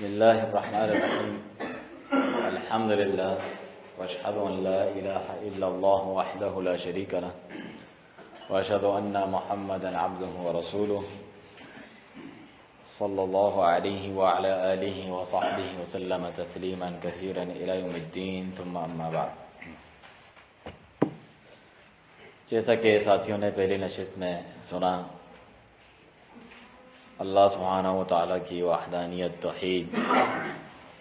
بسم الله الرحمن الرحيم الحمد لله واشهد ان لا اله الا الله وحده لا شريك له واشهد ان محمدا عبده ورسوله صلى الله عليه وعلى اله وصحبه وسلم تسليما كثيرا الى يوم الدين ثم اما بعد. جیسا کہ ساتھیوں نے پہلی نشست میں سنا، اللہ سبحانہ و تعالیٰ کی وحدانیت توحید،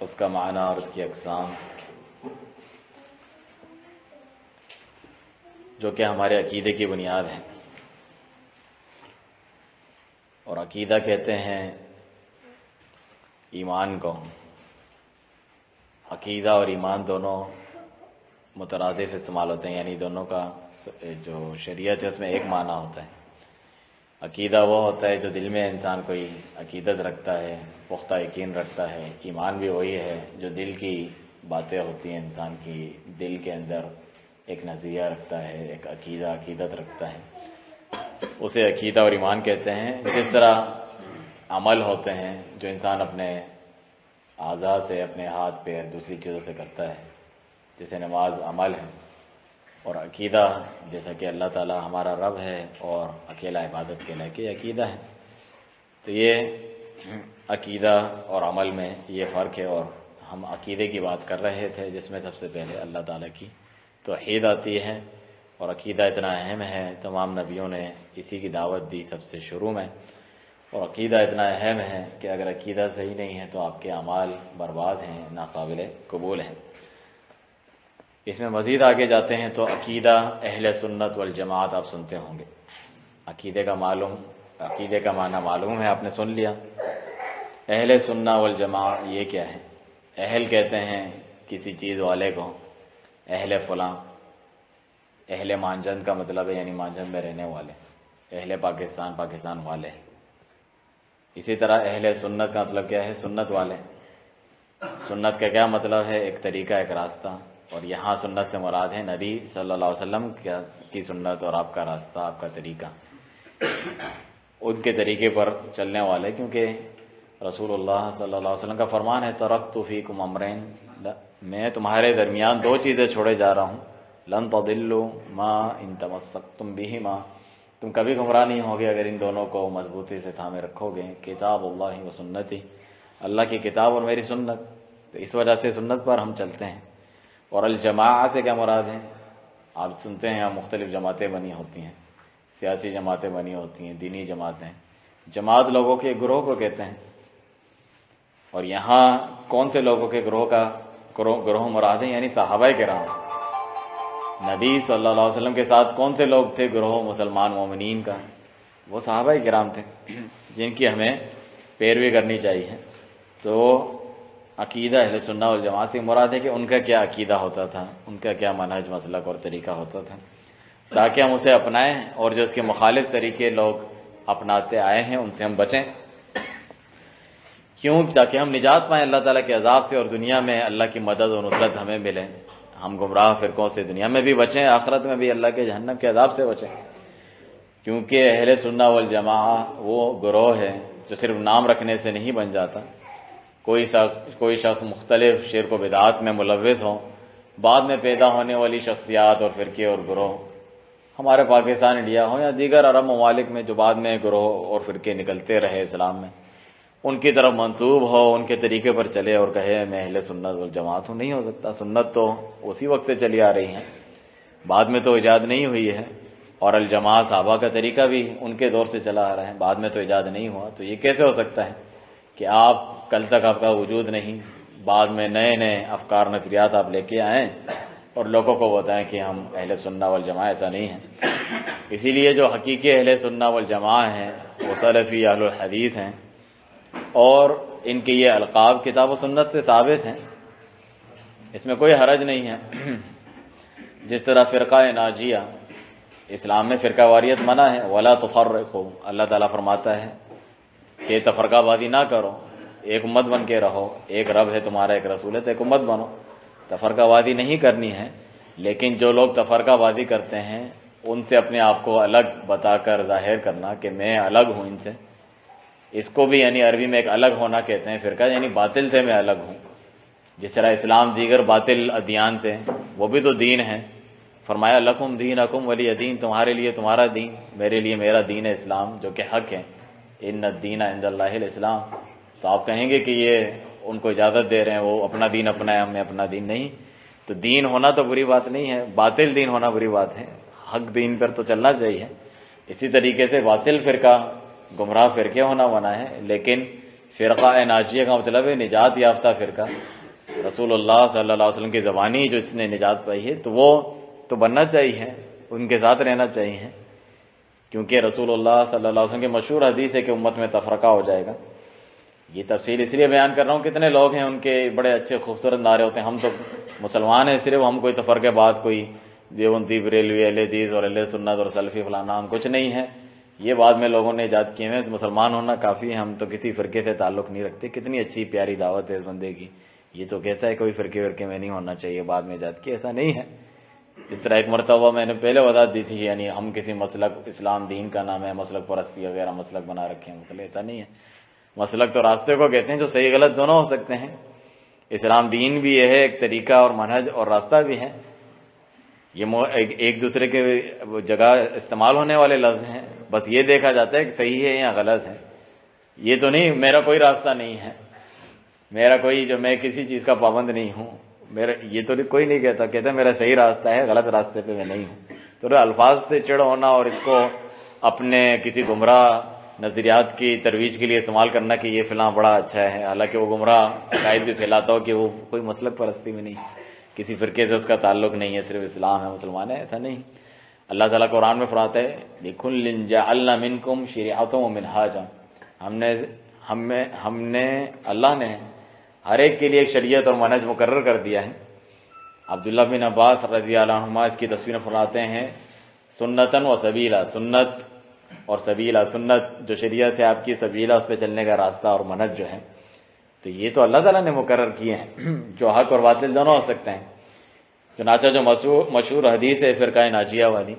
اس کا معنی اور اس کی اقسام، جو کہ ہمارے عقیدے کی بنیاد ہے. اور عقیدہ کہتے ہیں ایمان کو. عقیدہ اور ایمان دونوں مترادف استعمال ہوتے ہیں، یعنی دونوں کا جو شریعت ہے اس میں ایک معنی ہوتا ہے. عقیدہ وہ ہوتا ہے جو دل میں انسان کوئی عقیدت رکھتا ہے، پختہ یقین رکھتا ہے. ایمان بھی وہی ہے جو دل کی باتیں ہوتی ہیں، انسان کی دل کے اندر ایک نظریہ رکھتا ہے، ایک عقیدت رکھتا ہے، اسے عقیدہ اور ایمان کہتے ہیں. جس طرح عمل ہوتے ہیں جو انسان اپنے اعضاء سے، اپنے ہاتھ پیر دوسری چیزوں سے کرتا ہے، جیسے نماز عمل ہے، اور عقیدہ جیسا کہ اللہ تعالی ہمارا رب ہے اور اکیلا عبادت کے لائق عقیدہ ہے. تو یہ عقیدہ اور عمل میں یہ فرق ہے. اور ہم عقیدے کی بات کر رہے تھے جس میں سب سے پہلے اللہ تعالیٰ کی توحید آتی ہے. اور عقیدہ اتنا اہم ہے، تمام نبیوں نے اسی کی دعوت دی سب سے شروع میں. اور عقیدہ اتنا اہم ہے کہ اگر عقیدہ صحیح نہیں ہے تو آپ کے اعمال برباد ہیں، ناقابل قبول ہیں. اس میں مزید آگے جاتے ہیں تو عقیدہ اہل سنت والجماعت آپ سنتے ہوں گے. عقیدے کا معنی معلوم ہے، آپ نے سن لیا. اہل سنت والجماعت یہ کیا ہے؟ اہل کہتے ہیں کسی چیز والے کو، اہل فلاں. اہل مانجند کا مطلب ہے یعنی مانجند میں رہنے والے. اہل پاکستان والے. اسی طرح اہل سنت کا مطلب کیا ہے؟ سنت والے. سنت کا کیا مطلب ہے؟ ایک طریقہ، ایک راستہ. اور یہاں سنت سے مراد ہے نبی صلی اللہ علیہ وسلم کی سنت اور آپ کا راستہ، آپ کا طریقہ، ان کے طریقے پر چلنے والے. کیونکہ رسول اللہ صلی اللہ علیہ وسلم کا فرمان ہے ترکت فیکم امرین، میں تمہارے درمیان دو چیزیں چھوڑے جا رہا ہوں، لن تضلوا ما ان تمسکتم بہما، تم کبھی گمراہ نہیں ہوگے اگر ان دونوں کو مضبوطی سے تھامے رکھو گے. کتاب اللہ و سنتی، اللہ کی کتاب اور میری سنت. تو اس وجہ سے سنت پر ہم چلتے ہیں. اور الجماع سے کیا مراد ہے؟ آپ سنتے ہیں مختلف جماعتیں بنی ہوتی ہیں، سیاسی جماعتیں بنی ہوتی ہیں، دینی جماعتیں. جماعت لوگوں کے گروہ کو کہتے ہیں. اور یہاں کون سے لوگوں کے گروہ مراد ہیں؟ یعنی صحابہ کرام. نبی صلی اللہ علیہ وسلم کے ساتھ کون سے لوگ تھے گروہ مسلمان مومنین کا؟ وہ صحابہ کرام تھے جن کی ہمیں پیروی کرنی چاہیے. تو عقیدہ اہل سنت والجماعت سے مراد ہے کہ ان کا کیا عقیدہ ہوتا تھا، ان کا کیا منہج، مسلک اور طریقہ ہوتا تھا، تاکہ ہم اسے اپنائیں اور جو اس کے مخالف طریقے لوگ اپناتے آئے ہیں ان سے ہم بچیں. کیوں؟ تاکہ ہم نجات پائیں اللہ تعالیٰ کے عذاب سے، اور دنیا میں اللہ کی مدد و نصرت ہمیں ملے. ہم گمراہ فرقوں سے دنیا میں بھی بچیں، آخرت میں بھی اللہ کے جہنم کے عذاب سے بچیں. کیونکہ اہل سنت والجماعت وہ گروہ ہے جو صرف نام رکھنے سے نہیں بن جاتا. کوئی شخص مختلف شرک و بدعات میں ملوث ہو، بعد میں پیدا ہونے والی شخصیات اور فرقے اور گروہ ہمارے پاکستان، انڈیا ہو یا دیگر عرب ممالک میں جو بعد میں گروہ اور فرقے نکلتے رہے اسلام میں، ان کی طرف منسوب ہو، ان کے طریقے پر چلے اور کہے میں اہل سنت والجماعت ہوں. نہیں ہو سکتا. سنت تو اسی وقت سے چلی آ رہی ہے، بعد میں تو ایجاد نہیں ہوئی ہے. اور الجماعت صحابہ کا طریقہ بھی ان کے دور سے چلا آ رہا ہے، بعد میں تو ایجاد نہیں ہوا. تو یہ کیسے ہو سکتا ہے کہ آپ کل تک آپ کا وجود نہیں، بعد میں نئے افکار نظریات آپ لے کے آئیں اور لوگوں کو بتائیں کہ ہم اہل سنت والجماعت؟ ایسا نہیں ہے. اسی لیے جو حقیقی اہل سنت والجماعت ہیں وہ سلفی اہل الحدیث ہیں، اور ان کے یہ القاب کتاب و سنت سے ثابت ہیں، اس میں کوئی حرج نہیں ہے. جس طرح فرقہ ناجیہ، اسلام میں فرقہ واریت منع ہے. ولا تفرقوا، اللہ تعالیٰ فرماتا ہے کہ تفرقہ بازی نہ کرو، ایک امت بن کے رہو. ایک رب ہے تمہارا، ایک رسول ہے، تو ایک امت بنو. تفرقہ بازی نہیں کرنی ہے. لیکن جو لوگ تفرقہ بازی کرتے ہیں ان سے اپنے آپ کو الگ بتا کر ظاہر کرنا کہ میں الگ ہوں ان سے، اس کو بھی یعنی عربی میں ایک الگ ہونا کہتے ہیں فرقہ، یعنی باطل سے میں الگ ہوں. جس طرح اسلام دیگر باطل ادیان سے، وہ بھی تو دین ہے. فرمایا لکم دینکم ولی دین، تمہارے لیے تمہارا دین، میرے لیے میرا دین ہے اسلام جو کہ حق ہے. ان الدین عند اللہ الاسلام. تو آپ کہیں گے کہ یہ ان کو اجازت دے رہے ہیں وہ اپنا دین اپنائے، ہمیں اپنا دین نہیں. تو دین ہونا تو بری بات نہیں ہے، باطل دین ہونا بری بات ہے. حق دین پر تو چلنا چاہیے. اسی طریقے سے باطل فرقہ، گمراہ فرقے ہونا منع ہے، لیکن فرقہ ناجیہ کا مطلب ہے نجات یافتہ فرقہ. رسول اللہ صلی اللہ علیہ وسلم کی زبانی جو اس نے نجات پائی ہے تو وہ تو بننا چاہیے، ان کے ساتھ رہنا چاہیے، کیونکہ رسول اللہ صلی اللہ علیہ وسلم کی مشہور حدیث ہے کہ امت میں تفرقہ ہو جائے گا. یہ تفصیل اس لیے بیان کر رہا ہوں، کتنے لوگ ہیں ان کے بڑے اچھے خوبصورت نعرے ہوتے ہیں، ہم تو مسلمان ہیں صرف، ہم کوئی تفرقے بعد کوئی دیوبندی بریلوی اہل حدیث اور اہل سنت اور سلفی فلانا، ہم کچھ نہیں ہیں. یہ بعد میں لوگوں نے ایجاد کیے ہیں. مسلمان ہونا کافی ہے، ہم تو کسی فرقے سے تعلق نہیں رکھتے. کتنی اچھی پیاری دعوت ہے اس بندے کی. یہ تو کہتا ہے کوئی فرقے میں نہیں ہونا چاہیے، بعد میں ایجاد کیا، ایسا نہیں ہے. جس طرح ایک مرتبہ میں نے پہلے وضاحت دی تھی، یعنی ہم کسی مسلک، اسلام دین کا نام ہے، مسلک پرستی وغیرہ مسلک بنا رکھے ہیں، مطلب ایسا نہیں ہے. مسلک تو راستے کو کہتے ہیں جو صحیح غلط دونوں ہو سکتے ہیں. اسلام دین بھی یہ ہے، ایک طریقہ اور منہج اور راستہ بھی ہے. یہ ایک دوسرے کے جگہ استعمال ہونے والے لفظ ہیں، بس یہ دیکھا جاتا ہے کہ صحیح ہے یا غلط ہے. یہ تو نہیں میرا کوئی راستہ نہیں ہے، میرا کوئی جو میں کسی چیز کا پابند نہیں ہوں، میرا یہ تو کوئی نہیں کہتا میرا صحیح راستہ ہے، غلط راستے پہ میں نہیں ہوں. تو الفاظ سے چڑ ہونا اور اس کو اپنے کسی گمراہ نظریات کی ترویج کے لیے استعمال کرنا کہ یہ فلاں بڑا اچھا ہے، حالانکہ وہ گمراہ عقائد بھی پھیلاتا ہو کہ وہ کوئی مسلک پرستی میں نہیں، کسی فرقے سے اس کا تعلق نہیں ہے، صرف اسلام ہے، مسلمان ہے، ایسا نہیں. اللہ تعالیٰ قرآن میں فرماتا ہے لِكُلٍّ جَعَلْنَا مِنْكُمْ شِرْعَةً وَمِنْهَاجًا، ہم نے اللہ نے ہر ایک کے لیے ایک شریعت اور منہج مقرر کر دیا ہے. عبداللہ بن عباس رضی اللہ عنہما اس کی تفسیر فرماتے ہیں سنتاً و سبیلا، سنت اور سبیلا، سنت جو شریعت ہے آپ کی، سبیلا اس پہ چلنے کا راستہ اور منہج جو ہے. تو یہ تو اللہ تعالیٰ نے مقرر کیے ہیں جو حق اور باطل دونوں ہو سکتے ہیں. چنانچہ جو مشہور حدیث ہے فرقہ ناجیہ والی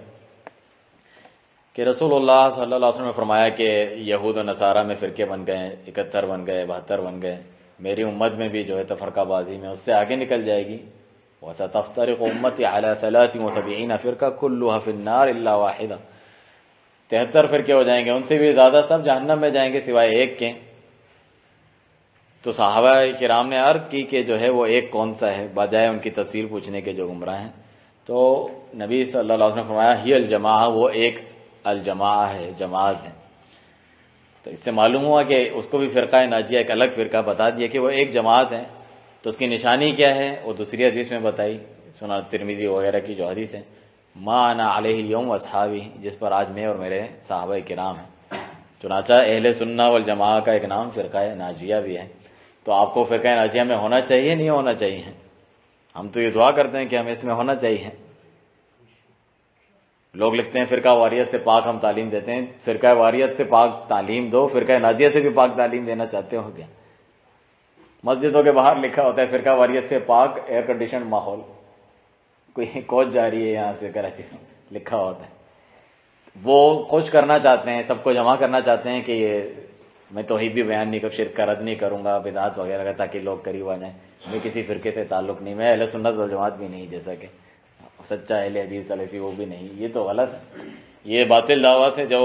کہ رسول اللہ صلی اللہ علیہ وسلم نے فرمایا کہ یہود و نصارہ میں فرقے بن گئے، 71 بن گئے، 72 بن گئے. میری امت میں بھی جو ہے تفرقہ بازی میں اس سے آگے نکل جائے گی. وَسَتَفْتَرِقُ أُمَّتِي عَلَى 73 فِرْقَةً كُلُّهَا فِي النَّارِ إِلَّا وَاحِدَةً. 73 فرقے ہو جائیں گے، ان سے بھی زیادہ سب جہنم میں جائیں گے سوائے ایک کے. تو صحابہ کرام نے عرض کی کہ جو ہے وہ ایک کون سا ہے، بجائے ان کی تفصیل پوچھنے کے جو گمراہ ہیں. تو نبی صلی اللہ علیہ وسلم نے فرمایا ہی الجماعہ، وہ ایک الجماعہ ہے، جماعت ہے. تو اس سے معلوم ہوا کہ اس کو بھی فرقہ ناجیہ ایک الگ فرقہ بتا دیا کہ وہ ایک جماعت ہے. تو اس کی نشانی کیا ہے وہ دوسری حدیث میں بتائی، سنن ترمذی وغیرہ کی جو حدیث ہے، ما انا علیہ اليوم واصحابی، جس پر آج میں اور میرے صحابہ کرام ہیں. چنانچہ اہل سنہ والجماعہ کا ایک نام فرقہ ناجیہ بھی ہے. تو آپ کو فرقہ ناجیہ میں ہونا چاہیے نہیں ہونا چاہیے؟ ہم تو یہ دعا کرتے ہیں کہ ہمیں اس میں ہونا چاہیے. لوگ لکھتے ہیں فرقہ واریت سے پاک ہم تعلیم دیتے ہیں. فرقہ واریت سے پاک تعلیم دو، فرقہ ناجیہ سے بھی پاک تعلیم دینا چاہتے ہو کیا؟ مسجدوں کے باہر لکھا ہوتا ہے فرقہ واریت سے پاک ایئر کنڈیشن ماحول، کوئی کوچ جا رہی ہے یہاں سے کراچی سے، لکھا ہوتا ہے. وہ خوش کرنا چاہتے ہیں، سب کو جمع کرنا چاہتے ہیں کہ یہ میں توحید بھی بیان نہیں کروں، شرک کا رد نہیں کروں گا، بدعات وغیرہ کا، تاکہ لوگ قریب آ جائیں. میں کسی فرقے سے تعلق نہیں، میں اہل سنت والجماعت بھی نہیں، جیسا کہ سچا اہل حدیث سلفی وہ بھی نہیں. یہ تو غلط ہے، یہ باطل دعوت ہے جو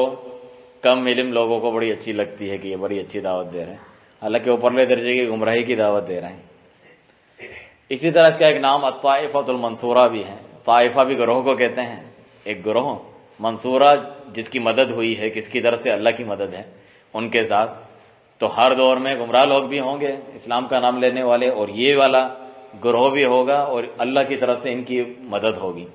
کم علم لوگوں کو بڑی اچھی لگتی ہے کہ یہ بڑی اچھی دعوت دے رہے ہیں، حالانکہ اوپرلے درجے کی گمراہی کی دعوت دے رہے ہیں. اسی طرح اس کا ایک نام الطائفۃ المنصورہ بھی ہے. طائفہ بھی گروہ کو کہتے ہیں، ایک گروہ. منصورہ جس کی مدد ہوئی ہے، کس کی طرف سے؟ اللہ کی مدد ہے ان کے ساتھ. تو ہر دور میں گمراہ لوگ بھی ہوں گے اسلام کا نام لینے والے، اور یہ والا گروہ بھی ہوگا اور اللہ کی طرف سے ان کی مدد ہوگی.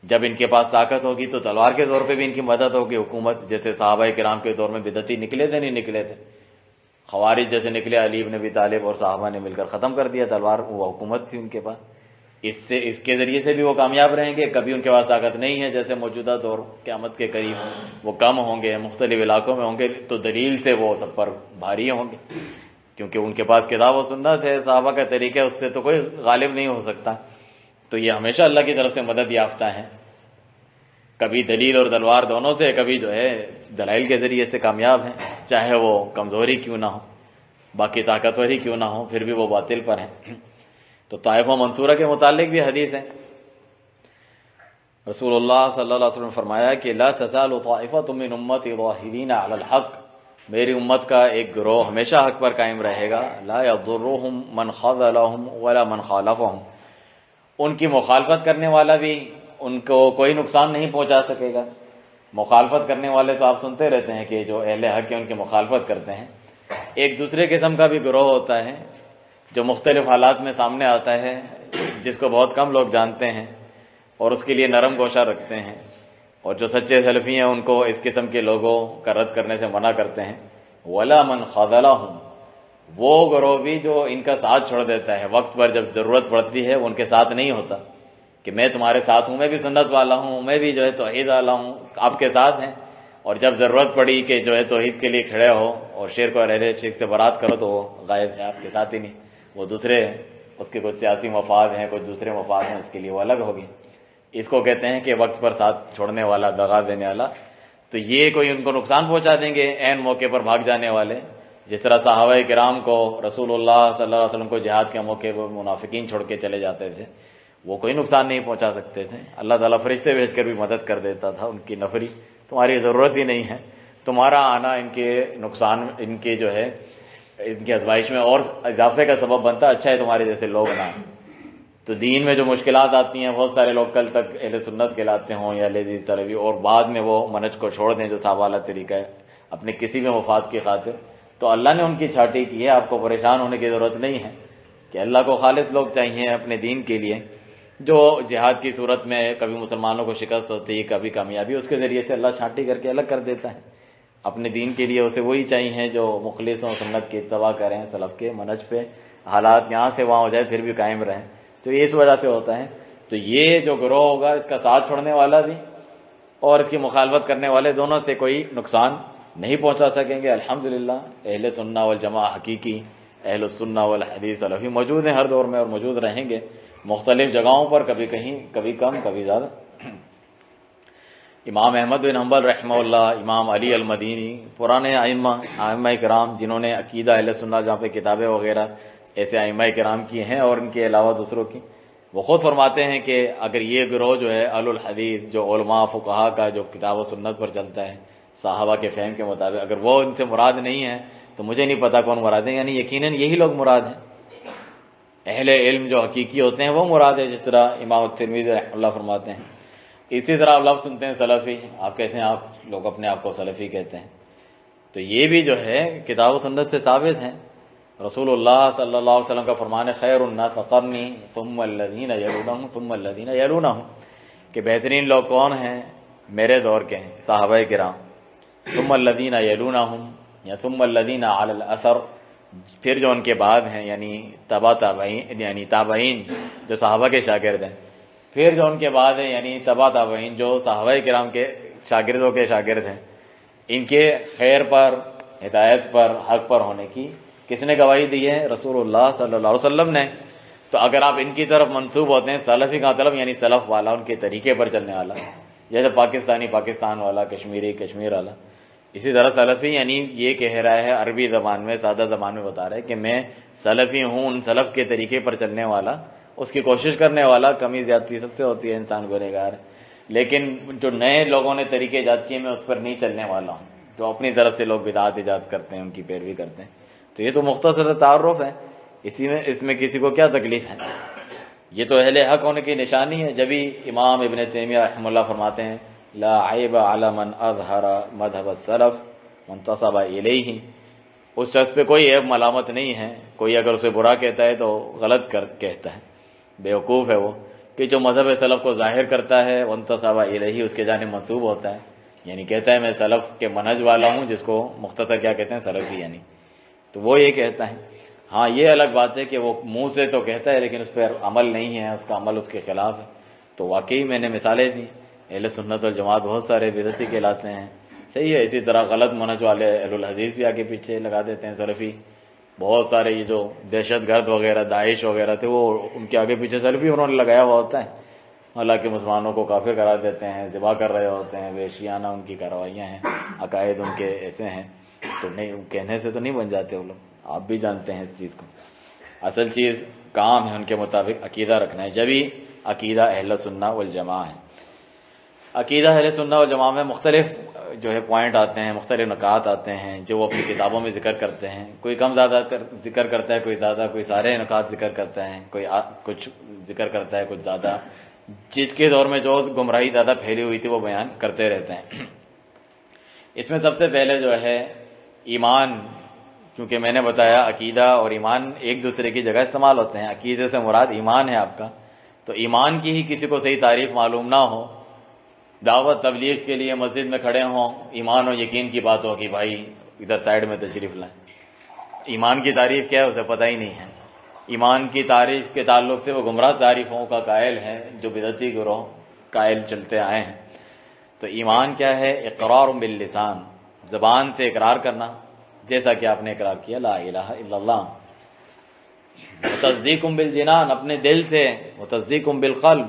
جب ان کے پاس طاقت ہوگی تو تلوار کے طور پہ بھی ان کی مدد ہوگی، حکومت. جیسے صحابہ کرام کے دور میں بدعتی نکلے تھے نہیں نکلے تھے، خوارج جیسے نکلے، علی بن ابی طالب اور صحابہ نے مل کر ختم کر دیا تلوار، وہ حکومت تھی ان کے پاس. اس کے ذریعے سے بھی وہ کامیاب رہیں گے. کبھی ان کے پاس طاقت نہیں ہے جیسے موجودہ دور قیامت کے قریب وہ کم ہوں گے، مختلف علاقوں میں ہوں گے، تو دلیل سے وہ سب پر بھاری ہوں گے، کیونکہ ان کے پاس کتاب و سنت ہے، صحابہ کا طریقہ، اس سے تو کوئی غالب نہیں ہو سکتا. تو یہ ہمیشہ اللہ کی طرف سے مدد یافتہ ہیں. کبھی دلیل اور تلوار دونوں سے، کبھی جو ہے دلائل کے ذریعے سے کامیاب ہیں، چاہے وہ کمزوری کیوں نہ ہو، باقی طاقتوری کیوں نہ ہو، پھر بھی وہ باطل پر ہیں۔ تو طائفہ منصورہ کے متعلق بھی حدیث ہے، رسول اللہ صلی اللہ علیہ وسلم نے فرمایا کہ لا تزال طائفۃ من امتی ظاہرین علی الحق، میری امت کا ایک گروہ ہمیشہ حق پر قائم رہے گا، لا یضرهم من خذلهم ولا من خالفهم، ان کی مخالفت کرنے والا بھی ان کو کوئی نقصان نہیں پہنچا سکے گا۔ مخالفت کرنے والے تو آپ سنتے رہتے ہیں کہ جو اہل حق ہیں ان کی مخالفت کرتے ہیں، ایک دوسرے قسم کا بھی گروہ ہوتا ہے جو مختلف حالات میں سامنے آتا ہے، جس کو بہت کم لوگ جانتے ہیں اور اس کے لیے نرم گوشہ رکھتے ہیں، اور جو سچے سلفی ہیں ان کو اس قسم کے لوگوں کا رد کرنے سے منع کرتے ہیں۔ ولا من خذلهم، وہ گروہ بھی جو ان کا ساتھ چھوڑ دیتا ہے، وقت پر جب ضرورت پڑتی ہے وہ ان کے ساتھ نہیں ہوتا کہ میں تمہارے ساتھ ہوں، میں بھی سنت والا ہوں، میں بھی جو ہے توحید والا ہوں، آپ کے ساتھ ہیں، اور جب ضرورت پڑی کہ جو ہے توحید کے لیے کھڑے ہو اور شرک اور اہل شرک سے برات کرو تو وہ غائب ہے، آپ کے ساتھ ہی نہیں، وہ دوسرے ہیں، اس کے کچھ سیاسی مفاد ہیں، کچھ دوسرے مفاد ہیں، اس کے لیے وہ الگ ہوگی۔ اس کو کہتے ہیں کہ وقت پر ساتھ چھوڑنے والا، دغا دینے والا۔ تو یہ کوئی ان کو نقصان پہنچا دیں گے عین موقع پر بھاگ جانے والے، جس طرح صحابہ کرام کو رسول اللہ صلی اللہ علیہ وسلم کو جہاد کے موقع پر منافقین چھوڑ کے چلے جاتے تھے، وہ کوئی نقصان نہیں پہنچا سکتے تھے، اللہ تعالیٰ فرشتے بھیج کر بھی مدد کر دیتا تھا ان کی نفری، تمہاری ضرورت ہی نہیں ہے، تمہارا آنا ان کے نقصان، ان کے جو ہے ان کی ازمائش میں اور اضافے کا سبب بنتا، اچھا ہے تمہارے جیسے لوگ نہ۔ تو دین میں جو مشکلات آتی ہیں، بہت سارے لوگ کل تک اہل سنت کہلاتے ہوں یا اہل حدیث سلفی، اور بعد میں وہ منہج کو چھوڑ دیں جو صحابہ والا طریقہ ہے اپنے کسی بھی مفاد کی خاطر، تو اللہ نے ان کی چھاٹی کی ہے، آپ کو پریشان ہونے کی ضرورت نہیں ہے کہ اللہ کو خالص لوگ چاہیے اپنے دین کے لیے، جو جہاد کی صورت میں کبھی مسلمانوں کو شکست ہوتی ہے، کبھی کامیابی، اس کے ذریعے سے اللہ چھانٹی کر کے الگ کر دیتا ہے۔ اپنے دین کے لیے اسے وہی چاہیے جو مخلص ہوں، سنت کی اتباع کریں، سلف کے منہج پہ، حالات یہاں سے وہاں ہو جائے پھر بھی قائم رہیں، تو یہ اس وجہ سے ہوتا ہے۔ تو یہ جو گروہ ہوگا اس کا ساتھ چھوڑنے والا بھی اور اس کی مخالفت کرنے والے دونوں سے کوئی نقصان نہیں پہنچا سکیں گے۔ الحمدللہ اہل سنہ والجماعہ حقیقی، اہل السنہ والحدیث سلفی موجود ہیں ہر دور میں اور موجود رہیں گے، مختلف جگہوں پر، کبھی کہیں، کبھی کم، کبھی زیادہ۔ امام احمد بن حنبل رحمہ اللہ، امام علی المدینی، پرانے ائمہ کرام جنہوں نے عقیدہ اہل سنہ جہاں پہ کتابیں وغیرہ ایسے ائمہ کرام کی ہیں اور ان کے علاوہ دوسروں کی، وہ خود فرماتے ہیں کہ اگر یہ گروہ جو ہے اہل الحدیث، جو علماء فقہا کا جو کتاب و سنت پر چلتا ہے صحابہ کے فہم کے مطابق، اگر وہ ان سے مراد نہیں ہے تو مجھے نہیں پتا کون مراد ہے، یعنی یقیناً یہی لوگ مراد ہیں، اہل علم جو حقیقی ہوتے ہیں وہ مراد ہے، جس طرح امام ترمذی رحمہ اللہ فرماتے ہیں۔ اسی طرح آپ لفظ سنتے ہیں سلفی، آپ کہتے ہیں، آپ لوگ اپنے آپ کو سلفی کہتے ہیں، تو یہ بھی جو ہے کتاب و سنت سے ثابت ہے۔ رسول اللہ صلی اللہ علیہ وسلم کا فرمان ہے خیر الناس قرنی ثم الذین یلونہم ثم الذین یلونہم، کہ بہترین لوگ کون ہیں؟ میرے دور کے ہیں، صحابہ کرام، ثم الذین یلونہم یا ثم الذین علی الاثر، پھر جو ان کے بعد ہیں، یعنی تابعین، یعنی تابعین جو صحابہ کے شاگرد ہیں، پھر جو ان کے بعد ہیں یعنی تابعین جو صحابہ کرام کے شاگردوں کے شاگرد ہیں، ان کے خیر پر، ہدایت پر، حق پر ہونے کی کس نے گواہی دی ہے؟ رسول اللہ صلی اللہ علیہ وسلم نے۔ تو اگر آپ ان کی طرف منسوب ہوتے ہیں، سلفی کا مطلب یعنی سلف والا، ان کے طریقے پر چلنے والا، جیسے پاکستانی پاکستان والا، کشمیری کشمیر والا، اسی طرح سلفی یعنی یہ کہہ رہا ہے عربی زبان میں، سادہ زبان میں بتا رہا ہے کہ میں سلفی ہوں، ان سلف کے طریقے پر چلنے والا، اس کی کوشش کرنے والا۔ کمی زیادتی سب سے ہوتی ہے، انسان گنہگار ہے، لیکن جو نئے لوگوں نے طریقے ایجاد کیے میں اس پر نہیں چلنے والا ہوں، جو اپنی طرف سے لوگ بدعات ایجاد کرتے ہیں ان کی پیروی کرتے ہیں۔ تو یہ تو مختصر تعارف ہے، اس میں کسی کو کیا تکلیف ہے؟ یہ تو اہل حق ہونے کی نشانی ہے۔ جبھی امام ابن تیمیہ رحمہ اللہ فرماتے ہیں لا عیب علی من اظہر مذہب السلف وانتصب الیہ، اس شخص پہ کوئی عیب ملامت نہیں ہے، کوئی اگر اسے برا کہتا ہے تو غلط کہتا ہے، بیوقوف ہے وہ، کہ جو مذہب سلف کو ظاہر کرتا ہے وانتصب الیہ، اس کے جانب منسوب ہوتا ہے، یعنی کہتا ہے میں سلف کے منہج والا ہوں، جس کو مختصر کیا کہتے ہیں؟ سلفی، یعنی تو وہ یہ کہتا ہے۔ ہاں یہ الگ بات ہے کہ وہ منہ سے تو کہتا ہے لیکن اس پر عمل نہیں ہے، اس کا عمل اس کے خلاف ہے۔ تو واقعی میں نے مثالیں دی، اہل سنت والجماعت بہت سارے بدعتی کہلاتے ہیں، صحیح ہے۔ اسی طرح غلط منہج والے اہل الحدیث بھی آگے پیچھے لگا دیتے ہیں، سلفی بہت سارے، یہ جو دہشت گرد وغیرہ، داعش وغیرہ تھے، وہ ان کے آگے پیچھے سلفی انہوں نے لگایا ہوا ہوتا ہے، حالانکہ مسلمانوں کو کافر قرار دیتے ہیں، ذبح کر رہے ہوتے ہیں، وحشیانہ ان کی کارروائیاں ہیں، عقائد ان کے ایسے ہیں، تو نہیں کہنے سے تو نہیں بن جاتے وہ لوگ، آپ بھی جانتے ہیں اس چیز کو۔ اصل چیز کام ہے ان کے مطابق عقیدہ رکھنا ہے، جبھی عقیدہ اہل سنہ والجماعہ ہے۔ عقیدہ اہل سنہ والجماعہ میں مختلف جو ہے پوائنٹ آتے ہیں، مختلف نکات آتے ہیں جو وہ اپنی کتابوں میں ذکر کرتے ہیں، کوئی کم زیادہ ذکر کرتا ہے، کوئی زیادہ، کوئی سارے نکات ذکر کرتا ہے، کوئی کچھ ذکر کرتا ہے، کچھ زیادہ، جس کے دور میں جو گمراہی زیادہ پھیلی ہوئی تھی وہ بیان کرتے رہتے ہیں۔ اس میں سب سے پہلے جو ہے ایمان، کیونکہ میں نے بتایا عقیدہ اور ایمان ایک دوسرے کی جگہ استعمال ہوتے ہیں، عقیدے سے مراد ایمان ہے آپ کا، تو ایمان کی ہی کسی کو صحیح تعریف معلوم نہ ہو، دعوت تبلیغ کے لیے مسجد میں کھڑے ہوں، ایمان و یقین کی بات ہو کہ بھائی ادھر سائڈ میں تشریف لائیں، ایمان کی تعریف کیا ہے اسے پتہ ہی نہیں ہے، ایمان کی تعریف کے تعلق سے وہ گمراہ تعریفوں کا قائل ہے جو بدعتی گروہ قائل چلتے آئے ہیں۔ تو ایمان کیا ہے؟ اقرار باللسان، زبان سے اقرار کرنا، جیسا کہ آپ نے اقرار کیا لا الہ الا اللہ، وتصدیق بالجنان، اپنے دل سے، وتصدیق بالقلب،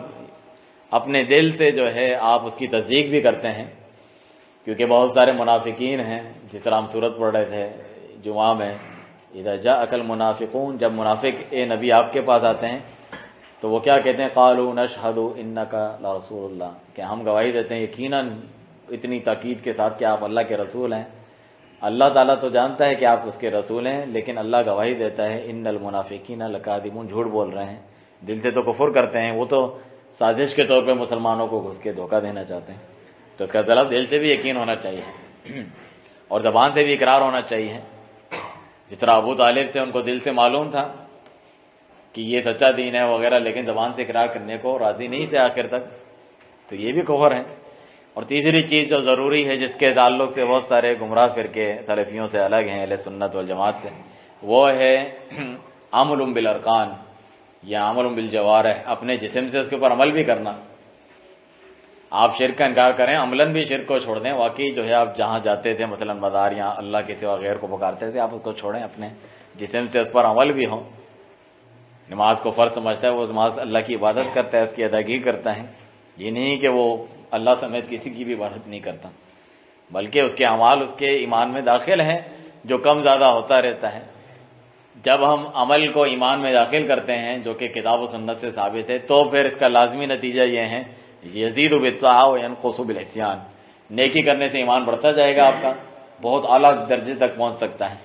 اپنے دل سے جو ہے آپ اس کی تصدیق بھی کرتے ہیں، کیونکہ بہت سارے منافقین ہیں، جس طرح ہم سورت پڑھ رہے تھے جمعہ میں، اذا جاءک المنافقون، جب منافق اے نبی آپ کے پاس آتے ہیں تو وہ کیا کہتے ہیں؟ قالوا نشہد انک لرسول اللہ، کہ ہم گواہی دیتے ہیں یقیناً اتنی تاکید کے ساتھ کہ آپ اللہ کے رسول ہیں۔ اللہ تعالیٰ تو جانتا ہے کہ آپ اس کے رسول ہیں، لیکن اللہ گواہی دیتا ہے ان المنافقین لکاذبون، جھوٹ بول رہے ہیں، دل سے تو کفر کرتے ہیں، وہ تو سازش کے طور پہ مسلمانوں کو گھس کے دھوکہ دینا چاہتے ہیں، تو اس کا مطلب دل سے بھی یقین ہونا چاہیے اور زبان سے بھی اقرار ہونا چاہیے۔ جس طرح ابو طالب تھے، ان کو دل سے معلوم تھا کہ یہ سچا دین ہے وغیرہ، لیکن زبان سے اقرار کرنے کو راضی نہیں تھے آخر تک، تو یہ بھی کفر ہے۔ اور تیسری چیز جو ضروری ہے، جس کے تعلق سے بہت سارے گمراہ فرقے سلفیوں سے الگ ہیں، اہل سنت والجماعت سے، وہ ہے عمل بالارکان یا عمل بالجوارح، اپنے جسم سے اس کے اوپر عمل بھی کرنا۔ آپ شرک کا انکار کریں، عملاً بھی شرک کو چھوڑ دیں، واقعی جو ہے آپ جہاں جاتے تھے مثلا بازار یا اللہ کے سوا غیر کو پکارتے تھے، آپ اس کو چھوڑیں، اپنے جسم سے اس پر عمل بھی ہو۔ نماز کو فرض سمجھتا ہے، وہ نماز اللہ کی عبادت کرتا ہے، اس کی ادائیگی کرتا ہے، یہ نہیں کہ وہ اللہ سمیت کسی کی بھی عبادت نہیں کرتا، بلکہ اس کے اعمال اس کے ایمان میں داخل ہیں، جو کم زیادہ ہوتا رہتا ہے۔ جب ہم عمل کو ایمان میں داخل کرتے ہیں، جو کہ کتاب و سنت سے ثابت ہے، تو پھر اس کا لازمی نتیجہ یہ ہے یزید بالطاعہ وینقص بالعصیان، نیکی کرنے سے ایمان بڑھتا جائے گا، آپ کا بہت اعلیٰ درجے تک پہنچ سکتا ہے،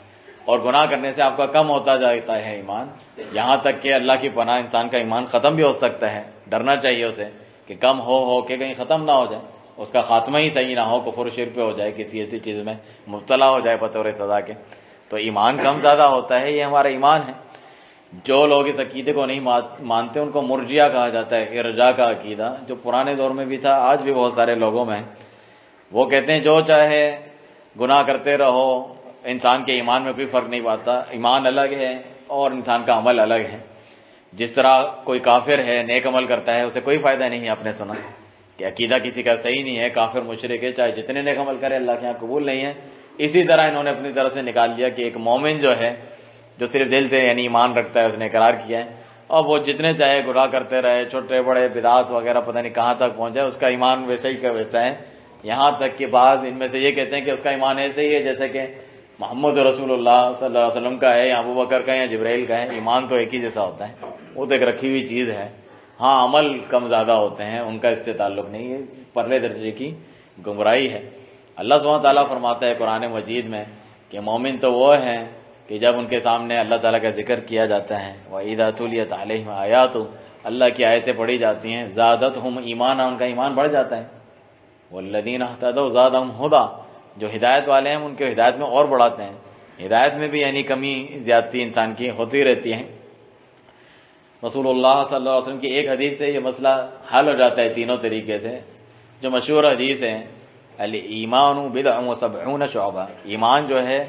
اور گناہ کرنے سے آپ کا کم ہوتا جاتا ہے ایمان، یہاں تک کہ اللہ کی پناہ انسان کا ایمان ختم بھی ہو سکتا ہے۔ ڈرنا چاہیے اسے کہ کم ہو کہ کہیں ختم نہ ہو جائے، اس کا خاتمہ ہی صحیح نہ ہو، کفر و شرک پہ ہو جائے، کسی ایسی چیز میں مبتلا ہو جائے بطور سزا کے، تو ایمان کم زیادہ ہوتا ہے، یہ ہمارا ایمان ہے۔ جو لوگ اس عقیدے کو نہیں مانتے ان کو مرجیہ کہا جاتا ہے، ارجاء کا عقیدہ، جو پرانے دور میں بھی تھا، آج بھی بہت سارے لوگوں میں ہے۔ وہ کہتے ہیں جو چاہے گناہ کرتے رہو، انسان کے ایمان میں کوئی فرق نہیں پاتا، ایمان الگ ہے اور انسان کا عمل الگ ہے۔ جس طرح کوئی کافر ہے، نیک عمل کرتا ہے، اسے کوئی فائدہ نہیں ہے، آپ نے سنا کہ عقیدہ کسی کا صحیح نہیں ہے، کافر مشرک ہے، چاہے جتنے نیک عمل کرے اللہ کے یہاں قبول نہیں ہے۔ اسی طرح انہوں نے اپنی طرف سے نکال لیا کہ ایک مومن جو ہے، جو صرف دل سے یعنی ایمان رکھتا ہے، اس نے اقرار کیا ہے، اور وہ جتنے چاہے گناہ کرتے رہے، چھوٹے بڑے بدعات وغیرہ پتہ نہیں کہاں تک پہنچ جائے، اس کا ایمان ویسا ہی کا ویسا ہے۔ یہاں تک کہ بعض ان میں سے یہ کہتے ہیں کہ اس کا ایمان ایسے ہی ہے جیسے کہ محمد رسول اللہ صلی اللہ علیہ وسلم کا ہے، یا ابو بکر کا ہے، یا جبرائیل کا ہے، ایمان تو ایک ہی جیسا ہوتا ہے، وہ تو ایک رکھی ہوئی چیز ہے۔ ہاں عمل کم زیادہ ہوتے ہیں، ان کا اس سے تعلق نہیں ہے، پرلے درجے کی گمراہی ہے۔ اللہ سبحانہ وتعالیٰ فرماتا ہے قرآن مجید میں کہ مومن تو وہ ہیں کہ جب ان کے سامنے اللہ تعالیٰ کا ذکر کیا جاتا ہے، وَإِذَا تُلِيَتْ عَلَيْهِمْ آیَاتُ، اللہ کی آیتیں پڑھی جاتی ہیں، زادتہم ایمانا، ان کا ایمان بڑھ جاتا ہے، وَالَّذِينَ اهْتَدَوْا زَادَهُمْ هُدًى، جو ہدایت والے ہیں ان کے ہدایت میں اور بڑھاتے ہیں۔ ہدایت میں بھی یعنی کمی زیادتی انسان کی ہوتی رہتی ہے۔ رسول اللہ صلی اللہ علیہ وسلم کی ایک حدیث سے یہ مسئلہ حل ہو جاتا ہے تینوں طریقے سے، جو مشہور حدیث ہے الایمان بضع و70 شعبہ، ایمان جو ہے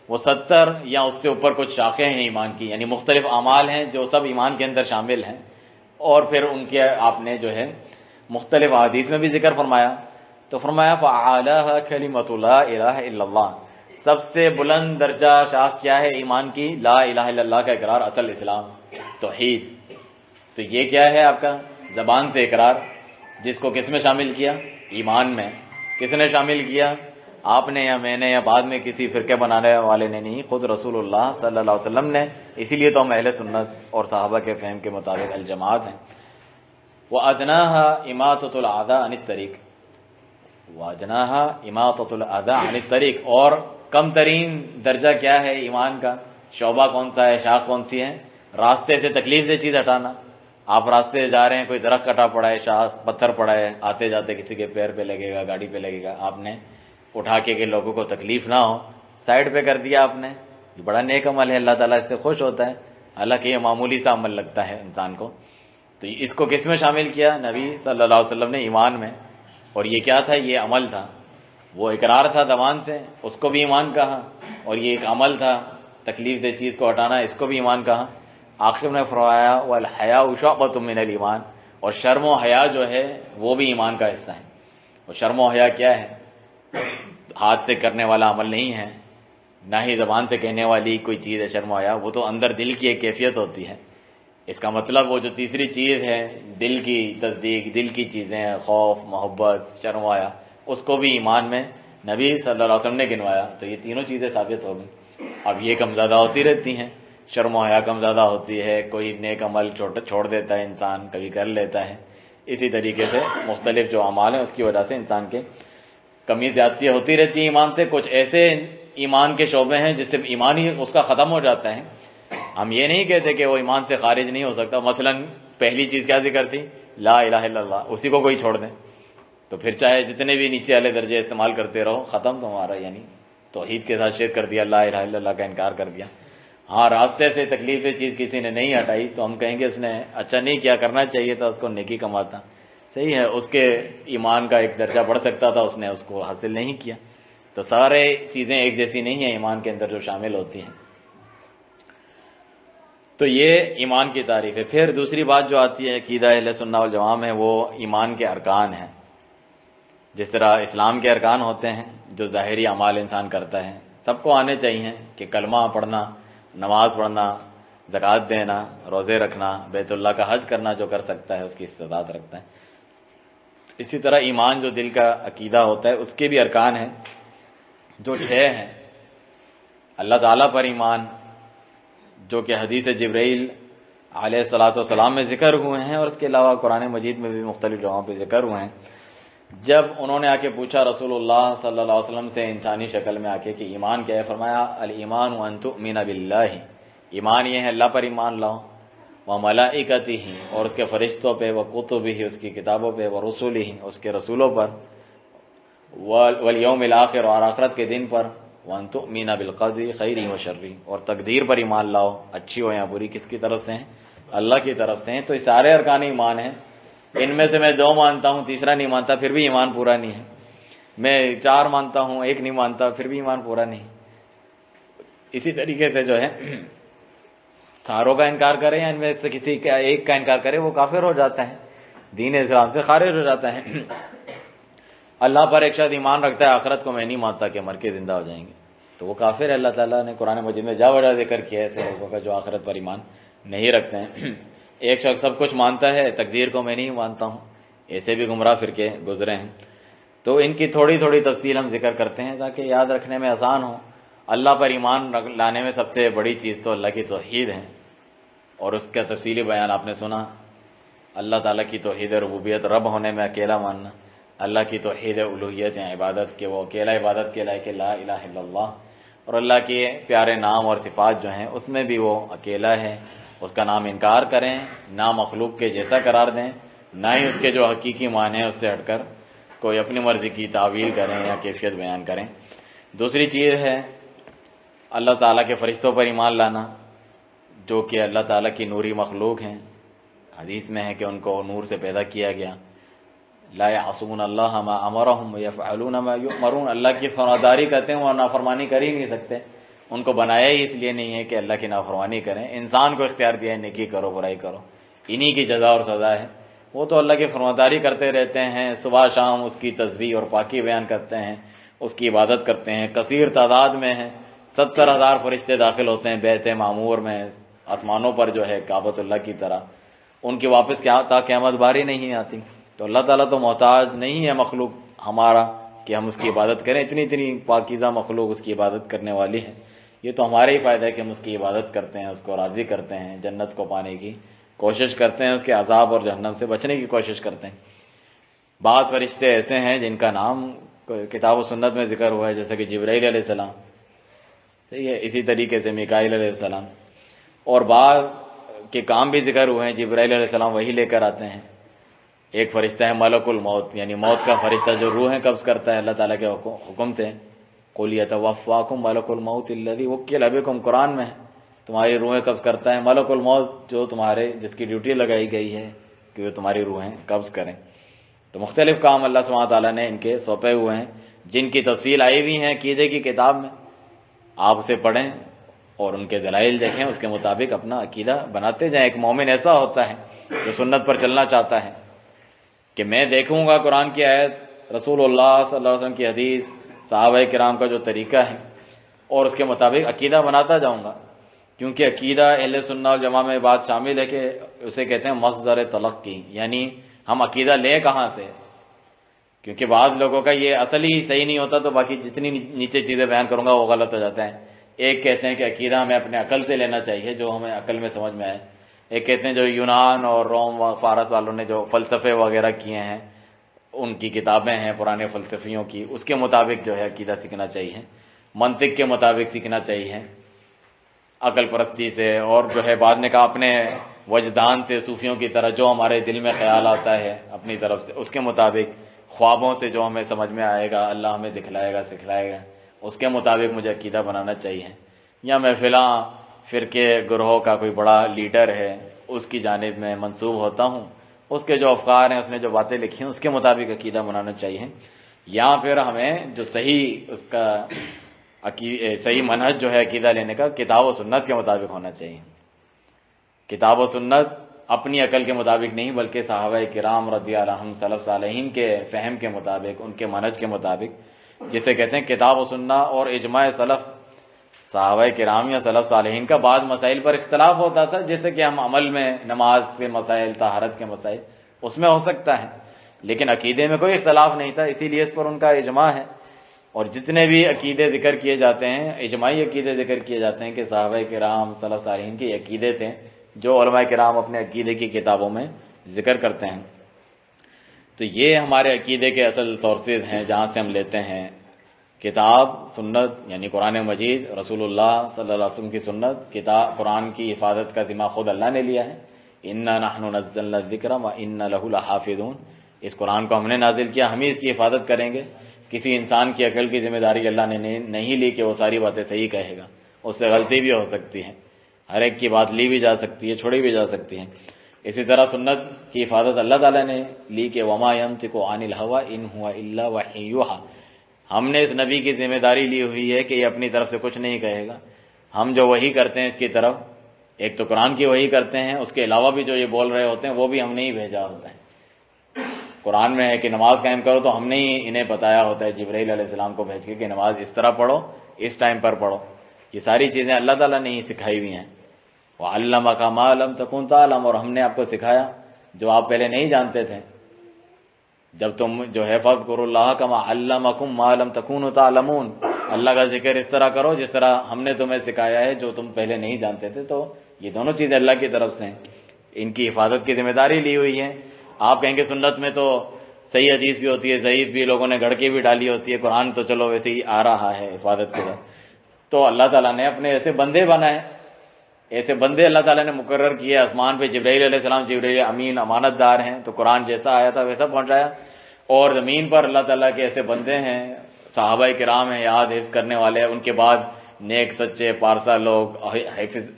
وہ 70 یا اس سے اوپر کچھ شاخیں ہیں ایمان کی، یعنی مختلف اعمال ہیں جو سب ایمان کے اندر شامل ہیں، اور پھر ان کے آپ نے جو ہے مختلف احادیث میں بھی ذکر فرمایا، تو فرمایا فَأَعْلَاهَا كَلِمَةُ لَا إِلَٰهَ إِلَّا اللَّهُ، سب سے بلند درجہ شاخ کیا ہے ایمان کی؟ لا الہ الا اللہ کا اقرار، اصل اسلام توحید۔ تو یہ کیا ہے آپ کا؟ زبان سے اقرار، جس کو کس میں شامل کیا؟ ایمان میں. کس نے شامل کیا؟ آپ نے یا میں نے یا بعد میں کسی فرقے بنانے والے نے نہیں، خود رسول اللہ صلی اللہ علیہ وسلم نے. اسی لیے تو ہم اہل سنت اور صحابہ کے فہم کے مطابق الجماعت ہیں. وَأَدْنَاهَا إِمَاطَةُ الْأَذَىٰ عَنِ الطَّرِيقِ، وَأَدْنَاهَا إِمَاطَةُ الْأَذَىٰ عَنِ الطَّرِيقِ. اور کم ترین درجہ کیا ہے ایمان کا؟ شعبہ کون سا ہے، شاخ کون سی ہے؟ راستے سے تکلیف دہ چیز ہٹانا. آپ راستے سے جا رہے ہیں، کوئی درخت کٹا پڑا ہے، شاخ پتھر پڑا ہے، آتے جاتے کسی کے پیر پہ لگے گا، گاڑی پہ لگے گا، آپ نے اٹھا کے کہ لوگوں کو تکلیف نہ ہو سائڈ پہ کر دیا آپ نے. یہ بڑا نیک عمل ہے، اللہ تعالیٰ اس سے خوش ہوتا ہے. حالانکہ یہ معمولی سا عمل لگتا ہے انسان کو. تو اس کو کس میں شامل کیا؟ نبی صلی اللہ علیہ وسلم نے ایمان میں. اور یہ کیا تھا؟ یہ عمل تھا. وہ اقرار تھا زبان سے، اس کو بھی ایمان کہا. اور یہ ایک عمل تھا، تکلیف دہ چیز کو ہٹانا، اس کو بھی ایمان کہا. آخر نے فرمایا والحیاء شعبۃ من الایمان. اور شرم و حیا جو ہے وہ بھی ایمان کا حصہ ہے. اور شرم و حیا کیا ہے؟ ہاتھ سے کرنے والا عمل نہیں ہے، نہ ہی زبان سے کہنے والی کوئی چیز ہے شرم و حیا. وہ تو اندر دل کی ایک کیفیت ہوتی ہے. اس کا مطلب وہ جو تیسری چیز ہے دل کی تصدیق، دل کی چیزیں، خوف، محبت، شرم و حیا، اس کو بھی ایمان میں نبی صلی اللہ علیہ وسلم نے گنوایا. تو یہ تینوں چیزیں ثابت ہو گئی. اب یہ کم زیادہ ہوتی رہتی ہیں، شرم و حیا کم زیادہ ہوتی ہے، کوئی نیک عمل چھوڑ دیتا ہے انسان، کبھی کر لیتا ہے. اسی طریقے سے مختلف جو اعمال ہیں اس کی وجہ سے انسان کے کمی زیادتی ہوتی رہتی ہے ایمان سے. کچھ ایسے ایمان کے شعبے ہیں جس سے ایمان ہی اس کا ختم ہو جاتا ہے. ہم یہ نہیں کہتے کہ وہ ایمان سے خارج نہیں ہو سکتا. مثلا پہلی چیز کیا ذکر تھی؟ لا الہ الا اللہ. اسی کو کوئی چھوڑ دے تو پھر چاہے جتنے بھی نیچے والے درجے استعمال کرتے رہو، ختم تمہارا، یعنی توحید کے ساتھ شرک کر دیا، لا الہ الا اللہ کا انکار کر دیا. ہاں راستے سے تکلیف دہ چیز کسی نے نہیں ہٹائی تو ہم کہیں گے اس نے اچھا نہیں کیا، کرنا چاہیے تھا، اس کو نیکی کماتا. صحیح ہے، اس کے ایمان کا ایک درجہ بڑھ سکتا تھا، اس نے اس کو حاصل نہیں کیا. تو سارے چیزیں ایک جیسی نہیں ہیں ایمان کے اندر جو شامل ہوتی ہیں. تو یہ ایمان کی تعریف ہے. پھر دوسری بات جو آتی ہے عقیدہ اہل سنت والجماعت میں، وہ ایمان کے ارکان ہیں. جس طرح اسلام کے ارکان ہوتے ہیں جو ظاہری اعمال انسان کرتا ہے، سب کو آنے چاہیے کہ کلمہ پڑھنا، نماز پڑھنا، زکوٰۃ دینا، روزے رکھنا، بیت اللہ کا حج کرنا جو کر سکتا ہے اس کی استطاعت رکھتا ہے. اسی طرح ایمان جو دل کا عقیدہ ہوتا ہے اس کے بھی ارکان ہیں جو 6 ہیں. اللہ تعالیٰ پر ایمان جو کہ حدیث جبرائیل علیہ الصلوۃ والسلام میں ذکر ہوئے ہیں، اور اس کے علاوہ قرآن مجید میں بھی مختلف جگہوں پہ ذکر ہوئے ہیں. جب انہوں نے آ کے پوچھا رسول اللہ صلی اللہ علیہ وسلم سے انسانی شکل میں آ کے کہ ایمان کیا ہے، فرمایا الایمان ان تؤمن باللہ. ایمان یہ ہے اللہ پر ایمان لاؤ، وملائکتہ اور اس کے فرشتوں پہ، وکتبہ اس کی کتابوں پہ، ورسلہ اس کے رسولوں پر، والیوم الاخر اور آخرت کے دن پر، وان تؤمن بالقدر خیرہ وشرہ اور تقدیر پر ایمان لاؤ، اچھی ہو یا بری، کس کی طرف سے ہیں؟ اللہ کی طرف سے ہیں. تو یہ سارے ارکان ایمان ہیں. ان میں سے میں 2 مانتا ہوں، تیسرا نہیں مانتا، پھر بھی ایمان پورا نہیں ہے. میں 4 مانتا ہوں، 1 نہیں مانتا، پھر بھی ایمان پورا نہیں. اسی طریقے سے جو ہے ساروں کا انکار کرے یا ان میں سے کسی کا ایک کا انکار کرے وہ کافر ہو جاتا ہے، دین اسلام سے خارج ہو جاتا ہے. اللہ پر ایک شخص ایمان رکھتا ہے، آخرت کو میں نہیں مانتا کہ مر کے زندہ ہو جائیں گے، تو وہ کافر ہے. اللہ تعالیٰ نے قرآن مجید میں جا وجہ ذکر کیا ہے ایسے لوگوں کا جو آخرت پر ایمان نہیں رکھتے ہیں. ایک شخص سب کچھ مانتا ہے، تقدیر کو میں نہیں مانتا ہوں، ایسے بھی گمراہ فرقے گزرے ہیں. تو ان کی تھوڑی تھوڑی تفصیل ہم ذکر کرتے ہیں تاکہ یاد رکھنے میں آسان ہو. اللہ پر ایمان لانے میں سب سے بڑی چیز تو اللہ کی توحید ہے، اور اس کا تفصیلی بیان آپ نے سنا. اللہ تعالیٰ کی توحید ربوبیت، رب ہونے میں اکیلا ماننا، اللہ کی توحید الوہیت یا عبادت کے وہ اکیلا عبادت کے لائق لا الہ الا اللہ، اور اللہ کے پیارے نام اور صفات جو ہیں اس میں بھی وہ اکیلا ہے. اس کا نام انکار کریں، نہ مخلوق کے جیسا قرار دیں، نہ ہی اس کے جو حقیقی معنی ہے اس سے ہٹ کر کوئی اپنی مرضی کی تعویل کریں یا کیفیت بیان کریں. دوسری چیز ہے اللہ تعالیٰ کے فرشتوں پر ایمان لانا جو کہ اللہ تعالیٰ کی نوری مخلوق ہیں. حدیث میں ہے کہ ان کو نور سے پیدا کیا گیا. لا یعصون اللہ ما امرہم یفعلون ما یؤمرون، اللہ کی فرمانبرداری کرتے ہیں وہ نافرمانی کر ہی نہیں سکتے. ان کو بنایا ہی اس لیے نہیں ہے کہ اللہ کی نافرمانی کریں. انسان کو اختیار دیا ہے نیکی کرو برائی کرو، انہی کی جزا اور سزا ہے. وہ تو اللہ کی فرمانبرداری کرتے رہتے ہیں، صبح شام اس کی تسبیح اور پاکی بیان کرتے ہیں، اس کی عبادت کرتے ہیں. کثیر تعداد میں ہیں، 70,000 فرشتے داخل ہوتے ہیں بیت معمور میں، آسمانوں پر جو ہے کعبۃ اللہ کی طرح. ان کی واپس کیا تا قیامت باری نہیں آتی. تو اللہ تعالیٰ تو محتاج نہیں ہے مخلوق ہمارا کہ ہم اس کی عبادت کریں، اتنی پاکیزہ مخلوق اس کی عبادت کرنے والی ہے. یہ تو ہمارا ہی فائدہ ہے کہ ہم اس کی عبادت کرتے ہیں، اس کو راضی کرتے ہیں، جنت کو پانے کی کوشش کرتے ہیں، اس کے عذاب اور جہنم سے بچنے کی کوشش کرتے ہیں. بعض فرشتے ایسے ہیں جن کا نام کتاب و سنت میں ذکر ہوا ہے، جیسے کہ جبرائیل علیہ السلام، صحیح ہے، اسی طریقے سے میکائیل علیہ السلام، اور بعض کے کام بھی ذکر ہوئے ہیں. جبرائیل علیہ السلام وہی لے کر آتے ہیں. ایک فرشتہ ہے ملک الموت، یعنی موت کا فرشتہ جو روحیں قبض کرتا ہے اللہ تعالیٰ کے حکم سے. قُلْ يَتَوَفَّاكُمْ مَلَكُ الْمَوْتِ الَّذِي وُكِّلَ بِكُمْ، قرآن میں ہے تمہاری روحیں قبض کرتا ہے ملک الموت، جو تمہارے جس کی ڈیوٹی لگائی گئی ہے کہ وہ تمہاری روحیں قبض کریں. تو مختلف کام اللہ سبحانہ تعالیٰ نے ان کے سونپے ہوئے ہیں، جن کی تفصیل آئی ہوئی ہیں عقیدے کی کتاب میں. آپ اسے پڑھیں اور ان کے دلائل دیکھیں، اس کے مطابق اپنا عقیدہ بناتے جائیں. ایک مومن ایسا ہوتا ہے جو سنت پر چلنا چاہتا ہے کہ میں دیکھوں گا قرآن کی آیت، رسول اللہ صلی اللہ علیہ وسلم کی حدیث، صحابہ کرام کا جو طریقہ ہے، اور اس کے مطابق عقیدہ بناتا جاؤں گا. کیونکہ عقیدہ اہل سنت والجماعہ میں بات شامل ہے کہ اسے کہتے ہیں مصدر تلقی، یعنی ہم عقیدہ لیں کہاں سے. کیونکہ بعض لوگوں کا یہ اصل ہی صحیح نہیں ہوتا تو باقی جتنی نیچے چیزیں بیان کروں گا وہ غلط ہو جاتا ہے. ایک کہتے ہیں کہ عقیدہ ہمیں اپنے عقل سے لینا چاہیے، جو ہمیں عقل میں سمجھ میں آئے. ایک کہتے ہیں جو یونان اور روم و فارس والوں نے جو فلسفے وغیرہ کیے ہیں، ان کی کتابیں ہیں پرانے فلسفیوں کی، اس کے مطابق جو ہے عقیدہ سیکھنا چاہیے، منطق کے مطابق سیکھنا چاہیے، عقل پرستی سے. اور جو ہے بعد نے کہا اپنے وجدان سے، صوفیوں کی طرح جو ہمارے دل میں خیال آتا ہے اپنی طرف سے، اس کے مطابق، خوابوں سے جو ہمیں سمجھ میں آئے گا، اللہ ہمیں دکھلائے گا سکھلائے گا، اس کے مطابق مجھے عقیدہ بنانا چاہیے. یا میں فلاں فرقے گروہ کا کوئی بڑا لیڈر ہے، اس کی جانب میں منسوب ہوتا ہوں، اس کے جو افکار ہیں، اس نے جو باتیں لکھی ہیں، اس کے مطابق عقیدہ بنانا چاہیے. یا پھر ہمیں جو صحیح اس کا صحیح منہج جو ہے عقیدہ لینے کا، کتاب و سنت کے مطابق ہونا چاہیے. کتاب و سنت اپنی عقل کے مطابق نہیں، بلکہ صحابہ کرام رضی اللہ عنہم، سلف صالحین کے فہم کے مطابق، ان کے منہج کے مطابق، جسے کہتے ہیں کتاب و سنت اور اجماع سلف. صحابہ کرام یا سلف صالحین کا بعض مسائل پر اختلاف ہوتا تھا، جیسے کہ ہم عمل میں نماز کے مسائل، طہارت کے مسائل، اس میں ہو سکتا ہے، لیکن عقیدے میں کوئی اختلاف نہیں تھا، اسی لیے اس پر ان کا اجماع ہے. اور جتنے بھی عقیدے ذکر کیے جاتے ہیں، اجماعی عقیدے ذکر کیے جاتے ہیں کہ صحابہ کرام سلف صالحین کے عقیدے تھے، جو علماء کرام اپنے عقیدے کی کتابوں میں ذکر کرتے ہیں. تو یہ ہمارے عقیدے کے اصل سورسز ہیں، جہاں سے ہم لیتے ہیں کتاب سنت، یعنی قرآن مجید، رسول اللہ صلی اللہ علیہ وسلم کی سنت. کتاب قرآن کی حفاظت کا ذمہ خود اللہ نے لیا ہے، انا نحن نزلنا الذکر وانا لہ لحافظون. اس قرآن کو ہم نے نازل کیا، ہم ہی اس کی حفاظت کریں گے. کسی انسان کی عقل کی ذمہ داری اللہ نے نہیں لی کہ وہ ساری باتیں صحیح کہے گا، اس سے غلطی بھی ہو سکتی ہے، ہر ایک کی بات لی بھی جا سکتی ہے، چھوڑی بھی جا سکتی ہے. اسی طرح سنت کی حفاظت اللہ تعالیٰ نے لی کہ وما ينطق عن الهوى ان هو الا وحی یوحی. ہم نے اس نبی کی ذمہ داری لی ہوئی ہے کہ یہ اپنی طرف سے کچھ نہیں کہے گا. ہم جو وحی کرتے ہیں اس کی طرف، ایک تو قرآن کی وحی کرتے ہیں، اس کے علاوہ بھی جو یہ بول رہے ہوتے ہیں وہ بھی ہم نے ہی بھیجا ہوتا ہے. قرآن میں ہے کہ نماز قائم کرو تو ہم نے ہی انہیں بتایا ہوتا ہے جبرائیل علیہ السلام کو بھیج کے کہ نماز اس طرح پڑھو، اس ٹائم پر پڑھو. یہ ساری چیزیں اللہ تعالیٰ نے ہی سکھائی ہوئی ہیں. وَعَلَّمَكَ مَا لَمْ تَكُنْ تَعْلَمُ، اور ہم نے آپ کو سکھایا جو آپ پہلے نہیں جانتے تھے. جب تم جو ہے فَاذْكُرُوا اللَّهَ كَمَا عَلَّمَكُم مَا لَمْ تَكُونُوا تَعْلَمُونَ، اللہ کا ذکر اس طرح کرو جس طرح ہم نے تمہیں سکھایا ہے جو تم پہلے نہیں جانتے تھے. تو یہ دونوں چیزیں اللہ کی طرف سے ہیں، ان کی حفاظت کی ذمہ داری لی ہوئی ہے. آپ کہیں گے سنت میں تو صحیح حدیث بھی ہوتی ہے، ضعیف بھی، لوگوں نے گھڑ کے بھی ڈالی ہوتی ہے، قرآن تو چلو ویسے ہی آ رہا ہے حفاظت کے لیے. تو اللہ تعالیٰ نے اپنے ایسے بندے بنائے، ایسے بندے اللہ تعالیٰ نے مقرر کیے. آسمان پہ جبرائیل علیہ السلام، جبرائیل امین امانت دار ہیں، تو قرآن جیسا آیا تھا ویسا پہنچایا. اور زمین پر اللہ تعالیٰ کے ایسے بندے ہیں، صحابہ کرام ہیں، یاد حفظ کرنے والے ہیں. ان کے بعد نیک سچے پارسا لوگ،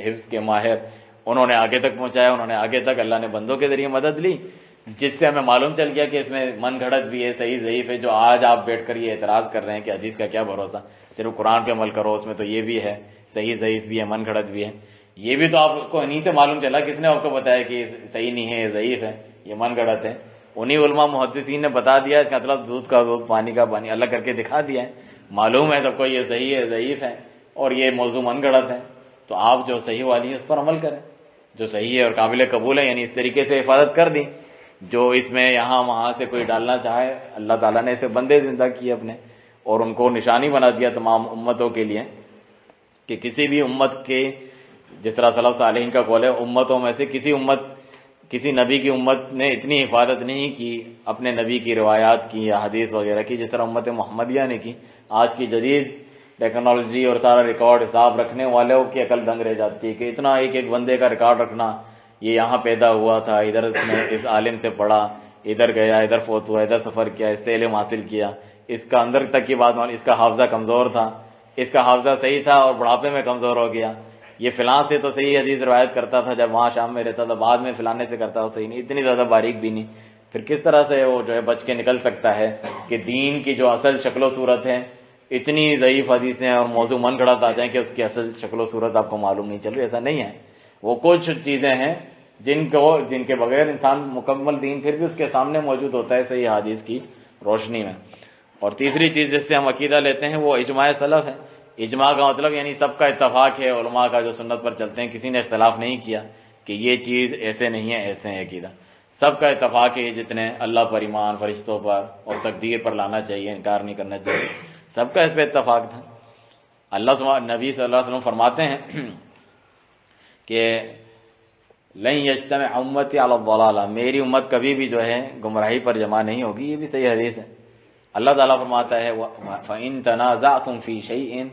حفظ کے ماہر، انہوں نے آگے تک پہنچایا. انہوں نے آگے تک اللہ نے بندوں کے ذریعے مدد لی، جس سے ہمیں معلوم چل گیا کہ اس میں من گھڑت بھی ہے، صحیح ضعیف ہے. جو آج آپ بیٹھ کر یہ اعتراض کر رہے ہیں کہ حدیث کا کیا بھروسہ، صرف قرآن پہ عمل کرو، اس میں تو یہ بھی ہے، صحیح ضعیف بھی ہے، من گھڑت بھی ہے. یہ بھی تو آپ کو انہی سے معلوم چلا، کس نے آپ کو بتایا کہ یہ صحیح نہیں ہے، یہ ضعیف ہے، یہ من گھڑت ہے؟ انہی علماء محدثین نے بتا دیا. اس کا مطلب دودھ کا دودھ، پانی کا پانی، اللہ کر کے دکھا دیا ہے. معلوم ہے سب کو یہ صحیح ہے، ضعیف ہے، اور یہ موضوع من گھڑت ہے. تو آپ جو صحیح والی ہے اس پر عمل کریں، جو صحیح ہے اور قابل قبول ہے، یعنی اس طریقے سے حفاظت کر دی. جو اس میں یہاں وہاں سے کوئی ڈالنا چاہے، اللہ تعالیٰ نے ایسے بندے زندہ کیے اپنے، اور ان کو نشانی بنا دیا تمام امتوں کے لیے کہ کسی بھی امت کے، جس طرح سلف صالحین کا قول ہے، امتوں میں سے کسی نبی کی امت نے اتنی حفاظت نہیں کی اپنے نبی کی روایات کی یا حدیث وغیرہ کی جس طرح امت محمدیہ نے کی۔ آج کی جدید ٹیکنالوجی اور سارا ریکارڈ حساب رکھنے والوں کی عقل دنگ رہ جاتی ہے کہ اتنا ایک بندے کا ریکارڈ رکھنا، یہ یہاں پیدا ہوا تھا، ادھر اس نے اس عالم سے پڑھا، ادھر گیا، ادھر فوت ہوا، ادھر سفر کیا، اس سے علم حاصل کیا، اس کا اندر تک کی بات، اس کا حافظہ کمزور تھا، اس کا حافظہ صحیح تھا اور بڑھاپے میں کمزور ہو گیا، یہ فلاں سے تو صحیح حدیث روایت کرتا تھا جب وہاں شام میں رہتا تھا، بعد میں فلانے سے کرتا، وہ صحیح نہیں، اتنی زیادہ باریک بھی نہیں، پھر کس طرح سے وہ جو ہے بچ کے نکل سکتا ہے کہ دین کی جو اصل شکل و صورت ہے، اتنی ضعیف حدیثیں اور موضوع من گھڑت آ جائیں کہ اس کی اصل شکل و صورت آپ کو معلوم نہیں چل رہی، ایسا نہیں ہے۔ وہ کچھ چیزیں ہیں جن کے بغیر انسان مکمل دین پھر بھی اس کے سامنے موجود ہوتا ہے صحیح حدیث کی روشنی میں۔ اور تیسری چیز جس سے ہم عقیدہ لیتے ہیں وہ اجماع سلف ہے۔ اجماع کا مطلب یعنی سب کا اتفاق ہے، علماء کا جو سنت پر چلتے ہیں، کسی نے اختلاف نہیں کیا کہ یہ چیز ایسے نہیں ہے، ایسے ہے عقیدہ، سب کا اتفاق ہے، جتنے اللہ پر ایمان، فرشتوں پر اور تقدیر پر لانا چاہیے، انکار نہیں کرنا چاہیے، سب کا اس پہ اتفاق تھا۔ نبی صلی اللہ علیہ وسلم فرماتے ہیں کہ لن یجتمع امتی علی الضلالہ، میری امت کبھی بھی جو ہے گمراہی پر جمع نہیں ہوگی، یہ بھی صحیح حدیث ہے۔ اللہ تعالیٰ فرماتا ہے فَإِن تَنَازَعْتُمْ فِي شَيْءٍ،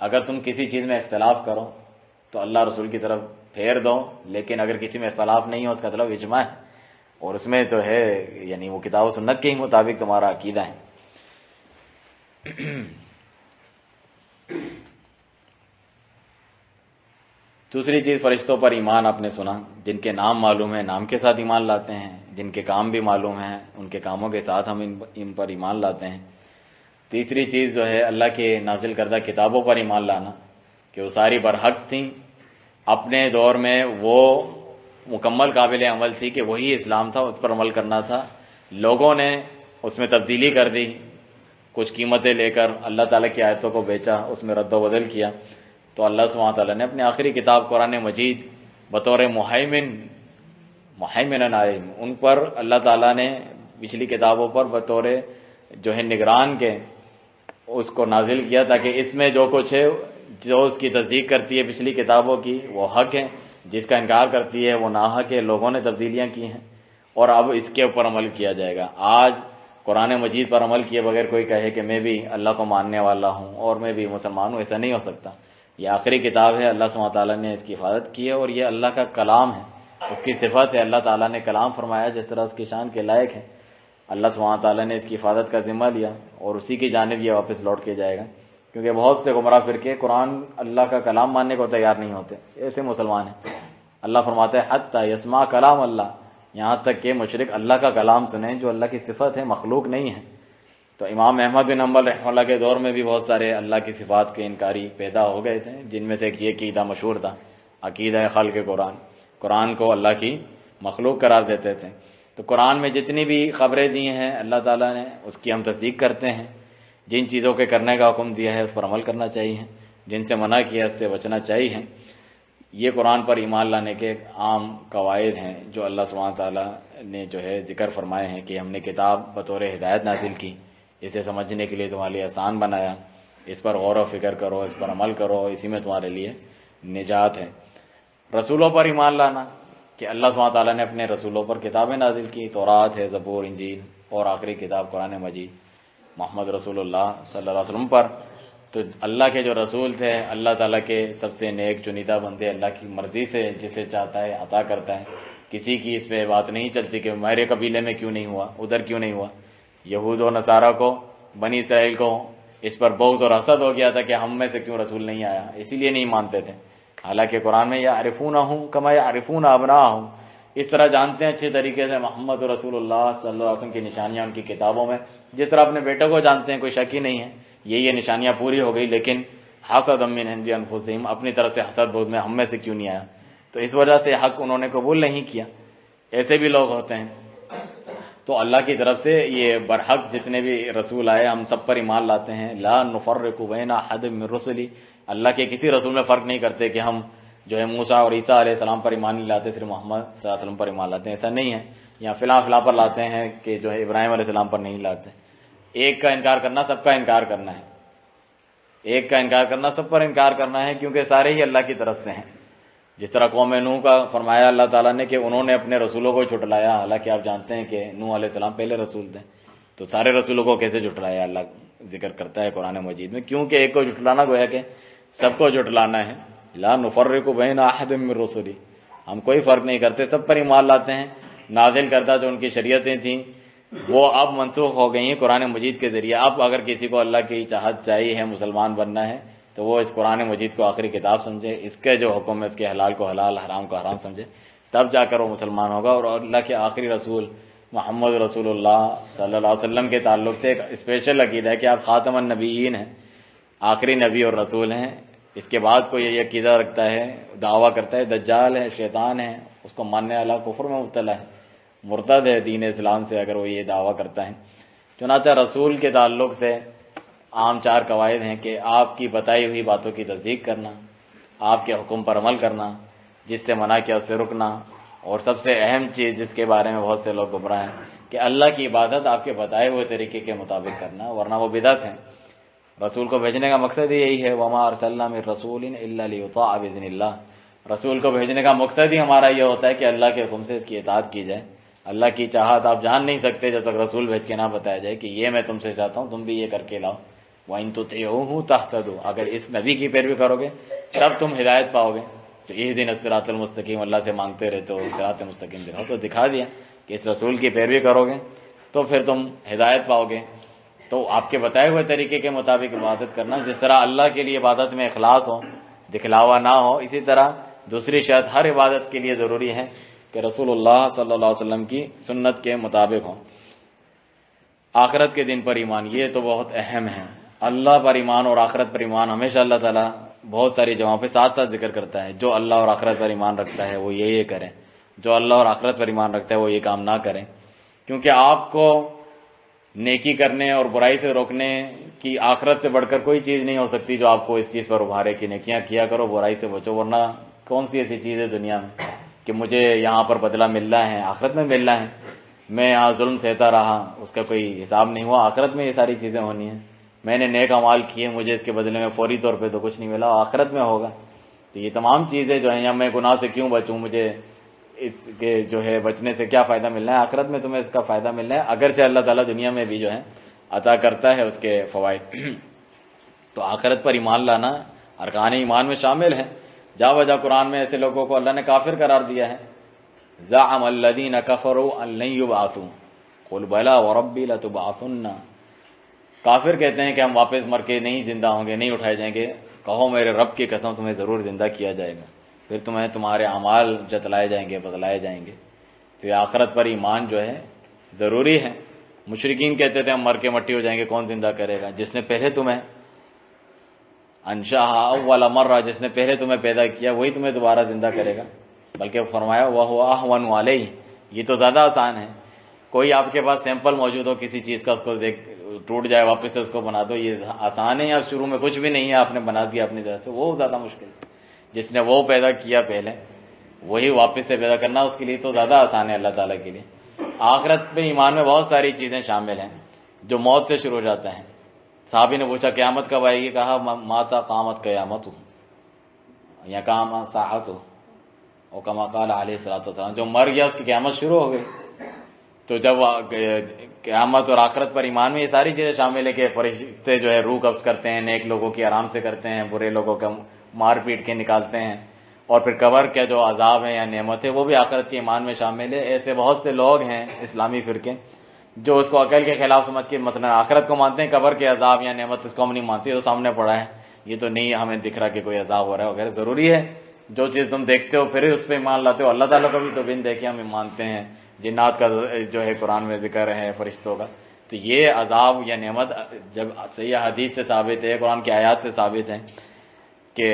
اگر تم کسی چیز میں اختلاف کرو تو اللہ رسول کی طرف پھیر دو، لیکن اگر کسی میں اختلاف نہیں ہو اس کا مطلب اجماع ہے، اور اس میں جو ہے یعنی وہ کتاب و سنت کے ہی مطابق تمہارا عقیدہ ہے۔ دوسری چیز فرشتوں پر ایمان، آپ نے سنا، جن کے نام معلوم ہے نام کے ساتھ ایمان لاتے ہیں، جن کے کام بھی معلوم ہیں ان کے کاموں کے ساتھ ہم ان پر ایمان لاتے ہیں۔ تیسری چیز جو ہے اللہ کے نازل کردہ کتابوں پر ایمان لانا کہ وہ ساری برحق تھیں، اپنے دور میں وہ مکمل قابل عمل تھی کہ وہی اسلام تھا، اس پر عمل کرنا تھا، لوگوں نے اس میں تبدیلی کر دی، کچھ قیمتیں لے کر اللہ تعالیٰ کی آیتوں کو بیچا، اس میں رد و بدل کیا، تو اللہ سبحانہ تعالیٰ نے اپنی آخری کتاب قرآن مجید بطور محیمن علیہم، ان پر اللہ تعالیٰ نے پچھلی کتابوں پر بطور جو ہے نگران کے اس کو نازل کیا، تاکہ اس میں جو کچھ ہے، جو اس کی تصدیق کرتی ہے پچھلی کتابوں کی وہ حق ہے، جس کا انکار کرتی ہے وہ ناحق ہے، لوگوں نے تبدیلیاں کی ہیں اور اب اس کے اوپر عمل کیا جائے گا۔ آج قرآن مجید پر عمل کیے بغیر کوئی کہے کہ میں بھی اللہ کو ماننے والا ہوں اور میں بھی مسلمان ہوں، ایسا نہیں ہو سکتا۔ یہ آخری کتاب ہے، اللہ سبحانہ تعالیٰ نے اس کی حفاظت کی ہے، اور یہ اللہ کا کلام ہے، اس کی صفت ہے، اللہ تعالیٰ نے کلام فرمایا جس طرح اس کی شان کے لائق ہے، اللہ سبحانہ تعالیٰ نے اس کی حفاظت کا ذمہ لیا اور اسی کی جانب یہ واپس لوٹ کے جائے گا، کیونکہ بہت سے گمراہ فرقے قرآن اللہ کا کلام ماننے کو تیار نہیں ہوتے، ایسے مسلمان ہیں۔ اللہ فرماتا ہے حتی یسمع کلام اللہ، یہاں تک کہ مشرک اللہ کا کلام سنیں جو اللہ کی صفت ہے، مخلوق نہیں ہے۔ تو امام احمد بن حنبل رحمہ اللہ کے دور میں بھی بہت سارے اللہ کی صفات کے انکاری پیدا ہو گئے تھے، جن میں سے ایک یہ عقیدہ مشہور تھا، عقیدہ خلق قرآن کو اللہ کی مخلوق قرار دیتے تھے۔ تو قرآن میں جتنی بھی خبریں دی ہیں اللہ تعالیٰ نے، اس کی ہم تصدیق کرتے ہیں، جن چیزوں کے کرنے کا حکم دیا ہے اس پر عمل کرنا چاہیے، جن سے منع کیا اس سے بچنا چاہیے۔ یہ قرآن پر ایمان لانے کے عام قواعد ہیں جو اللہ سبحانہ تعالیٰ نے جو ہے ذکر فرمائے ہیں کہ ہم نے کتاب بطور ہدایت نازل کی، اسے سمجھنے کے لیے تمہارے لیے آسان بنایا، اس پر غور و فکر کرو، اس پر عمل کرو، اسی میں تمہارے لیے نجات ہے۔ رسولوں پر ایمان لانا کہ اللہ سبحانہ تعالیٰ نے اپنے رسولوں پر کتابیں نازل کی، تورات ہے، زبور، انجیل، اور آخری کتاب قرآن مجید محمد رسول اللہ صلی اللہ علیہ وسلم پر۔ تو اللہ کے جو رسول تھے اللہ تعالیٰ کے سب سے نیک چنیدہ بندے، اللہ کی مرضی سے جسے چاہتا ہے عطا کرتا ہے، کسی کی اس پہ بات نہیں چلتی کہ میرے قبیلے میں کیوں نہیں ہوا، ادھر کیوں نہیں ہوا۔ یہود و نصارہ کو، بنی اسرائیل کو اس پر بغض اور حسد ہو گیا تھا کہ ہم میں سے کیوں رسول نہیں آیا، اسی لیے نہیں مانتے تھے، حالانکہ قرآن میں یعرفونہم کما یعرفون ابناءہم، اس طرح جانتے ہیں اچھے طریقے سے محمد رسول اللہ صلی اللہ علیہ وسلم کی نشانیاں ان کی کتابوں میں، جس طرح اپنے بیٹے کو جانتے ہیں، کوئی شک ہی نہیں ہے۔ یہ نشانیاں پوری ہو گئی، لیکن حسد من عند انفسہم، اپنی طرف سے حسد بغض میں ہم میں سے کیوں نہیں آیا، تو اس وجہ سے حق انہوں نے قبول نہیں کیا۔ ایسے بھی لوگ ہوتے ہیں۔ تو اللہ کی طرف سے یہ برحق جتنے بھی رسول آئے ہم سب پر ایمان لاتے ہیں، لا نفرق بین احد من رسلی، اللہ کے کسی رسول میں فرق نہیں کرتے کہ ہم جو ہے موسیٰ اور عیسیٰ علیہ السلام پر ایمان نہیں لاتے، صرف محمد صلی اللہ علیہ وسلم پر ایمان لاتے ہیں، ایسا نہیں ہے. یا فلاں پر لاتے ہیں کہ جو ہے ابراہیم علیہ السلام پر نہیں لاتے. ایک کا انکار کرنا سب کا انکار کرنا ہے، ایک کا انکار کرنا سب پر انکار کرنا ہے، کیونکہ سارے ہی اللہ کی طرف سے ہیں. جس طرح قوم نوح کا فرمایا اللہ تعالیٰ نے کہ انہوں نے اپنے رسولوں کو جھٹلایا، حالانکہ آپ جانتے ہیں کہ نوح علیہ السلام پہلے رسول تھے، تو سارے رسولوں کو کیسے جھٹلایا اللہ ذکر کرتا ہے قرآن مجید میں، کیونکہ ایک کو جھٹلانا گویا کہ سب کو جھٹلانا ہے. لا نفرق بین احد من رسلی، ہم کوئی فرق نہیں کرتے، سب پر ایمان لاتے ہیں. نازل کردہ جو ان کی شریعتیں تھیں وہ اب منسوخ ہو گئی ہیں قرآن مجید کے ذریعے. اب اگر کسی کو اللہ کی چاہت چاہیے ہے، مسلمان بننا ہے، تو وہ اس قرآن مجید کو آخری کتاب سمجھے، اس کے جو حکم ہے اس کے حلال کو حلال، حرام کو حرام سمجھے، تب جا کر وہ مسلمان ہوگا. اور اللہ کے آخری رسول محمد رسول اللہ صلی اللہ علیہ وسلم کے تعلق سے ایک اسپیشل عقیدہ ہے کہ آپ خاتم النبیین ہیں، آخری نبی اور رسول ہیں. اس کے بعد کوئی یہ عقیدہ رکھتا ہے، دعویٰ کرتا ہے دجال ہے، شیطان ہے، اس کو ماننے والا کفر میں مبتلا ہے، مرتد ہے دین اسلام سے اگر وہ یہ دعویٰ کرتا ہے. چنانچہ رسول کے تعلق سے عام 4 قواعد ہیں کہ آپ کی بتائی ہوئی باتوں کی تصدیق کرنا، آپ کے حکم پر عمل کرنا، جس سے منع کیا اس سے رکنا، اور سب سے اہم چیز جس کے بارے میں بہت سے لوگ گمراہ ہیں کہ اللہ کی عبادت آپ کے بتائے ہوئے طریقے کے مطابق کرنا، ورنہ وہ بدعت ہے. رسول کو بھیجنے کا مقصد ہی یہی ہے، وما ارسلنا من رسول الا لیطاع باذن اللہ. رسول کو بھیجنے کا مقصد ہی ہمارا یہ ہوتا ہے کہ اللہ کے حکم سے اس کی اطاعت کی جائے. اللہ کی چاہت آپ جان نہیں سکتے جب تک رسول بھیج کے نہ بتایا جائے کہ یہ میں تم سے چاہتا ہوں، تم بھی یہ کر کے لاؤ. وَإِن تُطِيعُوهُ تَهْتَدُوا، اگر اس نبی کی پیروی کرو گے تب تم ہدایت پاؤ گے. تو اهدنا الصراط المستقیم اللہ سے مانگتے رہتے ہو، صراط مستقیم دکھاؤ، تو دکھا دیا کہ اس رسول کی پیروی کرو گے تو پھر تم ہدایت پاؤ گے. تو آپ کے بتائے ہوئے طریقے کے مطابق عبادت کرنا، جس طرح اللہ کے لیے عبادت میں اخلاص ہو، دکھلاوا نہ ہو، اسی طرح دوسری شرط ہر عبادت کے لیے ضروری ہے کہ رسول اللہ صلی اللہ علیہ وسلم کی سنت کے مطابق ہو. آخرت کے دن پر ایمان، یہ تو بہت اہم ہے. اللہ پر ایمان اور آخرت پر ایمان ہمیشہ اللہ تعالیٰ بہت ساری جگہوں پہ ساتھ ساتھ ذکر کرتا ہے. جو اللہ اور آخرت پر ایمان رکھتا ہے وہ یہ کرے، جو اللہ اور آخرت پر ایمان رکھتا ہے وہ یہ کام نہ کرے. کیونکہ آپ کو نیکی کرنے اور برائی سے روکنے کی آخرت سے بڑھ کر کوئی چیز نہیں ہو سکتی جو آپ کو اس چیز پر ابھارے کہ نیکیاں کیا کرو، برائی سے بچو. ورنہ کون سی ایسی چیز ہے دنیا میں کہ مجھے یہاں پر بدلہ ملنا ہے، آخرت میں ملنا ہے، میں یہاں ظلم سہتا رہا، اس کا کوئی حساب نہیں ہوا، آخرت میں یہ ساری چیزیں ہونی ہیں. میں نے نیک اعمال کیے، مجھے اس کے بدلے میں فوری طور پہ تو کچھ نہیں ملا، آخرت میں ہوگا. تو یہ تمام چیزیں جو ہیں، یا میں گناہ سے کیوں بچوں، مجھے اس کے جو ہے بچنے سے کیا فائدہ ملنا ہے، آخرت میں تمہیں اس کا فائدہ ملنا ہے، اگرچہ اللہ تعالیٰ دنیا میں بھی جو ہے عطا کرتا ہے اس کے فوائد. تو آخرت پر ایمان لانا ارکان ایمان میں شامل ہے. جا وجہ قرآن میں ایسے لوگوں کو اللہ نے کافر قرار دیا ہے. زعم الذین کفروا ان لن یبعثوا قل بلی وربی لتبعثن. کافر کہتے ہیں کہ ہم واپس مر کے نہیں زندہ ہوں گے، نہیں اٹھائے جائیں گے. کہو میرے رب کی قسم تمہیں ضرور زندہ کیا جائے گا، پھر تمہیں تمہارے اعمال جتلائے جائیں گے، بتلائے جائیں گے. تو یہ آخرت پر ایمان جو ہے ضروری ہے. مشرکین کہتے تھے ہم مر کے مٹی ہو جائیں گے، کون زندہ کرے گا؟ جس نے پہلے تمہیں انشاء اول مرہ، جس نے پہلے تمہیں پیدا کیا وہی تمہیں دوبارہ زندہ کرے گا. بلکہ فرمایا وَهُوَ أَهْوَنُ عَلَيْهِ، یہ تو زیادہ آسان ہے. کوئی آپ کے پاس سیمپل موجود ہو کسی چیز کا، اس کو دیکھ ٹوٹ جائے واپس سے اس کو بنا دو، یہ آسان ہے. یا شروع میں کچھ بھی نہیں ہے، آپ نے بنا دیا اپنی طرف سے، وہ زیادہ مشکل ہے. جس نے وہ پیدا کیا پہلے وہی واپس سے پیدا کرنا اس کے لیے تو زیادہ آسان ہے اللہ تعالیٰ کے لیے. آخرت پہ ایمان میں بہت ساری چیزیں شامل ہیں جو موت سے شروع ہو جاتا ہے. صحابی نے پوچھا قیامت کب آئے گی؟ کہا ماتا قامت قیامت ہو یا قام ساعت ہو، اور کما قال علیہ الصلوۃ والسلام، جو مر گیا اس کی قیامت شروع ہو گئی. تو جب قیامت اور آخرت پر ایمان میں یہ ساری چیزیں شامل ہے کہ فرشتے جو ہے روح قبض کرتے ہیں، نیک لوگوں کی آرام سے کرتے ہیں، برے لوگوں کا مار پیٹ کے نکالتے ہیں، اور پھر قبر کے جو عذاب ہیں یا نعمت ہے وہ بھی آخرت کے ایمان میں شامل ہے. ایسے بہت سے لوگ ہیں اسلامی فرقے جو اس کو عقل کے خلاف سمجھ کے مثلا آخرت کو مانتے ہیں، قبر کے عذاب یا نعمت اس کو ہم نہیں مانتے، وہ سامنے پڑا ہے، یہ تو نہیں ہمیں دکھ رہا کہ کوئی عذاب ہو رہا ہے وغیرہ. ضروری ہے جو چیز تم دیکھتے ہو پھر اس پہ ایمان لاتے ہو. اللہ تعالیٰ کو بھی تو بن دیکھے ہم مانتے ہیں، جنات کا جو ہے قرآن میں ذکر ہے، فرشتوں کا. تو یہ عذاب یا نعمت جب صحیح حدیث سے ثابت ہے، قرآن کی آیات سے ثابت ہے کہ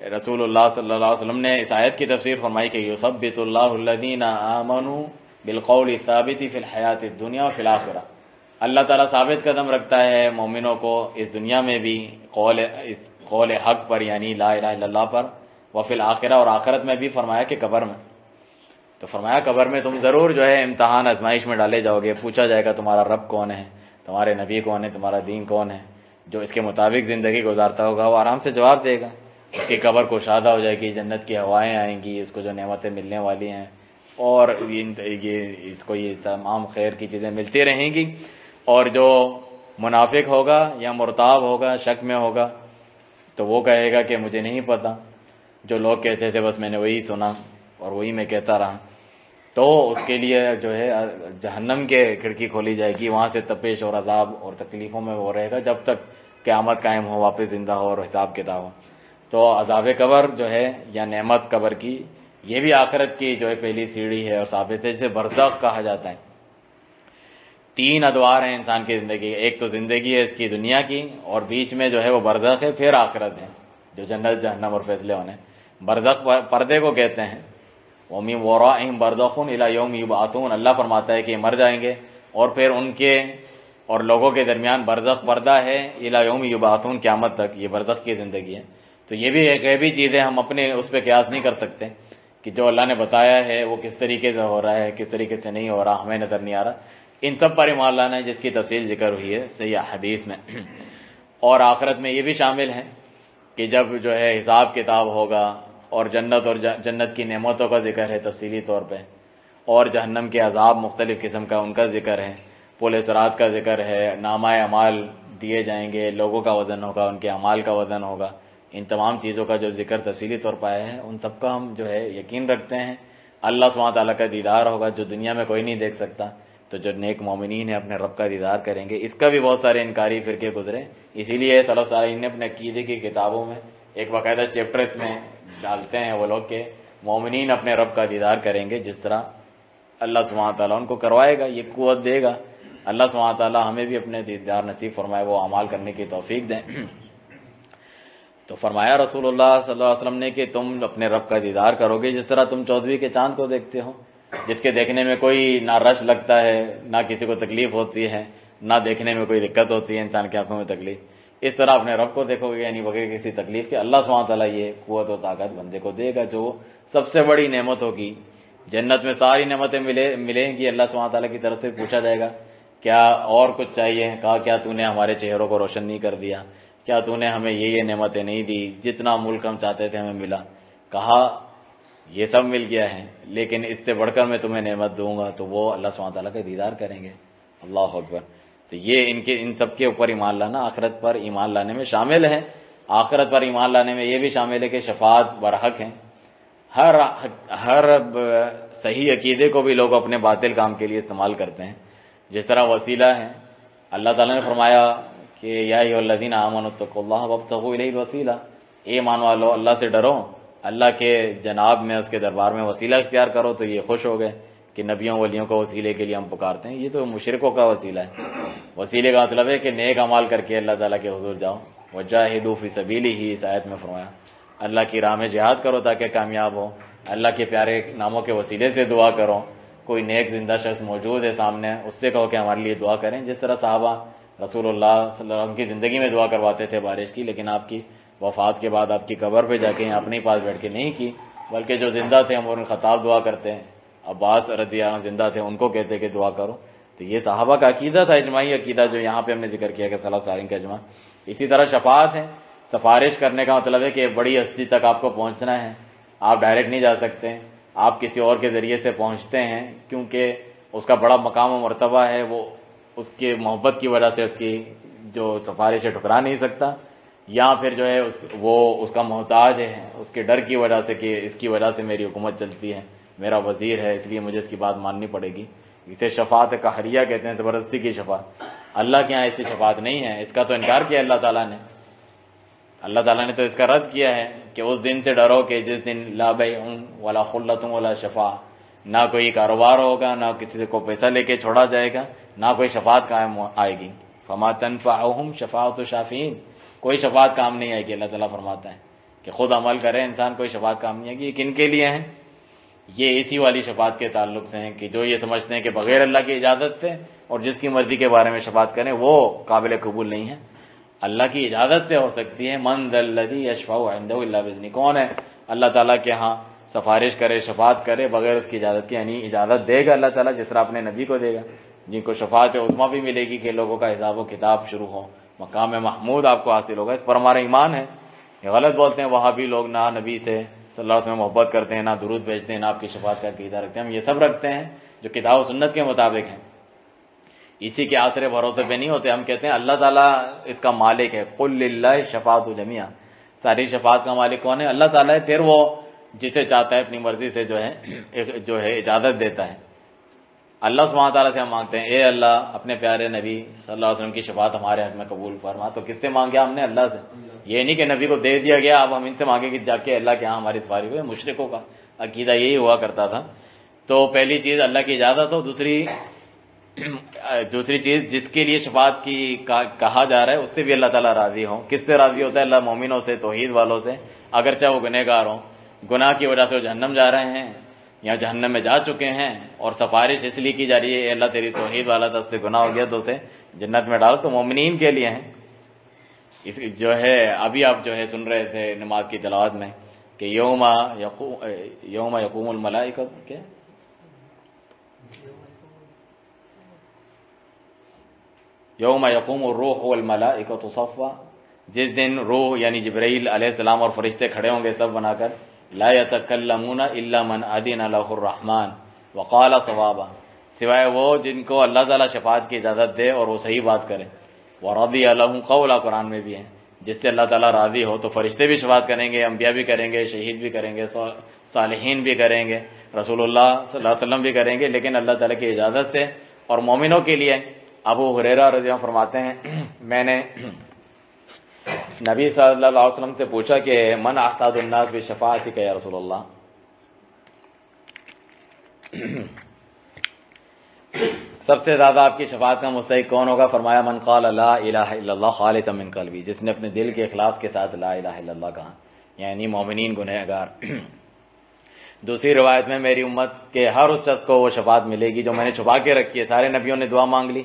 رسول اللہ صلی اللہ علیہ وسلم نے اس آیت کی تفسیر فرمائی کہ یثبت اللہ الذین آمنوا بالقول الثابت فی الحیات الدنیا وفی الآخرہ. اللہ تعالیٰ ثابت قدم رکھتا ہے مومنوں کو اس دنیا میں بھی قول حق پر یعنی لا الہ الا اللہ پر، وفی الآخرہ اور آخرت میں بھی فرمایا کہ قبر میں، تو فرمایا قبر میں تم ضرور جو ہے امتحان آزمائش میں ڈالے جاؤ گے، پوچھا جائے گا تمہارا رب کون ہے، تمہارے نبی کون ہے، تمہارا دین کون ہے۔ جو اس کے مطابق زندگی گزارتا ہوگا وہ آرام سے جواب دے گا، اس کی قبر کشادہ ہو جائے گی، جنت کی ہوائیں آئیں گی، اس کو جو نعمتیں ملنے والی ہیں اور اس کو یہ تمام خیر کی چیزیں ملتی رہیں گی۔ اور جو منافق ہوگا یا مرتاب ہوگا، شک میں ہوگا، تو وہ کہے گا کہ مجھے نہیں پتا، جو لوگ کہتے تھے بس میں نے وہی سنا اور وہی میں کہتا رہا، تو اس کے لیے جو ہے جہنم کے کھڑکی کھولی جائے گی، وہاں سے تپش اور عذاب اور تکلیفوں میں وہ رہے گا جب تک قیامت قائم ہو، واپس زندہ ہو اور حساب کتاب ہو۔ تو عذاب قبر جو ہے یا نعمت قبر کی، یہ بھی آخرت کی جو ہے پہلی سیڑھی ہے اور ثابت ہے، جسے برزخ کہا جاتا ہے۔ 3 ادوار ہیں انسان کی زندگی، ایک تو زندگی ہے اس کی دنیا کی، اور بیچ میں جو ہے وہ برزخ ہے، پھر آخرت ہے جو جنت جہنم اور فیصلے ہونے۔ برزخ پردے کو کہتے ہیں، وَمِن وَرَائِهِمْ بَرْزَخٌ إِلَى يَوْمِ يُبْعَثُونَ، اللہ فرماتا ہے کہ یہ مر جائیں گے اور پھر ان کے اور لوگوں کے درمیان برزخ پردہ ہے، إِلَى يَوْمِ يُبْعَثُونَ، قیامت تک، یہ برزخ کی زندگی ہے۔ تو یہ بھی ایک غیبی چیز ہے، ہم اپنے اس پہ قیاس نہیں کر سکتے کہ جو اللہ نے بتایا ہے وہ کس طریقے سے ہو رہا ہے، کس طریقے سے نہیں ہو رہا، ہمیں نظر نہیں آ رہا۔ ان سب پر ایمان لانا ہے جس کی تفصیل ذکر ہوئی ہے صحیح حدیث میں۔ اور آخرت میں یہ بھی شامل ہے کہ جب جو ہے حساب کتاب ہوگا اور جنت اور جنت کی نعمتوں کا ذکر ہے تفصیلی طور پہ، اور جہنم کے عذاب مختلف قسم کا ان کا ذکر ہے، پل صراط کا ذکر ہے، نامہ اعمال دیے جائیں گے، لوگوں کا وزن ہوگا، ان کے اعمال کا وزن ہوگا، ان تمام چیزوں کا جو ذکر تفصیلی طور پر آیا ہے ان سب کا ہم جو ہے یقین رکھتے ہیں۔ اللہ سبحانہ تعالیٰ کا دیدار ہوگا جو دنیا میں کوئی نہیں دیکھ سکتا، تو جو نیک مومنین ہیں اپنے رب کا دیدار کریں گے۔ اس کا بھی بہت سارے انکاری فرقے گزرے، اسی لیے سلف صالحین نے اپنے عقیدے کی کتابوں میں ایک باقاعدہ چیپٹرز میں ڈالتے ہیں وہ لوگ کہ مومنین اپنے رب کا دیدار کریں گے جس طرح اللہ سبحانہ تعالیٰ ان کو کروائے گا، یہ قوت دے گا۔ اللہ سبحانہ تعالیٰ ہمیں بھی اپنے دیدار نصیب فرمائے، وہ اعمال کرنے کی توفیق دیں۔ تو فرمایا رسول اللہ صلی اللہ علیہ وسلم نے کہ تم اپنے رب کا دیدار کرو گے جس طرح تم 14ویں کے چاند کو دیکھتے ہو، جس کے دیکھنے میں کوئی نہ رش لگتا ہے، نہ کسی کو تکلیف ہوتی ہے، نہ دیکھنے میں کوئی دقت ہوتی ہے انسان کی آنکھوں میں تکلیف، اس طرح اپنے رب کو دیکھو گے یعنی بغیر کسی تکلیف کے۔ اللہ سبحانہ تعالیٰ یہ قوت و طاقت بندے کو دے گا جو سب سے بڑی نعمت ہوگی۔ جنت میں ساری نعمتیں ملیں گی، اللہ سبحانہ تعالیٰ کی طرف سے پوچھا جائے گا کیا اور کچھ چاہیے؟ کہا کیا تو نے ہمارے چہروں کو روشن نہیں کر دیا؟ کیا تو نے ہمیں یہ نعمتیں نہیں دی؟ جتنا ملک ہم چاہتے تھے ہمیں ملا۔ کہا یہ سب مل گیا ہے لیکن اس سے بڑھ کر میں تمہیں نعمت دوں گا، تو وہ اللہ سبحانہ تعالیٰ کا دیدار کریں گے۔ اللہ اکبر۔ تو یہ ان سب کے اوپر ایمان لانا آخرت پر ایمان لانے میں شامل ہے۔ آخرت پر ایمان لانے میں یہ بھی شامل ہے کہ شفاعت برحق ہے۔ ہر صحیح عقیدے کو بھی لوگ اپنے باطل کام کے لیے استعمال کرتے ہیں، جس طرح وسیلہ ہے۔ اللہ تعالیٰ نے فرمایا کہ یا ایھا الذین آمنوا اتقوا اللہ وابتغوا الیہ الوسیلہ، اے ایمان والو اللہ سے ڈرو، اللہ کے جناب میں اس کے دربار میں وسیلہ اختیار کرو۔ تو یہ خوش ہو گئے کہ نبیوں ولیوں کو وسیلے کے لیے ہم پکارتے ہیں، یہ تو مشرکوں کا وسیلہ ہے۔ وسیلے کا مطلب ہے کہ نیک اعمال کر کے اللہ تعالیٰ کے حضور جاؤ۔ وجاہدوا فی سبیلہ، اس آیت میں فرمایا اللہ کی راہ میں جہاد کرو تاکہ کامیاب ہو، اللہ کے پیارے ناموں کے وسیلے سے دعا کرو۔ کوئی نیک زندہ شخص موجود ہے سامنے، اس سے کہو کہ ہمارے لیے دعا کریں، جس طرح صحابہ رسول اللہ صلی اللہ علیہ وسلم کی زندگی میں دعا کرواتے تھے بارش کی، لیکن آپ کی وفات کے بعد آپ کی قبر پہ جا کے اپنے پاس بیٹھ کے نہیں کی، بلکہ جو زندہ تھے عمر بن خطاب دعا کرتے ہیں، عباس رضی اللہ عنہ زندہ تھے ان کو کہتے کہ دعا کرو۔ تو یہ صحابہ کا عقیدہ تھا، اجماعی عقیدہ جو یہاں پہ ہم نے ذکر کیا کہ سلف صالحین کا اجماع۔ اسی طرح شفاعت ہے، سفارش کرنے کا مطلب ہے کہ بڑی ہستی تک آپ کو پہنچنا ہے، آپ ڈائریکٹ نہیں جا سکتے، آپ کسی اور کے ذریعے سے پہنچتے ہیں کیونکہ اس کا بڑا مقام و مرتبہ ہے، وہ اس کے محبت کی وجہ سے اس کی جو سفارش ہے ٹھکرا نہیں سکتا، یا پھر جو ہے وہ اس کا محتاج ہے اس کے ڈر کی وجہ سے کہ اس کی وجہ سے میری حکومت چلتی ہے، میرا وزیر ہے اس لیے مجھے اس کی بات ماننی پڑے گی۔ اسے شفاعت قہریہ کہتے ہیں، زبردستی کی شفاعت۔ اللہ کے ہاں ایسی شفاعت نہیں ہے، اس کا تو انکار کیا اللہ تعالیٰ نے۔ اللہ تعالیٰ نے تو اس کا رد کیا ہے کہ اس دن سے ڈرو کہ جس دن لا بیع ولا خلۃ ولا شفاعہ، نہ کوئی کاروبار ہوگا، نہ کسی کو پیسہ لے کے چھوڑا جائے گا، نہ کوئی شفاعت قائم آئے گی۔ فما تنفعہم شفاعۃ الشافعین، کوئی شفاعت کام نہیں آئے گی۔ اللہ تعالیٰ فرماتا ہے کہ خود عمل کرے انسان، کوئی شفاعت کام نہیں آئے گی۔ کن کے لیے ہیں؟ یہ اسی والی شفاعت کے تعلق سے ہیں کہ جو یہ سمجھتے ہیں کہ بغیر اللہ کی اجازت سے اور جس کی مرضی کے بارے میں شفاعت کریں وہ قابل قبول نہیں ہے۔ اللہ کی اجازت سے ہو سکتی ہے. من ذا الذی یشفع عنده الا باذنہ, کون ہے اللہ تعالیٰ کے ہاں سفارش کرے, شفاعت کرے بغیر اس کی اجازت کے, یعنی اجازت دے گا اللہ تعالیٰ جس طرح اپنے نبی کو دے گا, جن کو شفاعت عظمیٰ بھی ملے گی کہ لوگوں کا حساب و کتاب شروع ہو, مقام محمود آپ کو حاصل ہوگا. اس پر ہمارا ایمان ہے. یہ غلط بولتے ہیں وہاں بھی لوگ, نہ نبی سے صلی اللہ علیہ وسلم محبت کرتے ہیں, نہ درود بھیجتے ہیں, نہ آپ کی شفاعت کا عقیدہ رکھتے ہیں. ہم یہ سب رکھتے ہیں جو کتاب و سنت کے مطابق ہیں, اسی کے آسرے بھروسے پہ نہیں ہوتے. ہم کہتے ہیں اللہ تعالیٰ اس کا مالک ہے. قل للہ شفاعت جمیعا, ساری شفاعت کا مالک کون ہے؟ اللہ تعالیٰ ہے. پھر وہ جسے چاہتا ہے اپنی مرضی سے جو ہے اجازت دیتا ہے. اللہ سبحانہ تعالیٰ سے ہم مانگتے ہیں, اے اللہ اپنے پیارے نبی صلی اللہ علیہ وسلم کی شفاعت ہمارے حق میں قبول فرما. تو کس سے مانگا ہم نے؟ اللہ سے. یہ نہیں کہ نبی کو دے دیا گیا اب ہم ان سے مانگے کہ جا کے اللہ کے ہاں ہماری سفارش ہوئے. مشرکوں کا عقیدہ یہی ہوا کرتا تھا. تو پہلی چیز اللہ کی اجازت ہو. دوسری چیز جس کے لیے شفاعت کی کہا جا رہا ہے اس سے بھی اللہ تعالیٰ راضی ہوں. کس سے راضی ہوتا ہے؟ اللہ مومنوں سے, توحید والوں سے, اگرچہ وہ گنہگار ہوں. گناہ کی وجہ سے وہ جہنم جا رہے ہیں یا جہنم میں جا چکے ہیں, اور سفارش اس لیے کی جا رہی ہے, اے اللہ تیری توحید والا تھا, اس سے گناہ ہو گیا تو اسے جنت میں ڈالو. تو مومنین کے لیے ہیں. اس جو ہے ابھی آپ جو ہے سن رہے تھے نماز کی تلاوت میں کہ یوم یقوم الملائکہ, کیا یوم یقوم الروح والملائکۃ صفا, جس دن روح یعنی جبرائیل علیہ السلام اور فرشتے کھڑے ہوں گے سب بنا کر, لا یتکلمون الا من اذن له الرحمن وقال صوابا, سوائے وہ جن کو اللہ تعالیٰ شفاعت کی اجازت دے اور وہ صحیح بات کرے. ورضی لهم قولا, قرآن میں بھی ہے جس سے اللہ تعالیٰ راضی ہو. تو فرشتے بھی شفاعت کریں گے, انبیاء بھی کریں گے, شہید بھی کریں گے, صالحین بھی کریں گے, رسول اللہ صلی اللہ علیہ وسلم بھی کریں گے, لیکن اللہ تعالیٰ کی اجازت سے. اور مومنوں کے لیے ابو ہریرہ رضی اللہ عنہ فرماتے ہیں, میں نے نبی صلی اللہ علیہ وسلم سے پوچھا کہ من احسد الناس بشفاعتک یا رسول اللہ, سب سے زیادہ آپ کی شفاعت کا مستحق کون ہوگا؟ فرمایا من قال لا الہ الا اللہ خالصا من قلبی, جس نے اپنے دل کے اخلاص کے ساتھ لا الہ الا اللہ کہا, یعنی مومنین گنہگار. دوسری روایت میں میری امت کے ہر اس شخص کو وہ شفاعت ملے گی جو میں نے چھپا کے رکھی ہے. سارے نبیوں نے دعا مانگ لی,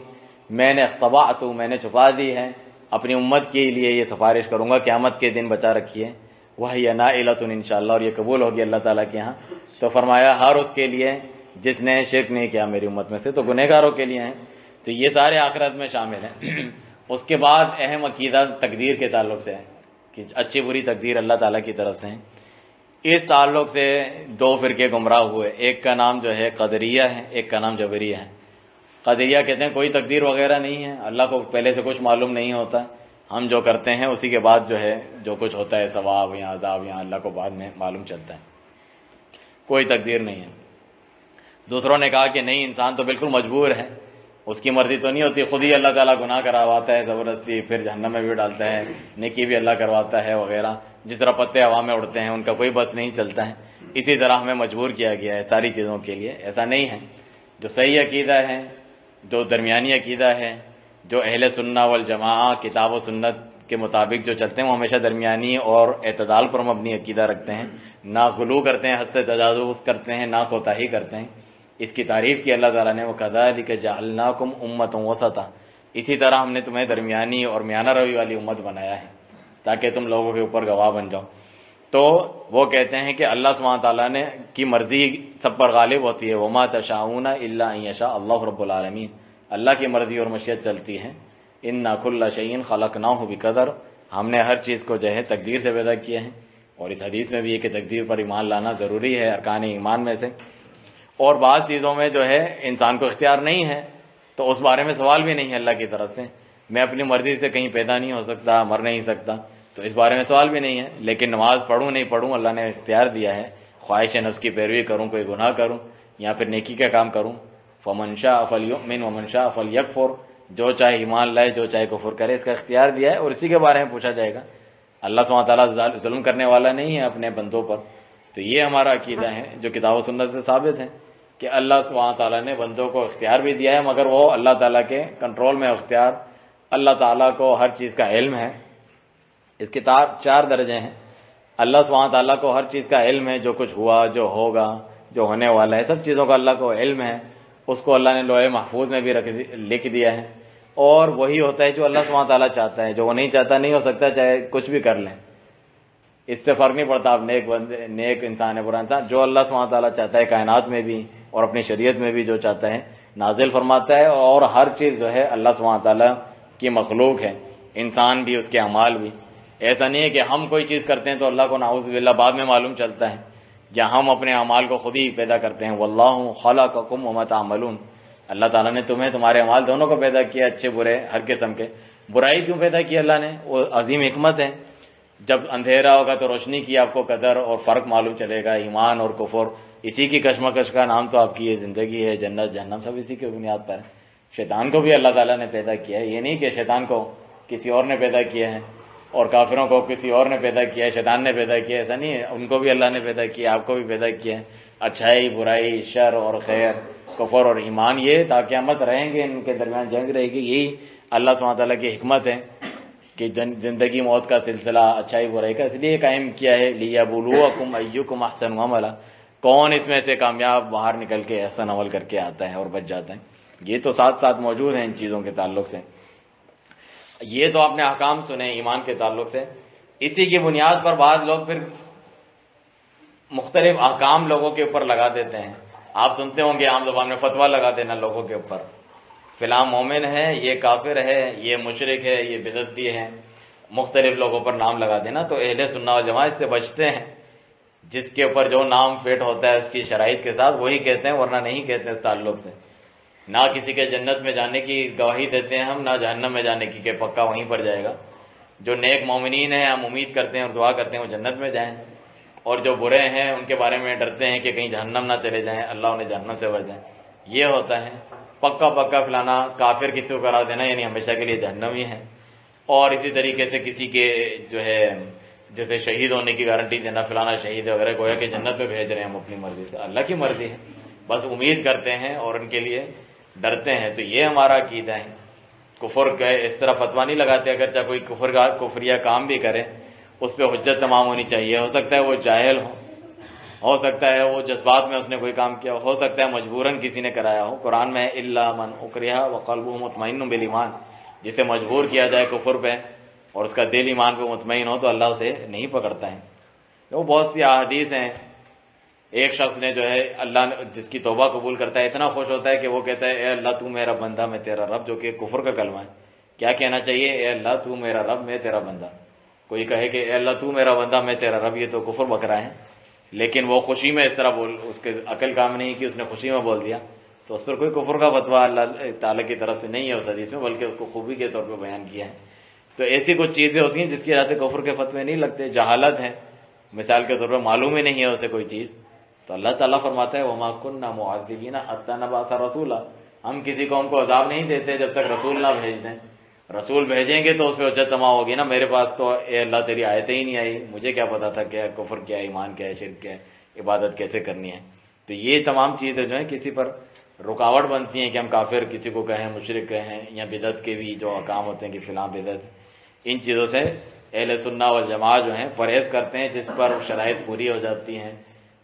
میں نے اختبأت, میں نے چھپا دی ہے, اپنی امت کے لیے یہ سفارش کروں گا, قیامت کے دن بچا رکھیے. وہی نائلۃ انشاءاللہ, اور یہ قبول ہوگی اللہ تعالیٰ کے ہاں. تو فرمایا ہر اس کے لیے جس نے شرک نہیں کیا میری امت میں سے, تو گنہگاروں کے لیے ہیں. تو یہ سارے آخرت میں شامل ہیں. اس کے بعد اہم عقیدہ تقدیر کے تعلق سے ہے کہ اچھی بری تقدیر اللہ تعالیٰ کی طرف سے ہے. اس تعلق سے دو فرقے گمراہ ہوئے, ایک کا نام جو ہے قدریہ ہے, ایک کا نام جبریہ ہے. قدریہ کہتے ہیں کوئی تقدیر وغیرہ نہیں ہے, اللہ کو پہلے سے کچھ معلوم نہیں ہوتا, ہم جو کرتے ہیں اسی کے بعد جو ہے جو کچھ ہوتا ہے ثواب یا عذاب یا اللہ کو بعد میں معلوم چلتا ہے, کوئی تقدیر نہیں ہے. دوسروں نے کہا کہ نہیں, انسان تو بالکل مجبور ہے, اس کی مرضی تو نہیں ہوتی, خود ہی اللہ تعالیٰ گناہ کرواتا ہے زبردستی, پھر جہنم میں بھی ڈالتا ہے, نیکی بھی اللہ کرواتا ہے وغیرہ. جس طرح پتے ہوا میں اڑتے ہیں ان کا کوئی بس نہیں چلتا ہے, اسی طرح ہمیں مجبور کیا گیا ہے ساری چیزوں کے لیے. ایسا نہیں ہے. جو صحیح عقیدہ ہے, جو درمیانی عقیدہ ہے, جو اہل سنہ والجماعہ کتاب و سنت کے مطابق جو چلتے ہیں, وہ ہمیشہ درمیانی اور اعتدال پر مبنی عقیدہ رکھتے ہیں. نہ غلو کرتے ہیں, حد سے تجاوز کرتے ہیں, نہ کوتاہی کرتے ہیں. اس کی تعریف کی اللہ تعالیٰ نے, وَكَذَلِكَ جَعَلْنَاكُمْ أُمَّةً وَسَطًا, اسی طرح ہم نے تمہیں درمیانی اور میانہ روی والی امت بنایا ہے تاکہ تم لوگوں کے اوپر گواہ بن جاؤ. تو وہ کہتے ہیں کہ اللہ سبحانہ تعالیٰ نے کی مرضی سب پر غالب ہوتی ہے. وَمَا تَشَاءُونَ إِلَّا أَن يَشَاءَ اللَّهُ رَبُّ الْعَالَمِينَ, اللہ کی مرضی اور مشیت چلتی ہے. إِنَّا كُلَّ شَيْءٍ خَلَقْنَاهُ بِقَدَرٍ, ہم نے ہر چیز کو جو ہے تقدیر سے پیدا کیا ہے. اور اس حدیث میں بھی ہے کہ تقدیر پر ایمان لانا ضروری ہے ارکان ایمان میں سے. اور بعض چیزوں میں جو ہے انسان کو اختیار نہیں ہے, تو اس بارے میں سوال بھی نہیں ہے اللہ کی طرف سے. میں اپنی مرضی سے کہیں پیدا نہیں ہو سکتا, مر نہیں سکتا, تو اس بارے میں سوال بھی نہیں ہے. لیکن نماز پڑھوں نہیں پڑھوں اللہ نے اختیار دیا ہے, خواہش نفس کی پیروی کروں, کوئی گناہ کروں یا پھر نیکی کا کام کروں. فَمَنْ شَاءَ فَلْيُؤْمِنْ وَمَنْ شَاءَ فَلْيَكْفُرْ, جو چاہے ایمان لائے, جو چاہے کفر کرے, اس کا اختیار دیا ہے اور اسی کے بارے میں پوچھا جائے گا. اللہ سبحانہ تعالیٰ ظلم کرنے والا نہیں ہے اپنے بندوں پر. تو یہ ہمارا عقیدہ ہے جو کتاب و سنت سے ثابت ہے کہ اللہ سبحانہ تعالیٰ نے بندوں کو اختیار بھی دیا ہے, مگر وہ اللہ تعالیٰ کے کنٹرول میں اختیار. اللہ تعالیٰ کو ہر چیز کا علم ہے. اس کے 4 درجے ہیں. اللہ سبحانہ تعالیٰ کو ہر چیز کا علم ہے, جو کچھ ہوا, جو ہوگا, جو ہونے والا ہے, سب چیزوں کا اللہ کو علم ہے. اس کو اللہ نے لوح محفوظ میں بھی لکھ دیا ہے. اور وہی ہوتا ہے جو اللہ سبحانہ تعالیٰ چاہتا ہے. جو وہ نہیں چاہتا نہیں ہو سکتا، چاہے کچھ بھی کر لیں. اس سے فرق نہیں پڑتا آپ نیک انسان ہے برا انسان. جو اللہ سبحانہ تعالیٰ چاہتا ہے کائنات میں بھی اور اپنی شریعت میں بھی جو چاہتا ہے نازل فرماتا ہے. اور ہر چیز جو ہے اللہ سبحانہ تعالیٰ کی مخلوق ہے، انسان بھی، اس کے اعمال بھی. ایسا نہیں ہے کہ ہم کوئی چیز کرتے ہیں تو اللہ کو نعوذ باللہ بعد میں معلوم چلتا ہے، یا ہم اپنے اعمال کو خود ہی پیدا کرتے ہیں. واللہ خلقکم وما تعملون. اللہ تعالیٰ نے تمہیں تمہارے اعمال دونوں کو پیدا کیا، اچھے برے ہر قسم کے. برائی کیوں پیدا کی اللہ نے؟ وہ عظیم حکمت ہے. جب اندھیرا ہوگا تو روشنی کی آپ کو قدر اور فرق معلوم چلے گا. ایمان اور کفر، اسی کی کشمکش کا نام تو آپ کی یہ زندگی ہے. جنت جہنم سب اسی کے بنیاد پر ہے. شیطان کو بھی اللہ تعالیٰ نے پیدا کیا ہے. یہ نہیں کہ شیطان کو کسی اور نے پیدا کیا ہے اور کافروں کو کسی اور نے پیدا کیا ہے، شیطان نے پیدا کیا، ایسا نہیں ہے. ان کو بھی اللہ نے پیدا کیا، آپ کو بھی پیدا کیا ہے. اچھائی برائی، شر اور خیر، کفر اور ایمان، یہ تا قیامت رہیں گے، ان کے درمیان جنگ رہے گی. یہی اللہ سبحانہ تعالیٰ کی حکمت ہے کہ زندگی موت کا سلسلہ اچھائی برائی کا اس لیے قائم کیا ہے. لیبلوکم ایکم احسن عملا. کون اس میں سے کامیاب باہر نکل کے احسن عمل کر کے آتا ہے اور بچ جاتا ہے. یہ تو ساتھ ساتھ موجود ہیں ان چیزوں کے تعلق سے. یہ تو آپ نے احکام سنے ایمان کے تعلق سے. اسی کی بنیاد پر بعض لوگ پھر مختلف احکام لوگوں کے اوپر لگا دیتے ہیں. آپ سنتے ہوں گے عام زبان میں فتویٰ لگا دینا لوگوں کے اوپر، فلاں مومن ہے، یہ کافر ہے، یہ مشرک ہے، یہ بدعتی ہے، مختلف لوگوں پر نام لگا دینا. تو اہل سنت والجماعت اس سے بچتے ہیں. جس کے اوپر جو نام فٹ ہوتا ہے اس کی شرائط کے ساتھ وہی کہتے ہیں، ورنہ نہیں کہتے اس تعلق سے. نہ کسی کے جنت میں جانے کی گواہی دیتے ہیں ہم، نہ جہنم میں جانے کی کہ پکا وہیں پر جائے گا. جو نیک مومنین ہیں ہم امید کرتے ہیں اور دعا کرتے ہیں وہ جنت میں جائیں، اور جو برے ہیں ان کے بارے میں ڈرتے ہیں کہ کہیں جہنم نہ چلے جائیں، اللہ انہیں جہنم سے بچائیں. یہ ہوتا ہے. پکا فلانا کافر کسی کو قرار دینا یعنی ہمیشہ کے لیے جہنم ہی ہے. اور اسی طریقے سے کسی کے جو ہے جیسے شہید ہونے کی گارنٹی دینا، فلانا شہید ہے وغیرہ، گویا کہ جنت میں بھیج رہے ہیں ہم اپنی مرضی سے. اللہ کی مرضی ہے، بس امید کرتے ہیں اور ان کے لیے ڈرتے ہیں. تو یہ ہمارا عقیدہ ہے. کفر کا اس طرح فتویٰ نہیں لگاتے. اگر چاہے کوئی کفریہ کام بھی کرے اس پہ حجت تمام ہونی چاہیے. ہو سکتا ہے وہ جاہل ہو سکتا ہے وہ جذبات میں اس نے کوئی کام کیا ہو سکتا ہے مجبوراً کسی نے کرایا ہو. قرآن میں الا من اکرہ وقلبہ مطمئن بالایمان، جسے مجبور کیا جائے کفر پہ اور اس کا دل ایمان پہ مطمئن ہو تو اللہ اسے نہیں پکڑتا ہے. وہ بہت سی احادیث ہیں. ایک شخص نے جو ہے اللہ نے جس کی توبہ قبول کرتا ہے اتنا خوش ہوتا ہے کہ وہ کہتا ہے اے اللہ تو میرا بندہ میں تیرا رب، جو کہ کفر کا کلمہ ہے. کیا کہنا چاہیے؟ اے اللہ تو میرا رب میں تیرا بندہ. کوئی کہے کہ اے اللہ تو میرا بندہ میں تیرا رب، یہ تو کفر بکرا ہے. لیکن وہ خوشی میں اس طرح اس کے عقل کام نہیں کہ اس نے خوشی میں بول دیا، تو اس پر کوئی کفر کا فتویٰ اللہ تعالیٰ کی طرف سے نہیں ہے اس حدیث میں، بلکہ اس کو خوبی کے طور پہ بیان کیا ہے. تو ایسی کچھ چیزیں ہوتی ہیں جس کی وجہ سے کفر کے فتوے نہیں لگتے. جہالت ہے مثال کے طور پر، معلوم ہی نہیں ہے اسے کوئی چیز، تو اللہ تعالیٰ فرماتا ہے وما كنا معذبین حتی نبعث رسولا. ہم کسی قوم کو عذاب نہیں دیتے جب تک رسول نہ بھیج دیں. رسول بھیجیں گے تو اس پہ حجت تمام ہوگی نا. میرے پاس تو اے اللہ تیری آیتیں ہی نہیں آئی، مجھے کیا پتا تھا کہ کفر کیا ہے، ایمان کیا ہے، شرک کیا ہے، عبادت کیسے کرنی ہے. تو یہ تمام چیزیں جو ہیں کسی پر رکاوٹ بنتی ہیں کہ ہم کافر کسی کو کہیں، مشرک کہیں، یا بدعت کے بھی جو احکام ہوتے ہیں کہ فلاں بدعت. ان چیزوں سے اہل سنت والجماعت جو ہیں پرہیز کرتے ہیں. جس پر شرائط پوری ہو جاتی ہیں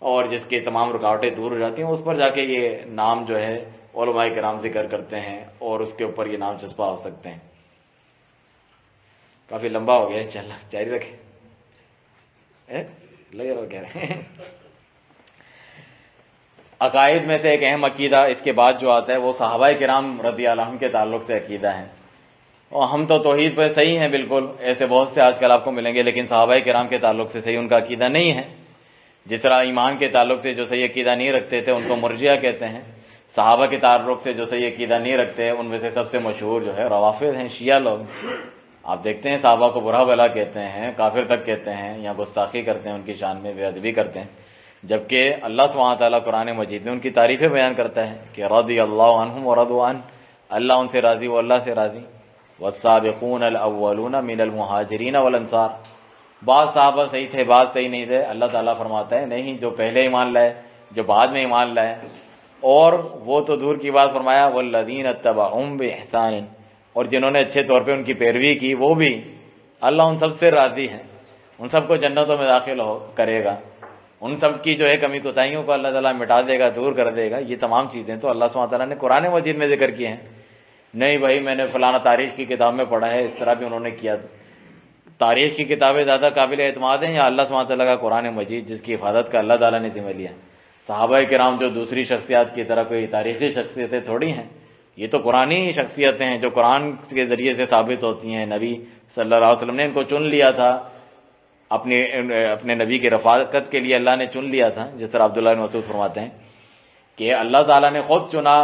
اور جس کی تمام رکاوٹیں دور ہو جاتی ہیں اس پر جا کے یہ نام جو ہے علماء کرام ذکر کرتے ہیں اور اس کے اوپر یہ نام چسپاں ہو سکتے ہیں. کافی لمبا ہو گیا ہے، چل جاری رکھے لگے رہو کہہ رہے ہیں. عقائد میں سے ایک اہم عقیدہ اس کے بعد جو آتا ہے وہ صحابہ کرام رضی اللہ عنہم کے تعلق سے عقیدہ ہے. اور ہم تو توحید پہ صحیح ہیں بالکل، ایسے بہت سے آج کل آپ کو ملیں گے، لیکن صحابہ کرام کے تعلق سے صحیح ان کا عقیدہ نہیں ہے. جس طرح ایمان کے تعلق سے جو صحیح عقیدہ نہیں رکھتے تھے ان کو مرجئہ کہتے ہیں. صحابہ کے تعلق سے جو صحیح عقیدہ نہیں رکھتے ان میں سے سب سے مشہور جو ہے روافض ہیں، شیعہ لوگ. آپ دیکھتے ہیں صحابہ کو برا بھلا کہتے ہیں، کافر تک کہتے ہیں، یا گستاخی کرتے ہیں ان کی شان میں، بے ادبی کرتے ہیں. جبکہ اللہ سبحانہ تعالیٰ قرآن مجید میں ان کی تعریفیں بیان کرتا ہے کہ رضی اللہ عنہم ورضوا عنہ، اللہ ان سے راضی وہ اللہ سے راضی. والسابقون الاولون من المہاجرین والانصار. بعض صحابہ صحیح تھے، بعض صحیح نہیں تھے. اللہ تعالیٰ فرماتا ہے نہیں، جو پہلے ایمان لائے، جو بعد میں ایمان لائے، اور وہ تو دور کی بات فرمایا والذین اتبعہم بإحسان، اور جنہوں نے اچھے طور پہ ان کی پیروی کی وہ بھی اللہ ان سب سے راضی ہیں. ان سب کو جنتوں میں داخل کرے گا. ان سب کی جو ہے کمی کوتاہیوں کو اللہ تعالیٰ مٹا دے گا، دور کر دے گا. یہ تمام چیزیں تو اللہ سبحانہ تعالیٰ نے قرآن مجید میں ذکر کی ہیں. نہیں بھائی میں نے فلانا تاریخ کی کتاب میں پڑھا ہے اس طرح بھی انہوں نے کیا. تاریخ کی کتابیں زیادہ قابل اعتماد ہیں یا اللہ سبحانہ تعالیٰ کا قرآن مجید جس کی حفاظت کا اللہ تعالیٰ نے ذمہ لیا؟ صحابہ کرام جو دوسری شخصیات کی طرح کوئی تاریخی شخصیتیں تھوڑی ہیں، یہ تو قرآنی شخصیتیں ہیں جو قرآن کے ذریعے سے ثابت ہوتی ہیں. نبی صلی اللہ علیہ وسلم نے ان کو چن لیا تھا، اپنے نبی کی رفاقت کے لیے اللہ نے چن لیا تھا. جس طرح عبداللہ بن مسعود فرماتے ہیں کہ اللہ تعالیٰ نے خود چنا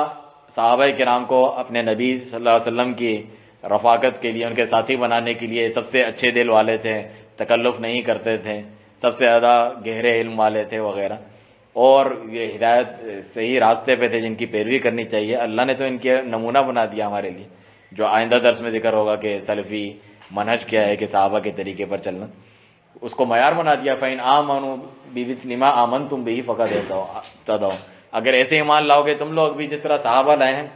صحابہ کرام کو اپنے نبی صلی اللہ علیہ وسلم کی رفاقت کے لیے، ان کے ساتھی بنانے کے لیے. سب سے اچھے دل والے تھے، تکلف نہیں کرتے تھے، سب سے زیادہ گہرے علم والے تھے وغیرہ، اور یہ ہدایت صحیح راستے پہ تھے جن کی پیروی کرنی چاہیے. اللہ نے تو ان کے نمونہ بنا دیا ہمارے لیے، جو آئندہ درس میں ذکر ہوگا کہ سلفی منہج کیا ہے کہ صحابہ کے طریقے پر چلنا، اس کو معیار بنا دیا. فَإِنْ آمَنُوا بِمِثْلِ مَا آمَنْتُمْ بِهِ فَقَدِ اهْتَدَوْا. اگر ایسے ایمان لاؤ گے تم لوگ بھی جس طرح صحابہ لائے ہیں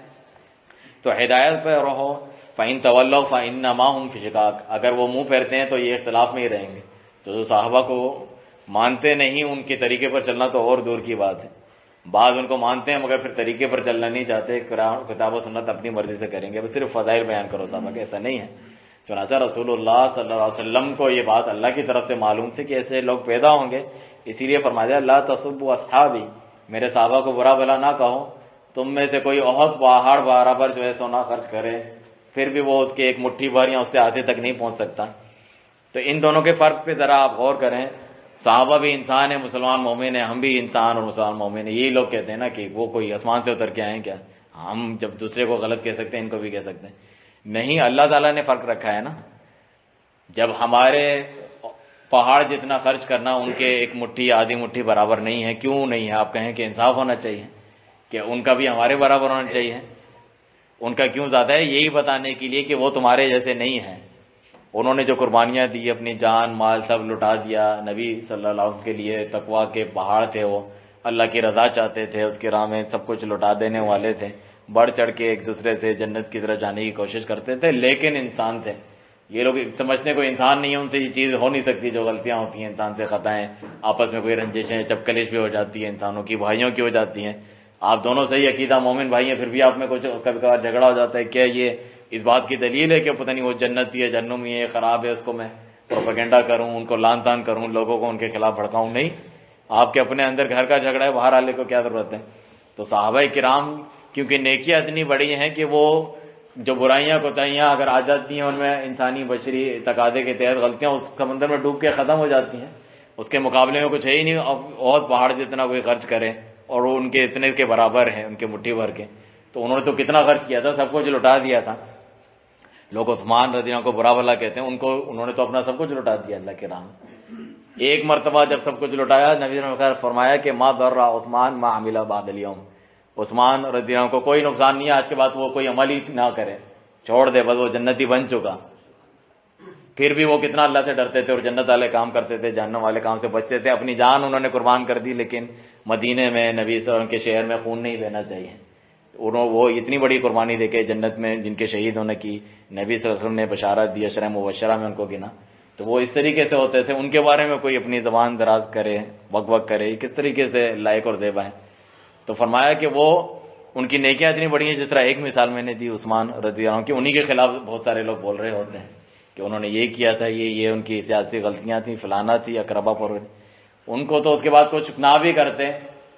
تو ہدایت پہ رہو. فَإِنْ تَوَلَّوْا فَإِنَّمَا هُمْ فِي شِقَاقٍ. اگر وہ منہ پھیرتے ہیں تو یہ اختلاف میں ہی رہیں گے. تو جو صحابہ کو مانتے نہیں ان کے طریقے پر چلنا تو اور دور کی بات ہے. بعض ان کو مانتے ہیں مگر پھر طریقے پر چلنا نہیں چاہتے، کتاب و سنت اپنی مرضی سے کریں گے، بس صرف فضائل بیان کرو صحابہ کے. ایسا نہیں ہے. چنانچہ رسول اللہ صلی اللہ علیہ وسلم کو یہ بات اللہ کی طرف سے معلوم تھی کہ ایسے لوگ پیدا ہوں گے، اسی لیے فرمایا لا تسبوا اصحابی، میرے صحابہ کو برا بلا نہ کہو. تم میں سے کوئی بہت پہاڑ برابر جو ہے سونا خرچ کرے پھر بھی وہ اس کے ایک مٹھی بھر یا اس سے آدھے تک نہیں پہنچ سکتا. تو ان دونوں کے فرق پہ ذرا آپ غور کریں. صحابہ بھی انسان ہیں، مسلمان مومن ہیں، ہم بھی انسان اور مسلمان مومن ہیں. یہی لوگ کہتے ہیں نا کہ وہ کوئی آسمان سے اتر کے آئے کیا، ہم جب دوسرے کو غلط کہہ سکتے ہیں ان کو بھی کہہ سکتے ہیں. نہیں، اللہ تعالیٰ نے فرق رکھا ہے نا. جب ہمارے پہاڑ جتنا خرچ کرنا ان کے ایک مٹھی آدھی مٹھی برابر نہیں ہے، کیوں نہیں ہے؟ آپ کہیں کہ انصاف ہونا چاہیے کہ ان کا بھی ہمارے برابر ہونا چاہیے. ان کا کیوں زیادہ ہے؟ یہی بتانے کے لیے کہ وہ تمہارے جیسے نہیں ہیں. انہوں نے جو قربانیاں دی، اپنی جان مال سب لٹا دیا نبی صلی اللہ علیہ وسلم کے لیے. تقویٰ کے پہاڑ تھے، وہ اللہ کی رضا چاہتے تھے، اس کی راہ میں سب کچھ لٹا دینے والے تھے. بڑھ چڑھ کے ایک دوسرے سے جنت کی طرف جانے کی کوشش کرتے تھے، لیکن انسان تھے. یہ لوگ سمجھتے کوئی انسان نہیں ہے، ان سے یہ چیز ہو نہیں سکتی جو غلطیاں ہوتی ہیں انسان سے، خطائیں، آپس میں کوئی رنجشیں چپکلش بھی ہو جاتی ہے، انسانوں کی بھائیوں کی ہو جاتی ہیں. آپ دونوں صحیح عقیدہ مومن بھائی ہیں، پھر بھی آپ میں کچھ کبھی کبھار جھگڑا ہو جاتا ہے. کیا یہ اس بات کی دلیل ہے کہ پتہ نہیں وہ جنتی ہے، جہنمی ہے، خراب ہے، اس کو میں پروپیگنڈا کروں، ان کو لان تان کروں، لوگوں کو ان کے خلاف بھڑکاؤں؟ نہیں، آپ کے اپنے اندر گھر کا جھگڑا ہے، باہر آنے کو کیا ضرورت ہے؟ تو صحابہ کرام کیونکہ نیکیاں اتنی بڑی ہیں کہ وہ جو برائیاں کوتاہیاں اگر آ جاتی ہیں ان میں انسانی بشری تقاضے کے تحت غلطیاں اس سمندر میں ڈوب کے ختم ہو جاتی ہیں. اس کے مقابلے میں کچھ ہے ہی نہیں. بہت پہاڑ جتنا کوئی خرچ کرے اور وہ ان کے اتنے کے برابر ہیں، ان کے مٹھی بھر کے. تو انہوں نے تو کتنا خرچ کیا تھا، سب کچھ لٹا دیا تھا. لوگ عثمان رضی اللہ عنہ کو برا بھلا کہتے ہیں، انہوں نے تو اپنا سب کچھ لٹا دیا اللہ کے راہ میں. ایک مرتبہ جب سب کچھ لٹایا، نبی نے فرمایا کہ ما ضر عثمان ما عمل بعد اليوم. عثمان رضی اللہ عنہ کو کوئی نقصان نہیں ہے، آج کے بعد وہ کوئی عمل ہی نہ کرے، چھوڑ دے، بس وہ جنتی بن چکا. پھر بھی وہ کتنا اللہ سے ڈرتے تھے اور جنت والے کام کرتے تھے، جہنم والے کام سے بچتے تھے. اپنی جان انہوں نے قربان کر دی، لیکن مدینے میں نبی صلی اللہ علیہ وسلم کے شہر میں خون نہیں بہنا چاہیے. وہ اتنی بڑی قربانی دے کے جنت میں جن کے شہید ہونے کی نبی صلی اللہ علیہ وسلم نے بشارت دی، عشرہ مبشرہ میں ان کو گنا. تو وہ اس طریقے سے ہوتے تھے. ان کے بارے میں کوئی اپنی زبان دراز کرے، وق وق کرے، کس طریقے سے لائق اور زیبا ہے. تو فرمایا کہ وہ ان کی نیکیاں اتنی بڑی ہیں. جس طرح ایک مثال میں نے دی عثمان رضی اللہ عنہ کی، انہی کے خلاف بہت سارے لوگ بول رہے ہوتے ہیں کہ انہوں نے یہ کیا تھا، یہ ان کی سیاسی غلطیاں تھیں، فلانا تھی، اقربا پر. ان کو تو اس کے بعد کچھ نہ بھی کرتے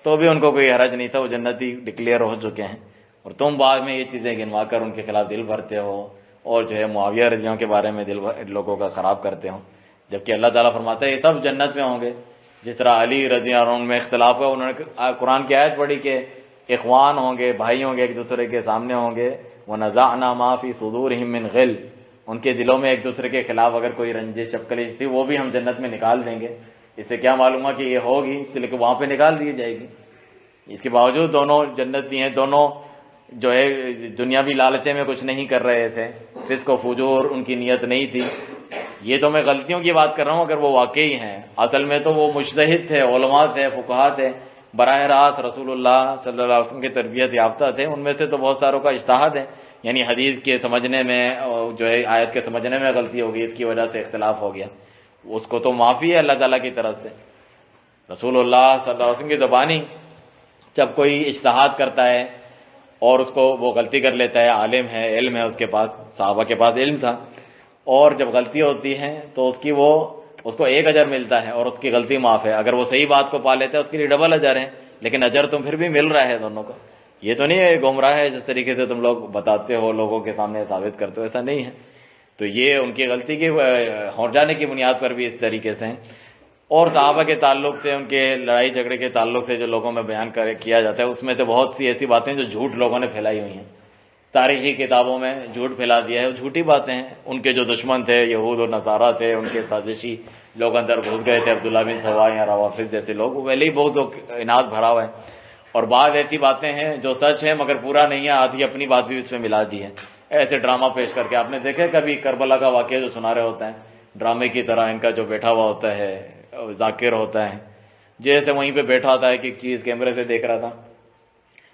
تو بھی ان کو کوئی حرج نہیں تھا، وہ جنتی ڈکلیئر ہو چکے ہیں. اور تم بعد میں یہ چیزیں گنوا کر ان کے خلاف دل بھرتے ہو اور جو ہے معاویہ رضی اللہ عنہ کے بارے میں دل لوگوں کا خراب کرتے ہو، جبکہ اللہ تعالیٰ فرماتا ہے یہ سب جنت میں ہوں گے. جس طرح علی رضی اللہ عنہ میں اختلاف ہوا، انہوں نے قرآن کی آیت پڑھی کہ اخوان ہوں گے، بھائی ہوں گے، ایک دوسرے کے سامنے ہوں گے. وَنَزَعْنَا مَا فِي صُدُورِهِم مِّن غِلٍّ. ان کے دلوں میں ایک دوسرے کے خلاف اگر کوئی رنجش چپکلیش تھی وہ بھی ہم جنت میں نکال دیں گے. اس سے کیا معلوم ہوا کہ یہ ہوگی لیکن وہاں پہ نکال دی جائے گی. اس کے باوجود دونوں جنتی ہیں، دونوں جو ہے دنیاوی لالچے میں کچھ نہیں کر رہے تھے، فسق و فجور ان کی نیت نہیں تھی. یہ تو میں غلطیوں کی بات کر رہا ہوں، اگر وہ واقعی ہیں. اصل میں تو وہ مجتہد تھے، علماء تھے، فقہاء تھے، براہ راست رسول اللہ صلی اللہ علیہ وسلم کی تربیت یافتہ تھے. ان میں سے تو بہت ساروں کا اجتہاد ہے، یعنی حدیث کے سمجھنے میں جو ہے آیت کے سمجھنے میں غلطی ہوگی، اس کی وجہ سے اختلاف ہو گیا. اس کو تو معافی ہے اللہ تعالیٰ کی طرف سے. رسول اللہ صلی اللہ علیہ وسلم کی زبانی جب کوئی اجتہاد کرتا ہے اور اس کو وہ غلطی کر لیتا ہے، عالم ہے، علم ہے اس کے پاس، صحابہ کے پاس علم تھا، اور جب غلطی ہوتی ہے تو اس کو 1 اجر ملتا ہے اور اس کی غلطی معاف ہے. اگر وہ صحیح بات کو پا لیتا ہے اس کے لیے ڈبل اجر ہے، لیکن اجر تو پھر بھی مل رہا ہے دونوں کو. یہ تو نہیں ہے گمراہ ہے جس طریقے سے تم لوگ بتاتے ہو، لوگوں کے سامنے ثابت کرتے ہو، ایسا نہیں ہے. تو یہ ان کی غلطی کی ہو جانے کی بنیاد پر بھی اس طریقے سے ہیں. اور صحابہ کے تعلق سے، ان کے لڑائی جھگڑے کے تعلق سے جو لوگوں میں بیان کیا جاتا ہے، اس میں سے بہت سی ایسی باتیں جو جھوٹ لوگوں نے پھیلائی ہوئی ہیں، تاریخی کتابوں میں جھوٹ پھیلا دیا ہے، وہ جھوٹی باتیں ہیں. ان کے جو دشمن تھے، یہود اور نصارہ تھے، ان کے سازشی لوگ اندر گھس گئے تھے، عبداللہ بن سوا یا روافظ جیسے لوگ، وہ پہلے ہی بہت اناد بھرا ہوا ہے. اور بعض ایسی باتیں ہیں جو سچ ہیں مگر پورا نہیں ہے، آدھی اپنی بات بھی اس میں ملا دی ہے، ایسے ڈرامہ پیش کر کے. آپ نے دیکھا کبھی کربلا کا واقعہ جو سنا رہے ہوتے ہیں ڈرامے کی طرح، ان کا جو بیٹھا ہوا ہوتا ہے ذاکر ہوتا ہے، جیسے وہیں پہ بیٹھا ہوتا ہے کہ ایک چیز کیمرے سے دیکھ رہا تھا،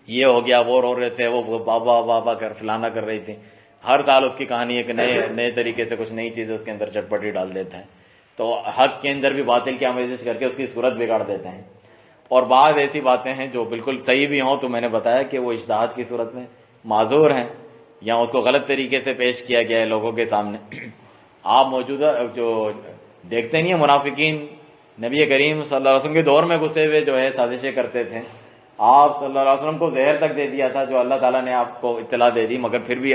یہ ہو گیا، وہ رو رہے تھے، وہ بابا بابا کر فلانا کر رہی تھی. ہر سال اس کی کہانی ایک نئے طریقے سے کچھ نئی چیزیں اس کے اندر چٹپٹی ڈال دیتے ہیں. تو حق کے اندر بھی باطل کی آمیزش کر کے اس کی صورت بگاڑ دیتے ہیں. اور بعض ایسی باتیں ہیں جو بالکل صحیح بھی ہوں تو میں نے بتایا کہ وہ اجتہاد کی صورت میں معذور ہیں، یا اس کو غلط طریقے سے پیش کیا گیا ہے لوگوں کے سامنے. آپ موجودہ جو دیکھتے نہیں ہیں منافقین نبی کریم صلی اللہ علیہ وسلم کے دور میں گھسے ہوئے جو ہے سازشیں کرتے تھے. آپ صلی اللہ علیہ وسلم کو زہر تک دے دیا تھا جو اللہ تعالیٰ نے آپ کو اطلاع دے دی، مگر پھر بھی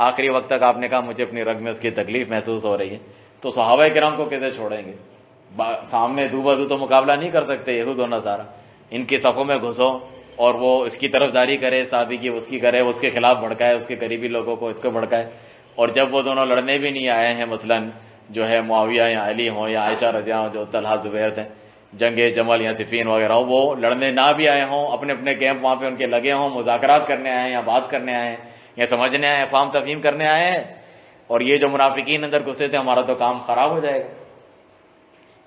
آخری وقت تک آپ نے کہا مجھے اپنی رگ میں اس کی تکلیف محسوس ہو رہی ہے. تو صحابہ کرام کو کیسے چھوڑیں گے؟ سامنے دو بدو تو مقابلہ نہیں کر سکتے یہود و نصارہ. ان کی صفوں میں گھسو اور وہ اس کی طرفداری کرے، صحابی کی اس کی کرے، اس کے خلاف بھڑکائے، اس کے قریبی لوگوں کو اس کو بھڑکائے. اور جب وہ دونوں لڑنے بھی نہیں آئے ہیں، مثلاً جو ہے معاویہ یا علی ہوں یا عائشہ رضی اللہ عنہا جو طلحہ زبیر تھے، جنگ جمل یا صفین وغیرہ ہو، وہ لڑنے نہ بھی آئے ہوں، اپنے اپنے کیمپ وہاں پہ ان کے لگے ہوں، مذاکرات کرنے آئے ہیں یا بات کرنے آئے ہیں یا سمجھنے آئے ہیں، فہم تفہیم کرنے آئے ہیں. اور یہ جو منافقین اندر گھسے تھے، ہمارا تو کام خراب ہو جائے گا.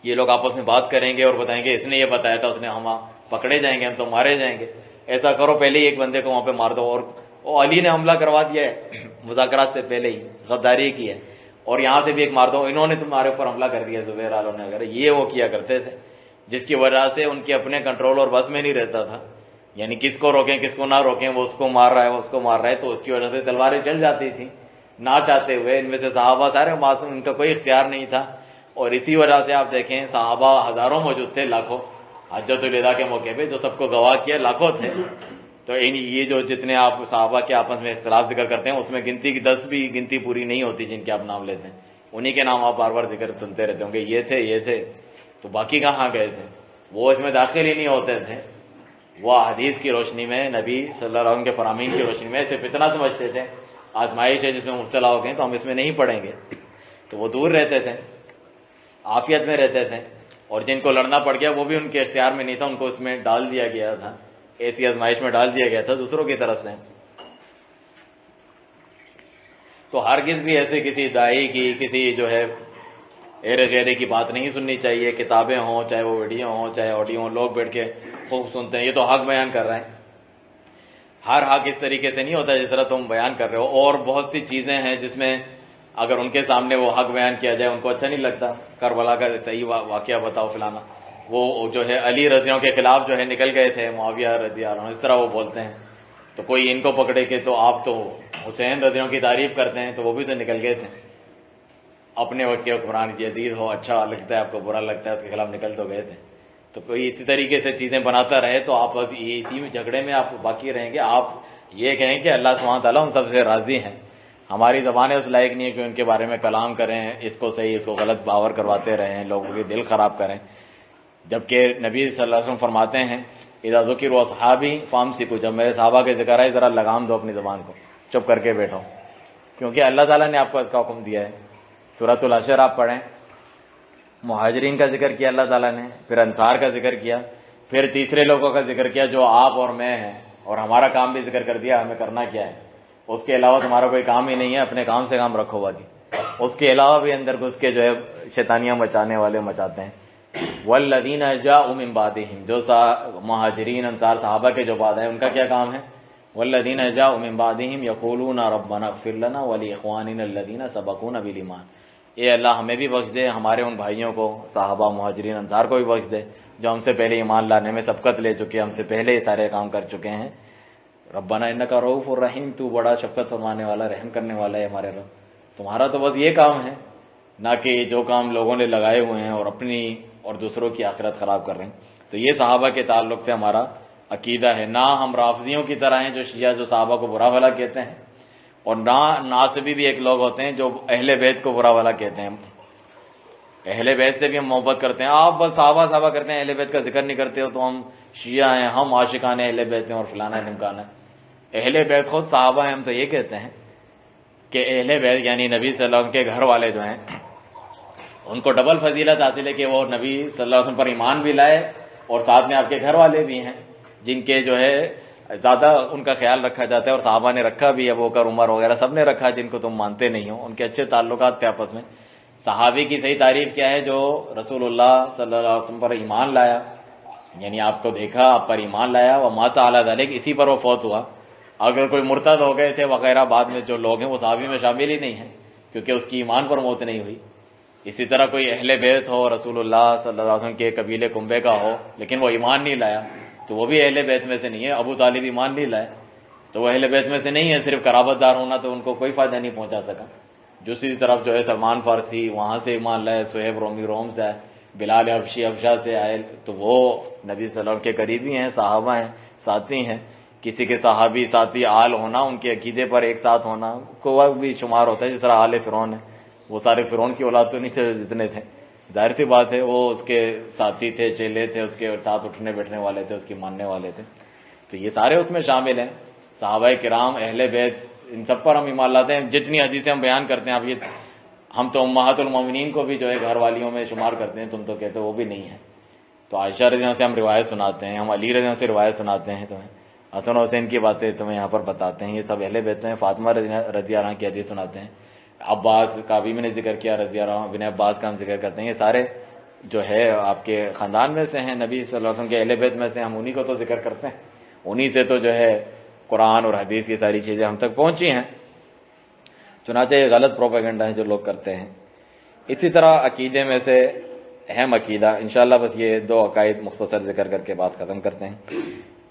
یہ لوگ آپس میں بات کریں گے اور بتائیں گے اس نے یہ بتایا تھا، اس نے، ہم پکڑے جائیں گے، ہم تو مارے جائیں گے. ایسا کرو پہلے ہی ایک بندے کو وہاں پہ مار دو. اور علی نے حملہ کروا دیا ہے مذاکرات سے پہلے ہی، غداری کی ہے، اور یہاں سے بھی ایک مار دو، انہوں نے تمہارے اوپر حملہ کر دیا زبیر والوں نے. اگر یہ وہ کیا کرتے تھے جس کی وجہ سے ان کے اپنے کنٹرول اور بس میں نہیں رہتا تھا، یعنی کس کو روکیں کس کو نہ روکیں، وہ اس کو مار رہا ہے وہ اس کو مار رہا ہے، تو اس کی وجہ سے تلواریں چل جاتی تھی نہ چاہتے ہوئے. ان میں سے صحابہ سارے معصوم، ان کا کوئی اختیار نہیں تھا. اور اسی وجہ سے آپ دیکھیں صحابہ ہزاروں موجود تھے، لاکھوں، حجۃ الوداع کے موقع پہ جو سب کو گواہ کیا لاکھوں تھے. تو یہ جو جتنے آپ صحابہ کے آپس میں اختلاف ذکر کرتے ہیں اس میں گنتی کی 10 بھی گنتی پوری نہیں ہوتی جن کے آپ نام لیتے ہیں. انہی کے نام آپ بار بار ذکر سنتے رہتے ہوں گے، یہ تھے تو باقی کہاں گئے تھے؟ وہ اس میں داخل ہی نہیں ہوتے تھے. وہ حدیث کی روشنی میں، نبی صلی اللہ علیہ وسلم کے فرامین کی روشنی میں صرف اتنا سمجھتے تھے آزمائش ہے جس میں مبتلا ہو گئے تو ہم اس میں نہیں پڑیں گے. تو وہ دور رہتے تھے، عافیت میں رہتے تھے. اور جن کو لڑنا پڑ گیا وہ بھی ان کے اختیار میں نہیں تھا، ان کو اس میں ڈال دیا گیا تھا، ایسی آزمائش میں ڈال دیا گیا تھا دوسروں کی طرف سے. تو ہرگز بھی ایسے کسی داعی کی، کسی جو ہے ایرے غیرے کی بات نہیں سننی چاہیے. کتابیں ہوں، چاہے وہ ویڈیو ہوں چاہے آڈیو ہوں، لوگ بیٹھ کے خوب سنتے ہیں، یہ تو حق بیان کر رہے ہیں. ہر حق اس طریقے سے نہیں ہوتا جس طرح تم بیان کر رہے ہو. اور بہت سی چیزیں ہیں جس میں اگر ان کے سامنے وہ حق بیان کیا جائے ان کو اچھا نہیں لگتا. کربلا کا صحیح واقعہ بتاؤ فلانا، وہ جو ہے علی رضی اللہ عنہ کے خلاف جو ہے نکل گئے تھے، معاویہ رضی اللہ عنہ، اس طرح وہ بولتے ہیں. تو کوئی ان کو پکڑے کہ تو آپ تو حسین رضی اللہ عنہ کی تعریف کرتے ہیں، تو وہ بھی تو نکل گئے تھے. اپنے وقت کے حکمران یزید ہو، اچھا لگتا ہے آپ کو، برا لگتا ہے، اس کے خلاف نکل تو گئے تھے. تو کوئی اسی طریقے سے چیزیں بناتا رہے تو آپ اسی میں جھگڑے میں آپ باقی رہیں گے. آپ یہ کہیں کہ اللہ سبحانہ تعالیٰ ان سب سے راضی ہیں. ہماری زبانیں اس لائق نہیں ہے کہ ان کے بارے میں کلام کریں، اس کو صحیح اس کو غلط باور کرواتے رہیں، لوگوں کے دل خراب کریں. جبکہ نبی صلی اللہ علیہ وسلم فرماتے ہیں اذا ذکروا اصحابی فامسکوا، جب میرے صحابہ کے ذکر آئے ذرا لگام دو اپنی زبان کو، چپ کر کے بیٹھو، کیونکہ اللہ تعالیٰ نے آپ کو اس کا حکم دیا ہے. سورۃ الحشر آپ پڑھیں، مہاجرین کا ذکر کیا اللہ تعالیٰ نے، پھر انصار کا ذکر کیا، پھر تیسرے لوگوں کا ذکر کیا جو آپ اور میں ہیں، اور ہمارا کام بھی ذکر کر دیا ہمیں کرنا کیا ہے. اس کے علاوہ تمہارا کوئی کام ہی نہیں ہے، اپنے کام سے کام رکھو باقی. اس کے علاوہ بھی اندر گھس کے جو ہے شیطانیاں مچانے والے مچاتے ہیں. والذین جاءوا من بعدہم، جو مہاجرین انصار صحابہ کے جو بعد ہیں ان کا کیا کام ہے؟ والذین جاءوا من بعدہم یقولون ربنا اغفر لنا ولاخواننا الذین سبقونا بالایمان، اے اللہ ہمیں بھی بخش دے، ہمارے ان بھائیوں کو، صحابہ مہاجرین انصار کو بھی بخش دے جو ہم سے پہلے ایمان لانے میں سبقت لے چکے، ہم سے پہلے یہ سارے کام کر چکے ہیں. ربنا انک رؤوف الرحیم، تو بڑا شفقت فرمانے والا رحم کرنے والا ہے ہمارے رب، تمہارا تو بس یہ کام ہے، نہ کہ جو کام لوگوں نے لگائے ہوئے ہیں اور اپنی اور دوسروں کی آخرت خراب کر رہے ہیں۔ تو یہ صحابہ کے تعلق سے ہمارا عقیدہ ہے، نہ ہم رافضیوں کی طرح ہیں جو شیعہ جو صحابہ کو برا بھلا کہتے ہیں، اور نہ ناصبی بھی ایک لوگ ہوتے ہیں جو اہل بیت کو برا بھلا کہتے ہیں۔ اہل بیت سے بھی ہم محبت کرتے ہیں، آپ بس صحابہ کرتے ہیں، اہل بیت کا ذکر نہیں کرتے ہو تو ہم شیعہ ہیں، ہم عاشقان اہل بیت ہیں اور فلانا ڈھمکانا ہے۔ اہل بیت خود صحابہ ہیں، ہم تو یہ کہتے ہیں کہ اہل بیت یعنی نبی صلی اللہ علیہ وسلم کے گھر والے جو ہیں ان کو ڈبل فضیلت حاصل ہے کہ وہ نبی صلی اللہ علیہ وسلم پر ایمان بھی لائے اور ساتھ میں آپ کے گھر والے بھی ہیں جن کے جو ہے زیادہ ان کا خیال رکھا جاتا ہے، اور صحابہ نے رکھا بھی، ابو بکر عمر وغیرہ سب نے رکھا جن کو تم مانتے نہیں ہو، ان کے اچھے تعلقات تھے آپس میں۔ صحابی کی صحیح تعریف کیا ہے؟ جو رسول اللہ صلی اللہ علیہ وسلم پر ایمان لایا، یعنی آپ کو دیکھا، آپ پر ایمان لایا، وہ مات علی ذلک، اسی پر وہ فوت ہوا۔ اگر کوئی مرتد ہو گئے تھے وغیرہ بعد میں جو لوگ ہیں وہ صحابی میں شامل ہی نہیں ہیں کیونکہ اس کی ایمان پر موت نہیں ہوئی۔ اسی طرح کوئی اہل بیت ہو، رسول اللہ صلی اللہ علیہ وسلم کے قبیلے کنبے کا ہو لیکن وہ ایمان نہیں لایا تو وہ بھی اہل بیت میں سے نہیں ہے۔ ابو طالب ایمان نہیں لائے تو وہ اہل بیت میں سے نہیں ہے، صرف قرابت دار ہونا تو ان کو کوئی فائدہ نہیں پہنچا سکا۔ دوسری طرف جو ہے سلمان فارسی وہاں سے ایمان لائے، صہیب رومی روم سے آئے، بلال حبشی حبشہ سے آئے، تو وہ نبی صلی اللہ علیہ وسلم کے قریبی ہیں، صحابہ ہیں، ساتھی ہیں۔ کسی کے صحابی ساتھی آل ہونا، ان کے عقیدے پر ایک ساتھ ہونا کو بھی شمار ہوتا ہے، جس طرح آل فرعون ہے، وہ سارے فرعون کی اولاد تو نہیں تھے جتنے تھے، ظاہر سی بات ہے وہ اس کے ساتھی تھے، چیلے تھے، اس کے ساتھ اٹھنے بیٹھنے والے تھے، اس کی ماننے والے تھے، تو یہ سارے اس میں شامل ہیں۔ صحابہ کرام، اہل بیت، ان سب پر ہم ایمان لاتے ہیں۔ جتنی حدیثیں ہم بیان کرتے ہیں، آپ یہ ہم تو امہات المومنین کو بھی جو ہے گھر والیوں میں شمار کرتے ہیں، تم تو کہتے ہو وہ بھی نہیں ہے۔ تو عائشہ رضی اللہ عنہا سے ہم روایت سناتے ہیں، ہم علی رضی اللہ عنہ سے روایت سناتے ہیں، تمہیں حسن حسین کی باتیں تمہیں یہاں پر بتاتے ہیں، یہ سب اہل بیت ہیں۔ فاطمہ رضی اللہ عنہ کی حدیث سناتے ہیں، عباس کا بھی میں نے ذکر کیا، رضی اللہ عنہ، بن عباس کا ہم ذکر کرتے ہیں، یہ سارے جو ہے آپ کے خاندان میں سے ہیں، نبی صلی اللہ علیہ وسلم کے اہل بیت میں سے، ہم انہی کو تو ذکر کرتے ہیں، انہی سے تو جو ہے قرآن اور حدیث کی ساری چیزیں ہم تک پہنچی ہیں۔ چنانچہ یہ غلط پروپیگنڈا ہے جو لوگ کرتے ہیں۔ اسی طرح عقیدے میں سے اہم عقیدہ، انشاءاللہ بس یہ دو عقائد مختصر ذکر کر کے بات ختم کرتے ہیں،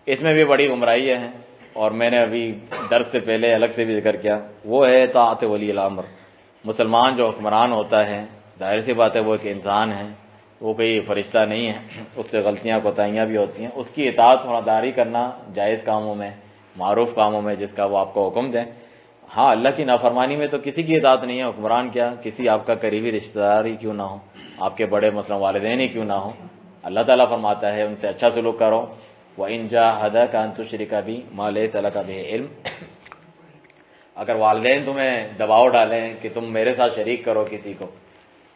اس میں بھی بڑی گمراہی ہے اور میں نے ابھی درس سے پہلے الگ سے بھی ذکر کیا، وہ ہے طاعت ولی الامر۔ مسلمان جو حکمران ہوتا ہے، ظاہر سی بات ہے وہ ایک انسان ہے، وہ کوئی فرشتہ نہیں ہے، اس سے غلطیاں کوتاہیاں بھی ہوتی ہیں، اس کی اطاعت فرمانبرداری کرنا جائز کاموں میں، معروف کاموں میں جس کا وہ آپ کو حکم دیں۔ ہاں، اللہ کی نافرمانی میں تو کسی کی اطاعت نہیں ہے، حکمران کیا کسی آپ کا قریبی رشتہ دار ہی کیوں نہ ہو، آپ کے بڑے مثلا والدین ہی کیوں نہ ہو، اللہ تعالیٰ فرماتا ہے ان سے اچھا سلوک کرو۔ وَإِن جَاهَدَاكَ أَن تُشْرِكَ بِي مَا لَيْسَ لَكَ بِهِ عِلْمٌ، اگر والدین تمہیں دباؤ ڈالیں کہ تم میرے ساتھ شریک کرو کسی کو،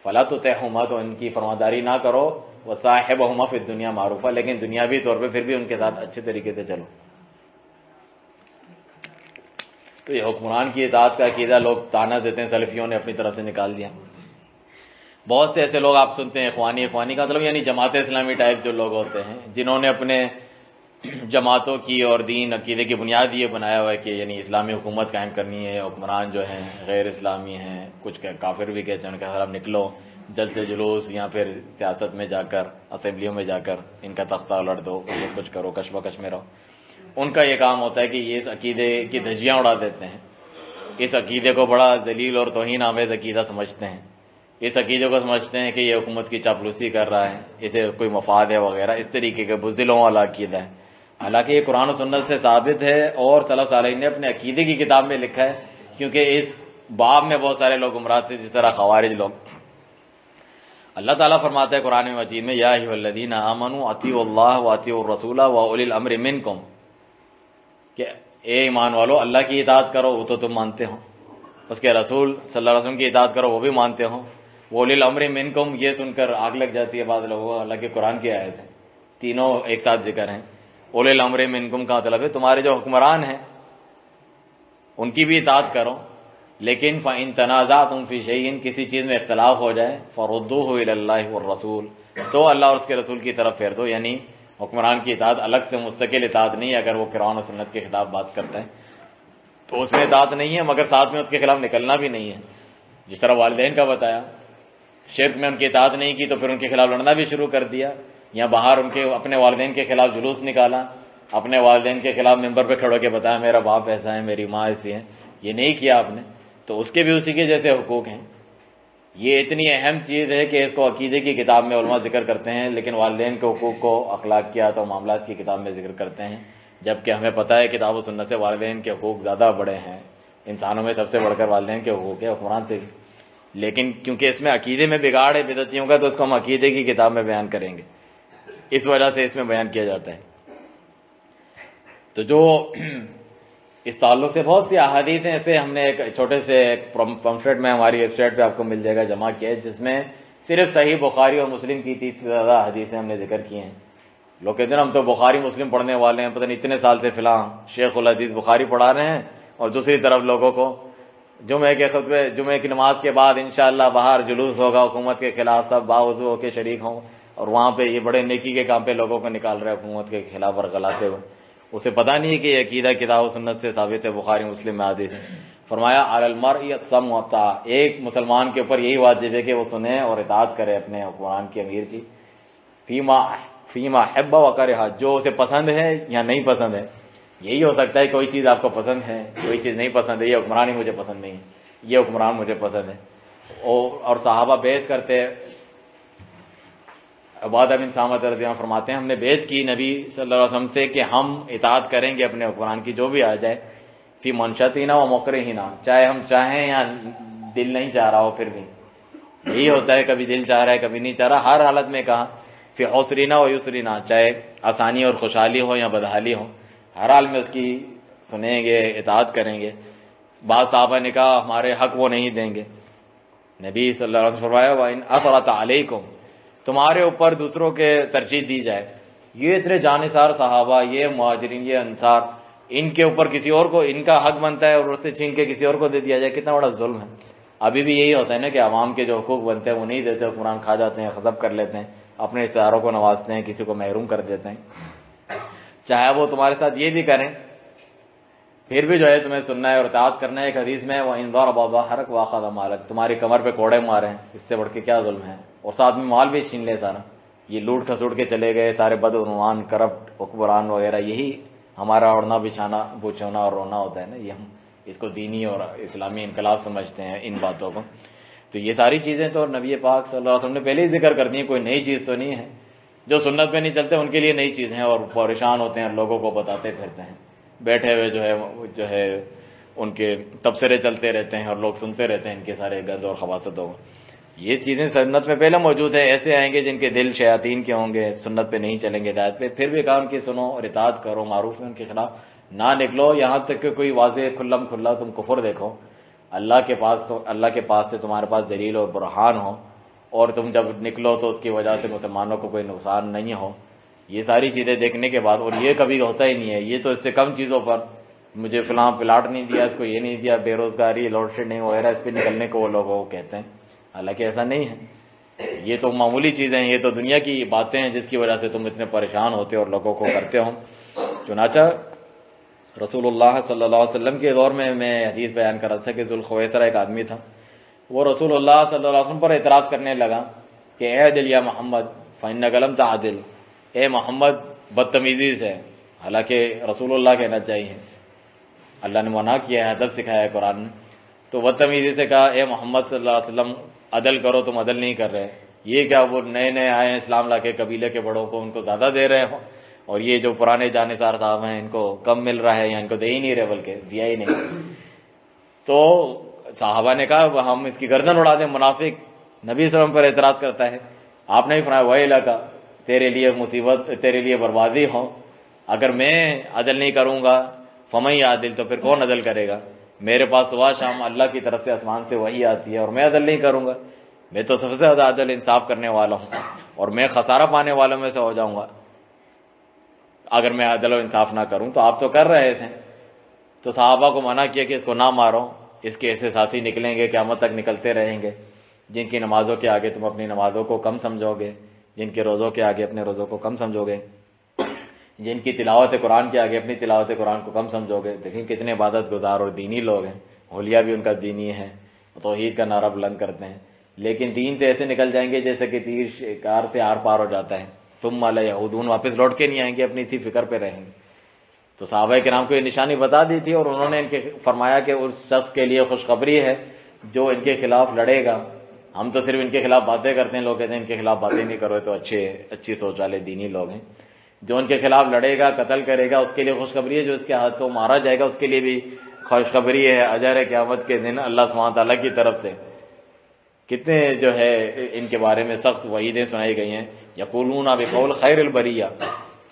فَلَا تُطِعْهُمَا، تو ان کی فرمانبرداری نہ کرو، وَصَاحِبْهُمَا فِي الدُّنْيَا مَعْرُوفًا، لیکن دنیاوی طور پہ پھر بھی ان کے ساتھ اچھے طریقے سے چلو۔ تو یہ حکمران کی اطاعت کا عقیدہ لوگ تانا دیتے ہیں، سلفیوں نے اپنی طرف سے نکال دیا۔ بہت سے ایسے لوگ آپ سنتے ہیں، اخوانی کا مطلب یعنی جماعت اسلامی ٹائپ جو لوگ ہوتے ہیں، جنہوں نے اپنے جماعتوں کی اور دین عقیدے کی بنیاد یہ بنایا ہوا ہے کہ یعنی اسلامی حکومت قائم کرنی ہے، حکمران جو ہیں غیر اسلامی ہیں، کچھ کافر بھی کہتے ہیں، ان کا خلاف نکلو، جلسے جلوس یا پھر سیاست میں جا کر، اسمبلیوں میں جا کر ان کا تختہ الٹ دو، یہ کچھ کرو، کشمکش میں رہو۔ ان کا یہ کام ہوتا ہے کہ یہ اس عقیدے کی دھجیاں اڑا دیتے ہیں، اس عقیدے کو بڑا ذلیل اور توہین آمیز عقیدہ سمجھتے ہیں، اس عقیدے کو سمجھتے ہیں کہ یہ حکومت کی چاپلوسی کر رہا ہے، اسے کوئی مفاد ہے وغیرہ، اس طریقے کے بزدلوں والا عقیدہ ہے۔ حالانکہ یہ قرآن و سنت سے ثابت ہے اور سلف صالحین نے اپنے عقیدے کی کتاب میں لکھا ہے، کیونکہ اس باب میں بہت سارے لوگ گمراہ تھے، جس طرح خوارج لوگ۔ اللہ تعالیٰ فرماتا ہے قرآن مجید میں، یا ایھا الذین آمنوا اطیعوا اللہ واطیعوا الرسول واولی الامر منکم، کہ اے ایمان والو اللہ کی اطاعت کرو، وہ تو تم مانتے ہو، اس کے رسول صلی اللہ علیہ وسلم کی اطاعت کرو، وہ بھی مانتے ہو، وولی الامر منکم، یہ سن کر آگ لگ جاتی ہے بعض لوگوں کو، اللہ کے قرآن کی آیت ہے، تینوں ایک ساتھ ذکر ہیں۔ اولی الامر منکم کا مطلب ہے تمہارے جو حکمران ہیں ان کی بھی اطاعت کرو، لیکن فَإِن تَنَازَعْتُمْ فِي شَيْءٍ، کسی چیز میں اختلاف ہو جائے، فَرُدُّوهُ إِلَى اللَّهِ وَالرَّسُولِ، تو اللہ اور اس کے رسول کی طرف پھیر دو، یعنی حکمران کی اطاعت الگ سے مستقل اطاعت نہیں ہے، اگر وہ قرآن و سنت کے خلاف بات کرتا ہے تو اس میں اطاعت نہیں ہے، مگر ساتھ میں اس کے خلاف نکلنا بھی نہیں ہے، جس طرح والدین کا بتایا، شرک میں ان کی اطاعت نہیں کی تو پھر ان کے خلاف لڑنا بھی شروع کر دیا، یا باہر ان کے اپنے والدین کے خلاف جلوس نکالا، اپنے والدین کے خلاف ممبر پہ کھڑو کے بتایا میرا باپ ایسا ہے، میری ماں ایسی ہے، یہ نہیں کیا آپ نے، تو اس کے بھی اسی کے جیسے حقوق ہیں۔ یہ اتنی اہم چیز ہے کہ اس کو عقیدے کی کتاب میں علماء ذکر کرتے ہیں، لیکن والدین کے حقوق کو اخلاقیات اور معاملات کی کتاب میں ذکر کرتے ہیں، جبکہ ہمیں پتہ ہے کتاب و سنت سے والدین کے حقوق زیادہ بڑے ہیں، انسانوں میں سب سے بڑھ کر والدین کے حقوق ہے، حکمران سے بھی۔ لیکن کیونکہ اس میں عقیدے میں بگاڑ ہے بدعتیوں کا، تو اس کو ہم عقیدے کی کتاب میں بیان کریں گے، اس وجہ سے اس میں بیان کیا جاتا ہے۔ تو جو اس تعلق سے بہت سی احادیث ہیں، اسے ہم نے ایک چھوٹے سے پمفلیٹ میں ہماری ویب سائٹ پہ آپ کو مل جائے گا جمع کیا ہے، جس میں صرف صحیح بخاری اور مسلم کی 30 سے زیادہ حدیثیں ہم نے ذکر کی ہیں۔ لوگ کہتے ہیں ہم تو بخاری مسلم پڑھنے والے ہیں، پتہ نہیں اتنے سال سے فلاں شیخ الحدیث بخاری پڑھا رہے ہیں، اور دوسری طرف لوگوں کو جمعے کے خطبے، جمعے کی نماز کے بعد انشاءاللہ باہر جلوس ہوگا حکومت کے خلاف، سب باوضو ہو کے شریک ہوں، اور وہاں پہ یہ بڑے نیکی کے کام پہ لوگوں کو نکال رہے حکومت کے خلاف ورغلاتے ہوئے۔ اسے پتہ نہیں ہے کہ یہ عقیدہ کتاب و سنت سے ثابت ہے، بخاری مسلم میں حدیث ہے۔ فرمایا علی المرء السمع والطاعہ، ایک مسلمان کے اوپر یہی واجب ہے کہ وہ سنے اور اطاعت کرے اپنے حکمران کے امیر کی، فیما حب و کرہ، جو اسے پسند ہے یا نہیں پسند ہے۔ یہی ہو سکتا ہے کوئی چیز آپ کو پسند ہے، کوئی چیز نہیں پسند ہے، یہ حکمران ہی مجھے پسند نہیں ہے، یہ حکمران مجھے پسند ہے۔ اور صحابہ بیعت کرتے، عبادہ بن سامت رضی اللہ عنہ فرماتے ہیں ہم نے بیعت کی نبی صلی اللہ علیہ وسلم سے کہ ہم اطاعت کریں گے اپنے حکمران کی، جو بھی آ جائے، فی منشطینا و مکرہینا، چاہے ہم چاہیں یا دل نہیں چاہ رہا ہو، پھر بھی یہی ہوتا ہے، کبھی دل چاہ رہا ہے کبھی نہیں چاہ رہا، ہر حالت میں کہا فی عسرینا و یسرینا، چاہے آسانی اور خوشحالی ہو یا بدحالی ہو، ہر حال میں اس کی سنیں گے، اطاعت کریں گے۔ بعض صحابہ نے کہا ہمارے حق وہ نہیں دیں گے، نبی صلی اللہ علیہ وسلم فرمایا وَإِنْ أَثَرَتْ عَلَيْكُمْ، تمہارے اوپر دوسروں کے ترجیح دی جائے، یہ اتنے جانثار صحابہ، یہ مہاجرین، یہ انصار، ان کے اوپر کسی اور کو ان کا حق بنتا ہے اور اس سے چھین کے کسی اور کو دے دیا جائے، کتنا بڑا ظلم ہے۔ ابھی بھی یہی ہوتا ہے نا کہ عوام کے جو حقوق بنتے ہیں وہ نہیں دیتے، حکمران کھا جاتے ہیں، غصب کر لیتے ہیں، اپنے رشتہ داروں کو نوازتے ہیں، کسی کو محروم کر دیتے ہیں۔ چاہے وہ تمہارے ساتھ یہ بھی کریں، پھر بھی جو ہے تمہیں سننا ہے اور اطاعت کرنا ہے۔ ایک حدیث میں وَإِنْ ضَرَبَ ظَهْرَكَ وَأَخَذَ مَالَكَ، تمہاری کمر پہ کوڑے مارے ہیں، اس سے بڑھ کے کیا ظلم ہے، اور ساتھ میں مال بھی چھین لے سارا۔ یہ لوٹ کھسوٹ کے چلے گئے سارے بدعنوان کرپٹ حکمران وغیرہ، یہی ہمارا اڑنا بچھانا بچھونا اور رونا ہوتا ہے نا، یہ ہم اس کو دینی اور اسلامی انقلاب سمجھتے ہیں ان باتوں کو۔ تو یہ ساری چیزیں تو نبی پاک صلی اللہ علیہ وسلم نے پہلے ہی ذکر کر دی ہیں، کوئی نئی چیز تو نہیں ہے۔ جو سنت پہ نہیں چلتے ان کے لیے نئی چیز ہیں اور پریشان ہوتے ہیں، لوگوں کو بتاتے پھرتے ہیں، بیٹھے ہوئے جو ہے ان کے تبصرے چلتے رہتے ہیں اور لوگ سنتے رہتے ہیں ان کے سارے غرض اور خباثتوں کو۔ یہ چیزیں سنت میں پہلے موجود ہے، ایسے آئیں گے جن کے دل شیاطین کے ہوں گے، سنت پہ نہیں چلیں گے، ہدایت پہ، پھر بھی کہا ان کی سنو اور اطاعت کرو، معروف ہے ان کے خلاف نہ نکلو، یہاں تک کہ کوئی واضح کھلم کھلا تم کفر دیکھو، اللہ کے پاس سے تمہارے پاس دلیل و برہان ہو، اور تم جب نکلو تو اس کی وجہ سے مسلمانوں کو کوئی نقصان نہیں ہو۔ یہ ساری چیزیں دیکھنے کے بعد، اور یہ کبھی ہوتا ہی نہیں ہے، یہ تو اس سے کم چیزوں پر، مجھے فلاں پلاٹ نہیں دیا، اس کو یہ نہیں دیا، بے روزگاری، لوڈ شیڈنگ وغیرہ، اس پہ نکلنے کو وہ لوگ کہتے ہیں، حالانکہ ایسا نہیں ہے۔ یہ تو معمولی چیزیں ہیں، یہ تو دنیا کی باتیں ہیں جس کی وجہ سے تم اتنے پریشان ہوتے اور لوگوں کو کرتے ہو۔ چنانچہ رسول اللہ صلی اللہ علیہ وسلم کے دور میں حدیث بیان کر رہا تھا کہ ذوالخویسرہ ایک آدمی تھا، وہ رسول اللہ صلی اللہ علیہ وسلم پر اعتراض کرنے لگا کہ اے عدل یا محمد فإنک لم تعدل، اے محمد بدتمیزی سے، حالانکہ رسول اللہ کہنا چاہیے، اللہ نے منع کیا ہے، ادب سکھایا ہے قرآن نے، تو بدتمیزی سے کہا اے محمد صلی اللہ علیہ وسلم عدل کرو، تم عدل نہیں کر رہے، یہ کیا وہ نئے نئے آئے ہیں اسلام لا کے، قبیلے کے بڑوں کو ان کو زیادہ دے رہے ہو، اور یہ جو پرانے جانثار صاحب ہیں ان کو کم مل رہا ہے، یا ان کو دے ہی نہیں رہے بلکہ دیا ہی نہیں۔ تو صحابہ نے کہا ہم اس کی گردن اڑا دیں، منافق نبی صلی اللہ علیہ وسلم پر اعتراض کرتا ہے۔ آپ نے بھی فرمایا وہی لگا، تیرے لیے مصیبت، تیرے لیے بربادی ہو، اگر میں عدل نہیں کروں گا فمن عادل، تو پھر کون عدل کرے گا؟ میرے پاس صبح شام اللہ کی طرف سے آسمان سے وحی آتی ہے اور میں عدل نہیں کروں گا، میں تو سب سے زیادہ عدل انصاف کرنے والا ہوں، اور میں خسارہ پانے والوں میں سے ہو جاؤں گا اگر میں عدل و انصاف نہ کروں۔ تو آپ تو کر رہے تھے، تو صحابہ کو منع کیا کہ اس کو نہ مارو، اس کے ایسے ساتھی نکلیں گے قیامت تک نکلتے رہیں گے، جن کی نمازوں کے آگے تم اپنی نمازوں کو کم سمجھو گے، جن کے روزوں کے آگے اپنے روزوں کو کم سمجھو گے، جن کی تلاوت قرآن کے آگے اپنی تلاوت قرآن کو کم سمجھو گے۔ دیکھیں کتنے عبادت گزار اور دینی لوگ ہیں، حلیہ بھی ان کا دینی ہے، توحید کا نعرہ بلند کرتے ہیں، لیکن دین سے ایسے نکل جائیں گے جیسے کہ تیر شکار سے آر پار ہو جاتا ہے، ثم لا یعودون، واپس لوٹ کے نہیں آئیں گے، اپنی اسی فکر پہ رہیں گے۔ تو صحابہ کرام کو یہ نشانی بتا دی تھی، اور انہوں نے ان کے فرمایا کہ اس شخص کے لیے خوشخبری ہے جو ان کے خلاف لڑے گا. ہم تو صرف ان کے خلاف باتیں کرتے ہیں، لوگ کہتے ہیں ان کے خلاف باتیں نہیں کرو تو اچھی سوچ والے دینی لوگ ہیں. جو ان کے خلاف لڑے گا، قتل کرے گا، اس کے لیے خوشخبری ہے. جو اس کے ہاتھوں مارا جائے گا اس کے لیے بھی خوشخبری ہے، اجر ہے قیامت کے دن اللہ سبحانہ تعالیٰ کی طرف سے. کتنے جو ہے ان کے بارے میں سخت وعیدیں سنائی گئی ہیں. یقولون بقول خیر البریہ،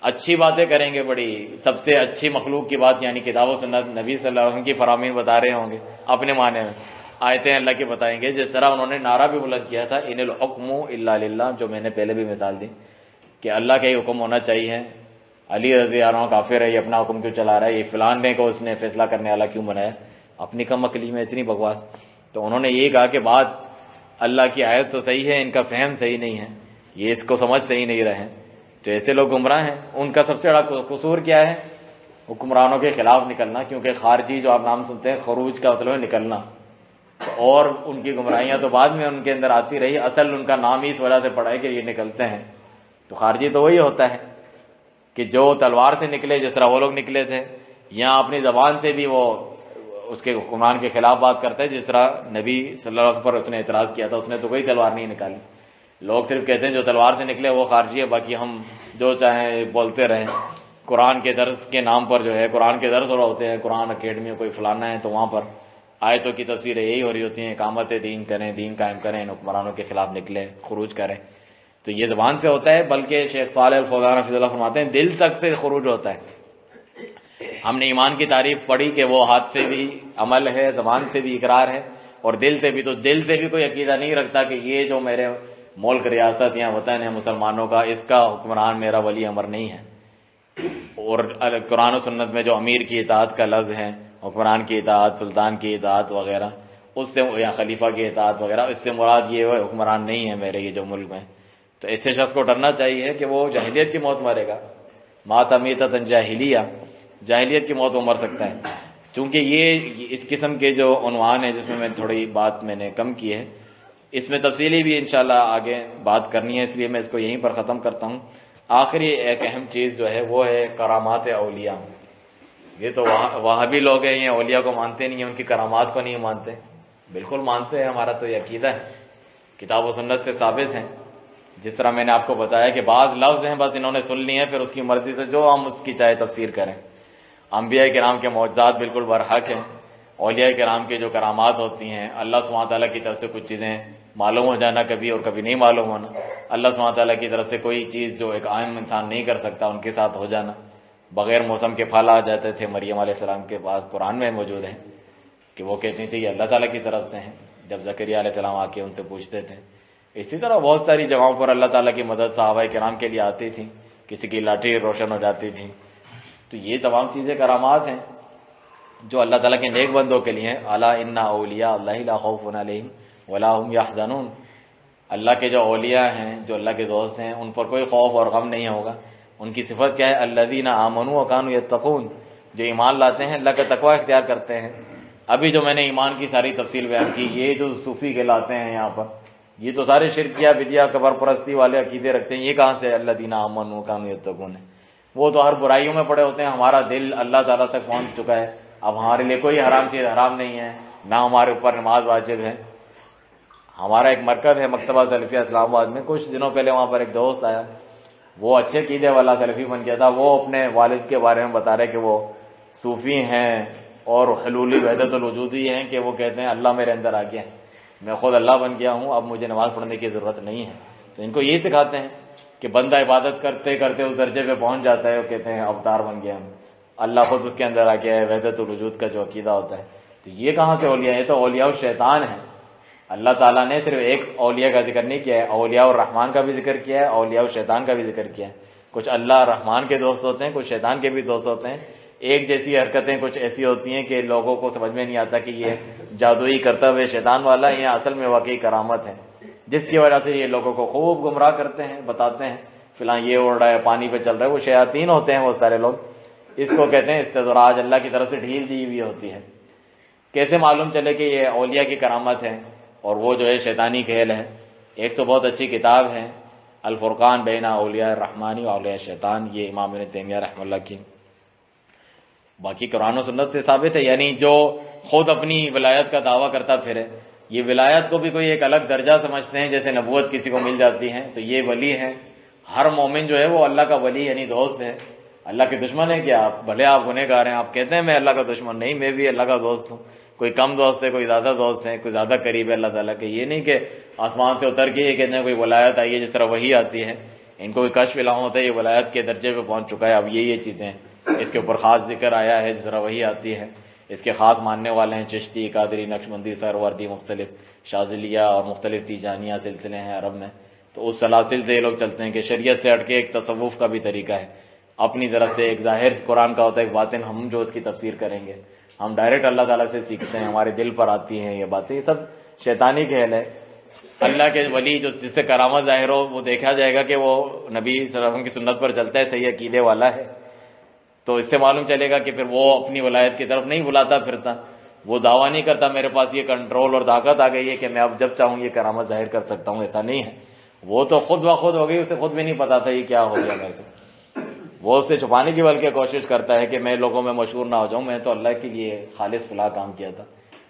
اچھی باتیں کریں گے، بڑی سب سے اچھی مخلوق کی بات یعنی کتاب و سنت نبی صلی اللہ علیہ وسلم کی فرامین بتا رہے ہوں گے اپنے معنی میں، آیتیں اللہ کی بتائیں گے. جس طرح انہوں نے نعرہ بھی بلند کیا تھا ان الحکم الا للہ، جو میں نے پہلے بھی مثال دی کہ اللہ کا ہی حکم ہونا چاہیے. علی رضی اللہ عنہ کافر ہے، یہ اپنا حکم کیوں چلا رہا ہے، یہ فلان نے کو اس نے فیصلہ کرنے والا کیوں بنایا، اپنی کم عقلی میں اتنی بکواس. تو انہوں نے یہ کہا کہ بات اللہ کی آیت تو صحیح ہے، ان کا فہم صحیح نہیں ہے، یہ اس کو سمجھ صحیح نہیں رہے. تو ایسے لوگ گمراہ ہیں. ان کا سب سے بڑا قصور کیا ہے؟ حکمرانوں کے خلاف نکلنا، کیونکہ خارجی جو آپ نام سنتے ہیں خروج کا مطلب ہے نکلنا. اور ان کی گمراہیاں تو بعد میں ان کے اندر آتی رہی، اصل ان کا نام ہی اس وجہ سے پڑا ہے کہ یہ نکلتے ہیں. تو خارجی تو وہی ہوتا ہے کہ جو تلوار سے نکلے جس طرح وہ لوگ نکلے تھے، یا اپنی زبان سے بھی وہ اس کے حکمران کے خلاف بات کرتا ہے، جس طرح نبی صلی اللہ علیہ وسلم پر اس نے اعتراض کیا تھا، اس نے تو کوئی تلوار نہیں نکالی. لوگ صرف کہتے ہیں جو تلوار سے نکلے وہ خارجی ہے، باقی ہم جو چاہیں بولتے رہیں. قرآن کے درس کے نام پر جو ہے قرآن کے درس ہو رہے ہوتے ہیں، قرآن اکیڈمی کوئی فلانا ہے تو وہاں پر آیتوں کی تفسیریں یہی ہو رہی ہوتی ہیں، اقامت دین کریں، دین قائم کریں، حکمرانوں کے خلاف نکلیں، خروج کریں. تو یہ زبان سے ہوتا ہے، بلکہ شیخ صالح الفوزان حفظہ اللہ فرماتے ہیں دل تک سے خروج ہوتا ہے. ہم نے ایمان کی تعریف پڑھی کہ وہ ہاتھ سے بھی عمل ہے، زبان سے بھی اقرار ہے، اور دل سے بھی. تو دل سے بھی کوئی عقیدہ نہیں رکھتا کہ یہ جو میرے ملک ریاست یا وطن ہے مسلمانوں کا، اس کا حکمران میرا ولی امر نہیں ہے. اور قرآن و سنت میں جو امیر کی اطاعت کا لفظ ہے، حکمران کی اطاعت، سلطان کی اطاعت وغیرہ، اس سے یا خلیفہ کی اطاعت وغیرہ، اس سے مراد یہ ہے حکمران نہیں ہے میرے یہ جو ملک میں. تو ایسے شخص کو ڈرنا چاہیے کہ وہ جاہلیت کی موت مرے گا. مات امیتۃ جاہلیہ، جاہلیت کی موت وہ مر سکتا ہے. چونکہ یہ اس قسم کے جو عنوان ہے جس میں تھوڑی بات میں نے کم کی ہے، اس میں تفصیلی بھی انشاءاللہ آگے بات کرنی ہے، اس لیے میں اس کو یہیں پر ختم کرتا ہوں. آخری ایک اہم چیز جو ہے وہ ہے کرامات اولیاء. یہ تو وہابی لوگ ہیں، یہ اولیاء کو مانتے نہیں ہیں، ان کی کرامات کو نہیں مانتے. بالکل مانتے ہیں، ہمارا تو یہ عقیدہ ہے، کتاب و سنت سے ثابت ہے. جس طرح میں نے آپ کو بتایا کہ بعض لفظ ہیں بس انہوں نے سن لی ہیں، پھر اس کی مرضی سے جو ہم اس کی چاہے تفسیر کریں. انبیاء کرام کے معجزات بالکل برحق ہیں. اولیاء کرام کے جو کرامات ہوتی ہیں، اللہ سبحانہ تعالیٰ کی طرف سے کچھ چیزیں معلوم ہو جانا کبھی اور کبھی نہیں معلوم ہونا، اللہ سبحانہ تعالیٰ کی طرف سے کوئی چیز جو ایک عام انسان نہیں کر سکتا ان کے ساتھ ہو جانا. بغیر موسم کے پھل آ جاتے تھے مریم علیہ السلام کے پاس، قرآن میں موجود ہے کہ وہ کہتی تھی کہ اللہ تعالیٰ کی طرف سے ہیں، جب زکریا علیہ السلام آ کے ان سے پوچھتے تھے. اسی طرح بہت ساری جگہوں پر اللہ تعالیٰ کی مدد صحابہ کرام کے لیے آتی تھی، کسی کی لاٹھی روشن ہو جاتی تھی. تو یہ تمام چیزیں کرامات ہیں جو اللہ تعالیٰ کے نیک بندوں کے لیے ہیں. الا ان اولیاء اللہ لا خوف علیہم ولا هم يحزنون. اللہ کے جو اولیاء ہیں، جو اللہ کے دوست ہیں، ان پر کوئی خوف اور غم نہیں ہوگا. ان کی صفت کیا ہے؟ الذین آمنوا وکانوا یتقون، جو ایمان لاتے ہیں اللہ کا تقوی اختیار کرتے ہیں. ابھی جو میں نے ایمان کی ساری تفصیل بیان کی، یہ جو صوفی کہلاتے ہیں یہاں پر، یہ تو سارے شرکیہ بدعہ قبر پرستی والے عقیدے رکھتے ہیں. یہ کہاں سے الذین آمنوا وکانوا یتقون ہے؟ وہ تو ہر برائیوں میں پڑے ہوتے ہیں. ہمارا دل اللہ تعالیٰ تک پہنچ چکا ہے، اب ہمارے لیے کوئی حرام چیز حرام نہیں ہے، نہ ہمارے اوپر نماز واجب ہے. ہمارا ایک مرکز ہے مکتبہ سلفیہ اسلام آباد میں، کچھ دنوں پہلے وہاں پر ایک دوست آیا، وہ اچھے عقیدے والا سلفی بن گیا تھا. وہ اپنے والد کے بارے میں بتا رہے کہ وہ صوفی ہیں اور حلولی وحدت الوجودی ہیں، کہ وہ کہتے ہیں اللہ میرے اندر آ گیا، میں خود اللہ بن گیا ہوں، اب مجھے نماز پڑھنے کی ضرورت نہیں ہے. تو ان کو یہی سکھاتے ہیں کہ بندہ عبادت کرتے کرتے اس درجے پہ پہنچ جاتا ہے، وہ کہتے ہیں اوتار بن گیا ہم، اللہ خود اس کے اندر آ گیا ہے، وحدت الوجود کا جو عقیدہ ہوتا ہے. تو یہ کہاں سے اولیاء؟ یہ تو اولیاء الشیطان ہیں. اللہ تعالیٰ نے صرف ایک اولیاء کا ذکر نہیں کیا ہے، اولیاء الرحمن کا بھی ذکر کیا ہے، اولیاء الشیطان کا بھی ذکر کیا ہے. کچھ اللہ رحمان کے دوست ہوتے ہیں، کچھ شیطان کے بھی دوست ہوتے ہیں. ایک جیسی حرکتیں کچھ ایسی ہوتی ہیں کہ لوگوں کو سمجھ میں نہیں آتا کہ یہ جادوئی کرتا ہوئے شیطان والا ہے یا اصل میں واقعی کرامت ہے، جس کی وجہ سے یہ لوگوں کو خوب گمراہ کرتے ہیں، بتاتے ہیں فلاں یہ اڑ رہا ہے، پانی پہ چل رہا ہے. وہ شیاطین ہوتے ہیں بہت سارے لوگ، اس کو کہتے ہیں استدراج، اللہ کی طرف سے ڈھیل دی ہوئی ہوتی ہے. کیسے معلوم چلے کہ یہ اولیاء کی کرامت ہے اور وہ جو ہے شیطانی کھیل ہے؟ ایک تو بہت اچھی کتاب ہے الفرقان بین اولیاء الرحمن و اولیاء الشیطان، یہ امام ابن تیمیہ رحمہ اللہ کی. باقی قرآن و سنت سے ثابت ہے. یعنی جو خود اپنی ولایت کا دعویٰ کرتا پھرے، یہ ولایت کو بھی کوئی ایک الگ درجہ سمجھتے ہیں، جیسے نبوت کسی کو مل جاتی ہے تو یہ ولی ہے. ہر مومن جو ہے وہ اللہ کا ولی یعنی دوست ہے. اللہ کے دشمن ہے کیا آپ؟ بھلے آپ گنہگار ہیں، آپ کہتے ہیں میں اللہ کا دشمن نہیں، میں بھی اللہ کا دوست ہوں. کوئی کم دوست ہے، کوئی زیادہ دوست ہے، کوئی زیادہ قریب ہے اللہ تعالیٰ کے. یہ نہیں کہ آسمان سے اتر کے یہ کہتے ہیں کوئی ولایت آئی ہے جس طرح وحی آتی ہے، ان کو کوئی کشف الہام ہوتا ہے یہ ولایت کے درجے پہ پہنچ چکا ہے. اب یہ چیزیں اس کے اوپر خاص ذکر آیا ہے جس طرح وحی آتی ہے. اس کے خاص ماننے والے ہیں چشتی، قادری، نقشبندی، سہروردی، مختلف شاذلیہ اور مختلف تیجانیہ سلسلے ہیں عرب میں. تو اس سلاسل سے یہ لوگ چلتے ہیں کہ شریعت سے ہٹ کے ایک تصوف کا بھی طریقہ ہے اپنی طرف سے. ایک ظاہر قرآن کا ہوتا ہے، ایک باطن ہم جو اس کی تفسیر کریں گے، ہم ڈائریکٹ اللہ تعالیٰ سے سیکھتے ہیں، ہمارے دل پر آتی ہیں یہ باتیں. یہ سب شیطانی کھیل ہے. اللہ کے ولی جو جس سے کرامت ظاہر ہو وہ دیکھا جائے گا کہ وہ نبی صلی اللہ علیہ وسلم کی سنت پر چلتا ہے، صحیح عقیدے والا ہے. تو اس سے معلوم چلے گا کہ پھر وہ اپنی ولایت کی طرف نہیں بلاتا پھرتا، وہ دعویٰ نہیں کرتا میرے پاس یہ کنٹرول اور طاقت آ گئی ہے کہ میں اب جب چاہوں یہ کرامت ظاہر کر سکتا ہوں. ایسا نہیں ہے. وہ تو خود بخود ہو گئی، اسے خود بھی نہیں پتا تھا یہ کیا ہو گیا میرے سے. وہ اسے چھپانے کی بلکہ کوشش کرتا ہے کہ میں لوگوں میں مشہور نہ ہو جاؤں، میں تو اللہ کے لیے خالص فلاح کام کیا تھا.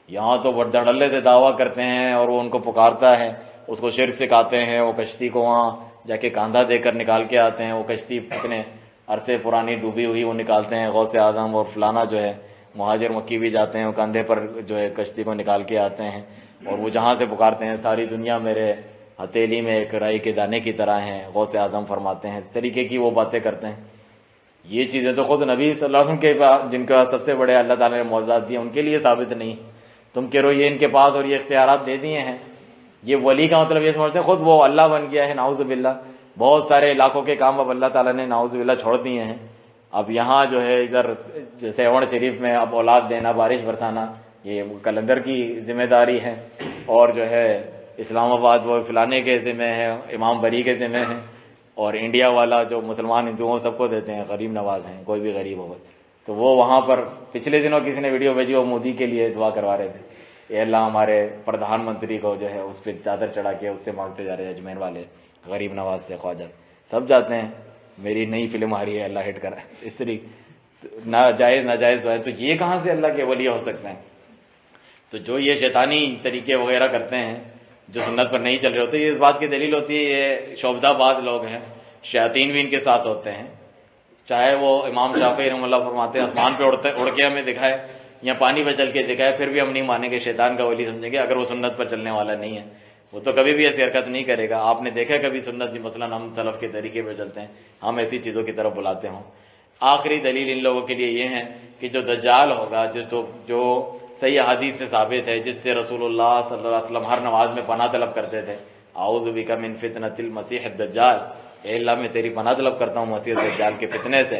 یہاں تو بڑے دھڑلے سے دعویٰ کرتے ہیں اور وہ ان کو پکارتا ہے، اس کو شرک سکھاتے ہیں. وہ کشتی کو وہاں جا کے کاندھا دے کر نکال کے آتے ہیں. وہ کشتی اتنے عرصے پرانی ڈوبی ہوئی وہ نکالتے ہیں. غوث اعظم اور فلانا جو ہے مہاجر مکی بھی جاتے ہیں، وہ کاندھے پر جو ہے کشتی کو نکال کے آتے ہیں اور وہ جہاں سے پکارتے ہیں ساری دنیا میرے ہتھیلی میں ایک رائی کے دانے کی طرح ہیں. غوث اعظم فرماتے ہیں. اس طریقے کی وہ باتیں کرتے ہیں. یہ چیزیں تو خود نبی صلی اللہ علیہ وسلم کے پاس، جن کا سب سے بڑے اللہ تعالیٰ نے معجزات دیے، ان کے لیے ثابت نہیں. تم کہہ رہو یہ ان کے پاس اور یہ اختیارات دے دیے ہیں. یہ ولی کا مطلب یہ سمجھتے ہیں خود وہ اللہ بن گیا ہے. نعوذ باللہ. بہت سارے علاقوں کے کام اب اللہ تعالیٰ نے نعوذ باللہ چھوڑ دیے ہیں. اب یہاں جو ہے ادھر جیسے اوڑ شریف میں اب اولاد دینا، بارش برسانا، یہ کلندر کی ذمہ داری ہے. اور جو ہے اسلام آباد وہ فلانے کے ذمہ ہے، امام بری کے ذمہ ہے. اور انڈیا والا جو مسلمان ہندوؤں سب کو دیتے ہیں، غریب نواز ہیں، کوئی بھی غریب ہو. تو وہ وہاں پر پچھلے دنوں کسی نے ویڈیو بھیجی، وہ مودی کے لیے دعا کروا رہے تھے، اے اللہ ہمارے پردھان منتری کو جو ہے اس پہ چادر چڑھا کے اس سے مانگتے جا رہے ہیں، اجمیر والے غریب نواز سے خواجہ سب جاتے ہیں. میری نئی فلم آ رہی ہے اللہ ہٹ کرا، اس طریقے ناجائز ناجائز ہے. تو یہ کہاں سے اللہ کے ولی ہو سکتے ہیں؟ تو جو یہ شیطانی طریقے وغیرہ کرتے ہیں جو سنت پر نہیں چل رہے ہوتے، یہ اس بات کی دلیل ہوتی ہے یہ شعبدہ باز لوگ ہیں، شیاطین بھی ان کے ساتھ ہوتے ہیں. چاہے وہ امام شافعی رحمۃ اللہ فرماتے ہیں آسمان پہ اڑ کے ہمیں دکھائے یا پانی پہ چل کے دکھائے پھر بھی ہم نہیں مانیں گے، شیطان کا ولی سمجھیں گے اگر وہ سنت پر چلنے والا نہیں ہے. وہ تو کبھی بھی ایسی حرکت نہیں کرے گا. آپ نے دیکھا کبھی سنت بھی، مثلا ہم سلف کے طریقے پہ چلتے ہیں، ہم ایسی چیزوں کی طرف بلاتے ہوں. آخری دلیل ان لوگوں کے لیے یہ ہے کہ جو دجال ہوگا، جو صحیح حدیث سے ثابت ہے، جس سے رسول اللہ صلی اللہ علیہ وسلم ہر نماز میں پناہ طلب کرتے تھے، اعوذ بک من فتنۃ المسیح الدجال، اے اللہ میں تیری پناہ طلب کرتا ہوں مسیح دجال کے فتنے سے.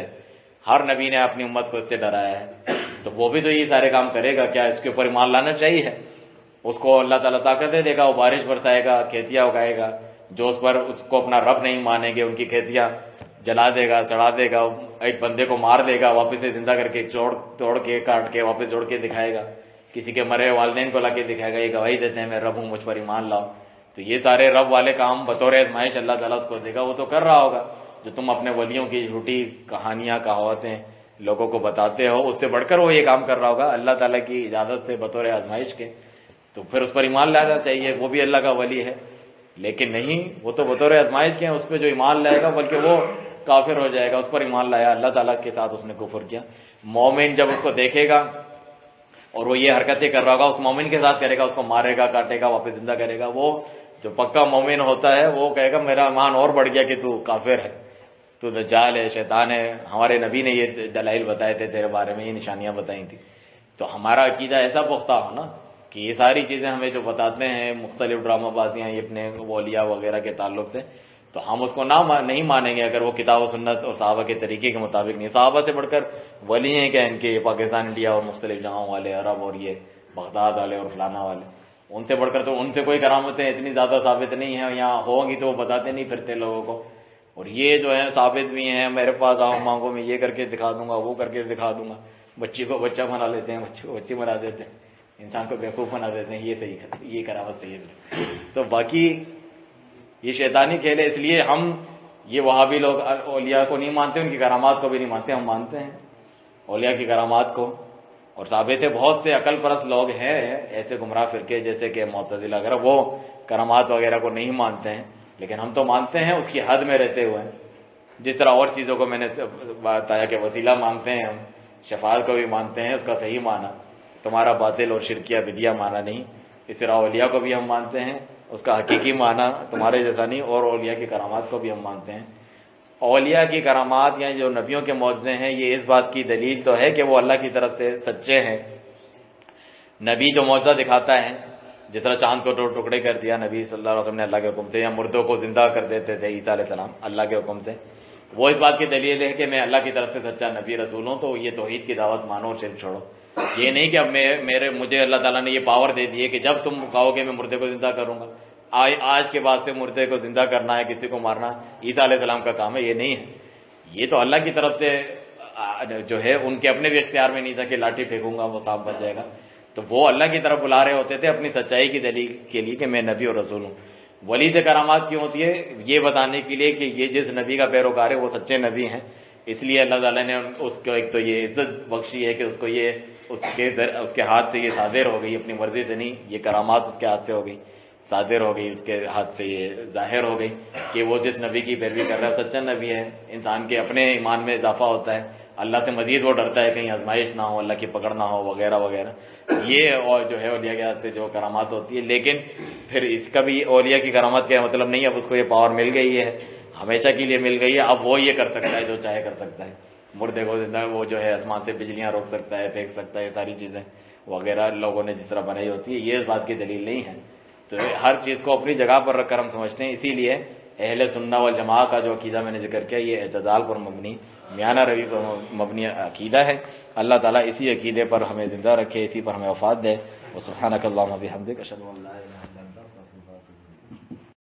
ہر نبی نے اپنی امت کو اس سے ڈرایا ہے. تو وہ بھی تو یہ سارے کام کرے گا. کیا اس کے اوپر ایمان لانا چاہیے؟ اس کو اللہ تعالیٰ طاقتیں دے گا، وہ بارش برسائے گا، کھیتیاں اگائے گا. جو اس کو اپنا رب نہیں مانیں گے ان کی کھیتیاں جلا دے گا، سڑا دے گا. ایک بندے کو مار دے گا، واپس سے زندہ کر کے توڑ کے کاٹ کے واپس جوڑ کے دکھائے گا. کسی کے مرے والدین کو لا کے دکھائے گا، یہ گواہی دیتے ہیں میں رب ہوں، مجھ پر ایمان لاؤ. تو یہ سارے رب والے کام بطور آزمائش اللہ تعالیٰ اس کو دے گا. وہ تو کر رہا ہوگا جو تم اپنے ولیوں کی جھوٹی کہانیاں کہاوتیں لوگوں کو بتاتے ہو، اس سے بڑھ کر وہ یہ کام کر رہا ہوگا اللہ تعالیٰ کی اجازت سے بطور آزمائش کے. تو پھر اس پر ایمان لانا چاہیے، وہ بھی اللہ کا ولی ہے. لیکن نہیں، وہ تو بطور آزمائش کے ہیں، اس پہ جو ایمان لائے گا بلکہ وہ کافر ہو جائے گا. اس پر ایمان لایا، اللہ تعالیٰ کے ساتھ اس نے کفر کیا. مومن جب اس کو دیکھے گا اور وہ یہ حرکتیں کر رہا ہوگا، اس مومن کے ساتھ کرے گا، اس کو مارے گا، کاٹے گا، واپس زندہ کرے گا. وہ جو پکا مومن ہوتا ہے وہ کہے گا میرا ایمان اور بڑھ گیا کہ تو کافر ہے، تو دجال ہے، شیطان ہے. ہمارے نبی نے یہ دلائل بتائے تھے تیرے بارے میں، یہ نشانیاں بتائی تھی. تو ہمارا عقیدہ ایسا پختہ ہو نا کہ یہ ساری چیزیں ہمیں جو بتاتے ہیں مختلف ڈرامہ بازیاں یہ اپنے اولیاء وغیرہ کے تعلق سے، تو ہم اس کو نہیں مانیں گے اگر وہ کتاب و سنت اور صحابہ کے طریقے کے مطابق نہیں. صحابہ سے بڑھ کر ولی ہیں کیا ان کے؟ پاکستان، انڈیا اور مختلف جگہوں والے، عرب اور یہ بغداد والے اور فلانا والے، ان سے بڑھ کر تو ان سے کوئی کرامتیں اتنی زیادہ ثابت نہیں ہیں. یہاں ہوں گی تو وہ بتاتے نہیں پھرتے لوگوں کو. اور یہ جو ہے ثابت بھی ہیں، میرے پاس آؤ مانگو میں یہ کر کے دکھا دوں گا، وہ کر کے دکھا دوں گا. بچی کو بچہ بنا لیتے ہیں، بچی کو بچی بنا دیتے ہیں، انسان کو بیوقوف بنا دیتے ہیں. یہ صحیح ہے، یہ کرامت صحیح ہے. تو باقی یہ شیطانی کھیل ہے. اس لیے ہم یہ وہابی لوگ اولیاء کو نہیں مانتے، ان کی کرامات کو بھی نہیں مانتے. ہم مانتے ہیں اولیاء کی کرامات کو، اور ثابت ہے بہت سے عقل پرست لوگ ہیں ایسے گمراہ فرقے جیسے کہ معتزلہ وغیرہ، وہ کرامات وغیرہ کو نہیں مانتے ہیں، لیکن ہم تو مانتے ہیں اس کی حد میں رہتے ہوئے، جس طرح اور چیزوں کو میں نے بتایا کہ وسیلہ مانتے ہیں ہم، شفاعت کو بھی مانتے ہیں اس کا صحیح معنی، تمہارا باطل اور شرکیہ بدیہ معنی نہیں، اس طرح اولیاء کو بھی ہم مانتے ہیں اس کا حقیقی معنی تمہارے جیسا نہیں، اور اولیاء کی کرامات کو بھی ہم مانتے ہیں۔ اولیاء کی کرامات یا جو نبیوں کے معجزے ہیں یہ اس بات کی دلیل تو ہے کہ وہ اللہ کی طرف سے سچے ہیں۔ نبی جو معجزہ دکھاتا ہے، جس طرح چاند کو دو ٹکڑے کر دیا نبی صلی اللہ علیہ وسلم نے اللہ کے حکم سے، یا مردوں کو زندہ کر دیتے تھے عیسیٰ علیہ السلام اللہ کے حکم سے، وہ اس بات کی دلیل ہے کہ میں اللہ کی طرف سے سچا نبی رسول ہوں، تو یہ توحید کی دعوت مانو اور شرک چھوڑو۔ یہ نہیں کہ اب مجھے اللہ تعالیٰ نے یہ پاور دے دی ہے کہ جب تم کہو گے میں مردے کو زندہ کروں گا، آج کے بعد سے مردے کو زندہ کرنا ہے، کسی کو مارنا عیسیٰ علیہ السلام کا کام ہے، یہ نہیں ہے۔ یہ تو اللہ کی طرف سے جو ہے، ان کے اپنے بھی اختیار میں نہیں تھا کہ لاٹھی پھینکوں گا وہ سانپ بن جائے گا، تو وہ اللہ کی طرف بلا رہے ہوتے تھے اپنی سچائی کی دلیل کے لیے کہ میں نبی اور رسول ہوں۔ ولی سے کرامات کیوں ہوتی ہے؟ یہ بتانے کے لیے کہ یہ جس نبی کا پیروکار ہے وہ سچے نبی ہیں، اس لیے اللہ تعالیٰ نے اس کو ایک تو یہ عزت بخشی ہے کہ اس کو یہ اس کے ہاتھ سے یہ صادر ہو گئی، اپنی مرضی سے نہیں، یہ کرامات اس کے ہاتھ سے ہو گئی، صادر ہو گئی، اس کے ہاتھ سے یہ ظاہر ہو گئی کہ وہ جس نبی کی پیروی کر رہا ہے سچا نبی ہے۔ انسان کے اپنے ایمان میں اضافہ ہوتا ہے، اللہ سے مزید وہ ڈرتا ہے کہیں آزمائش نہ ہو، اللہ کی پکڑ نہ ہو وغیرہ وغیرہ، یہ اور جو ہے اولیاء کے ہاتھ سے جو کرامات ہوتی ہے۔ لیکن پھر اس کا بھی اولیاء کی کرامات کا مطلب نہیں اب اس کو یہ پاور مل گئی ہے، ہمیشہ کے لیے مل گئی ہے، اب وہ یہ کر سکتا ہے جو چاہے کر سکتا ہے، مردے کو زندہ وہ جو ہے آسمان سے بجلیاں روک سکتا ہے، پھینک سکتا ہے، یہ ساری چیزیں وغیرہ لوگوں نے جس طرح بنائی ہوتی ہے، یہ اس بات کی دلیل نہیں ہے۔ تو ہر چیز کو اپنی جگہ پر رکھ کر ہم سمجھتے ہیں، اسی لیے اہل سنہ والجماعہ کا جو عقیدہ میں نے ذکر کیا یہ اعتدال پر مبنی، میانہ روی پر مبنی عقیدہ ہے۔ اللہ تعالیٰ اسی عقیدے پر ہمیں زندہ رکھے، اسی پر ہمیں وفات دے۔ وسبحانک اللہم وبحمدک، اشہد ان لا الہ الا انت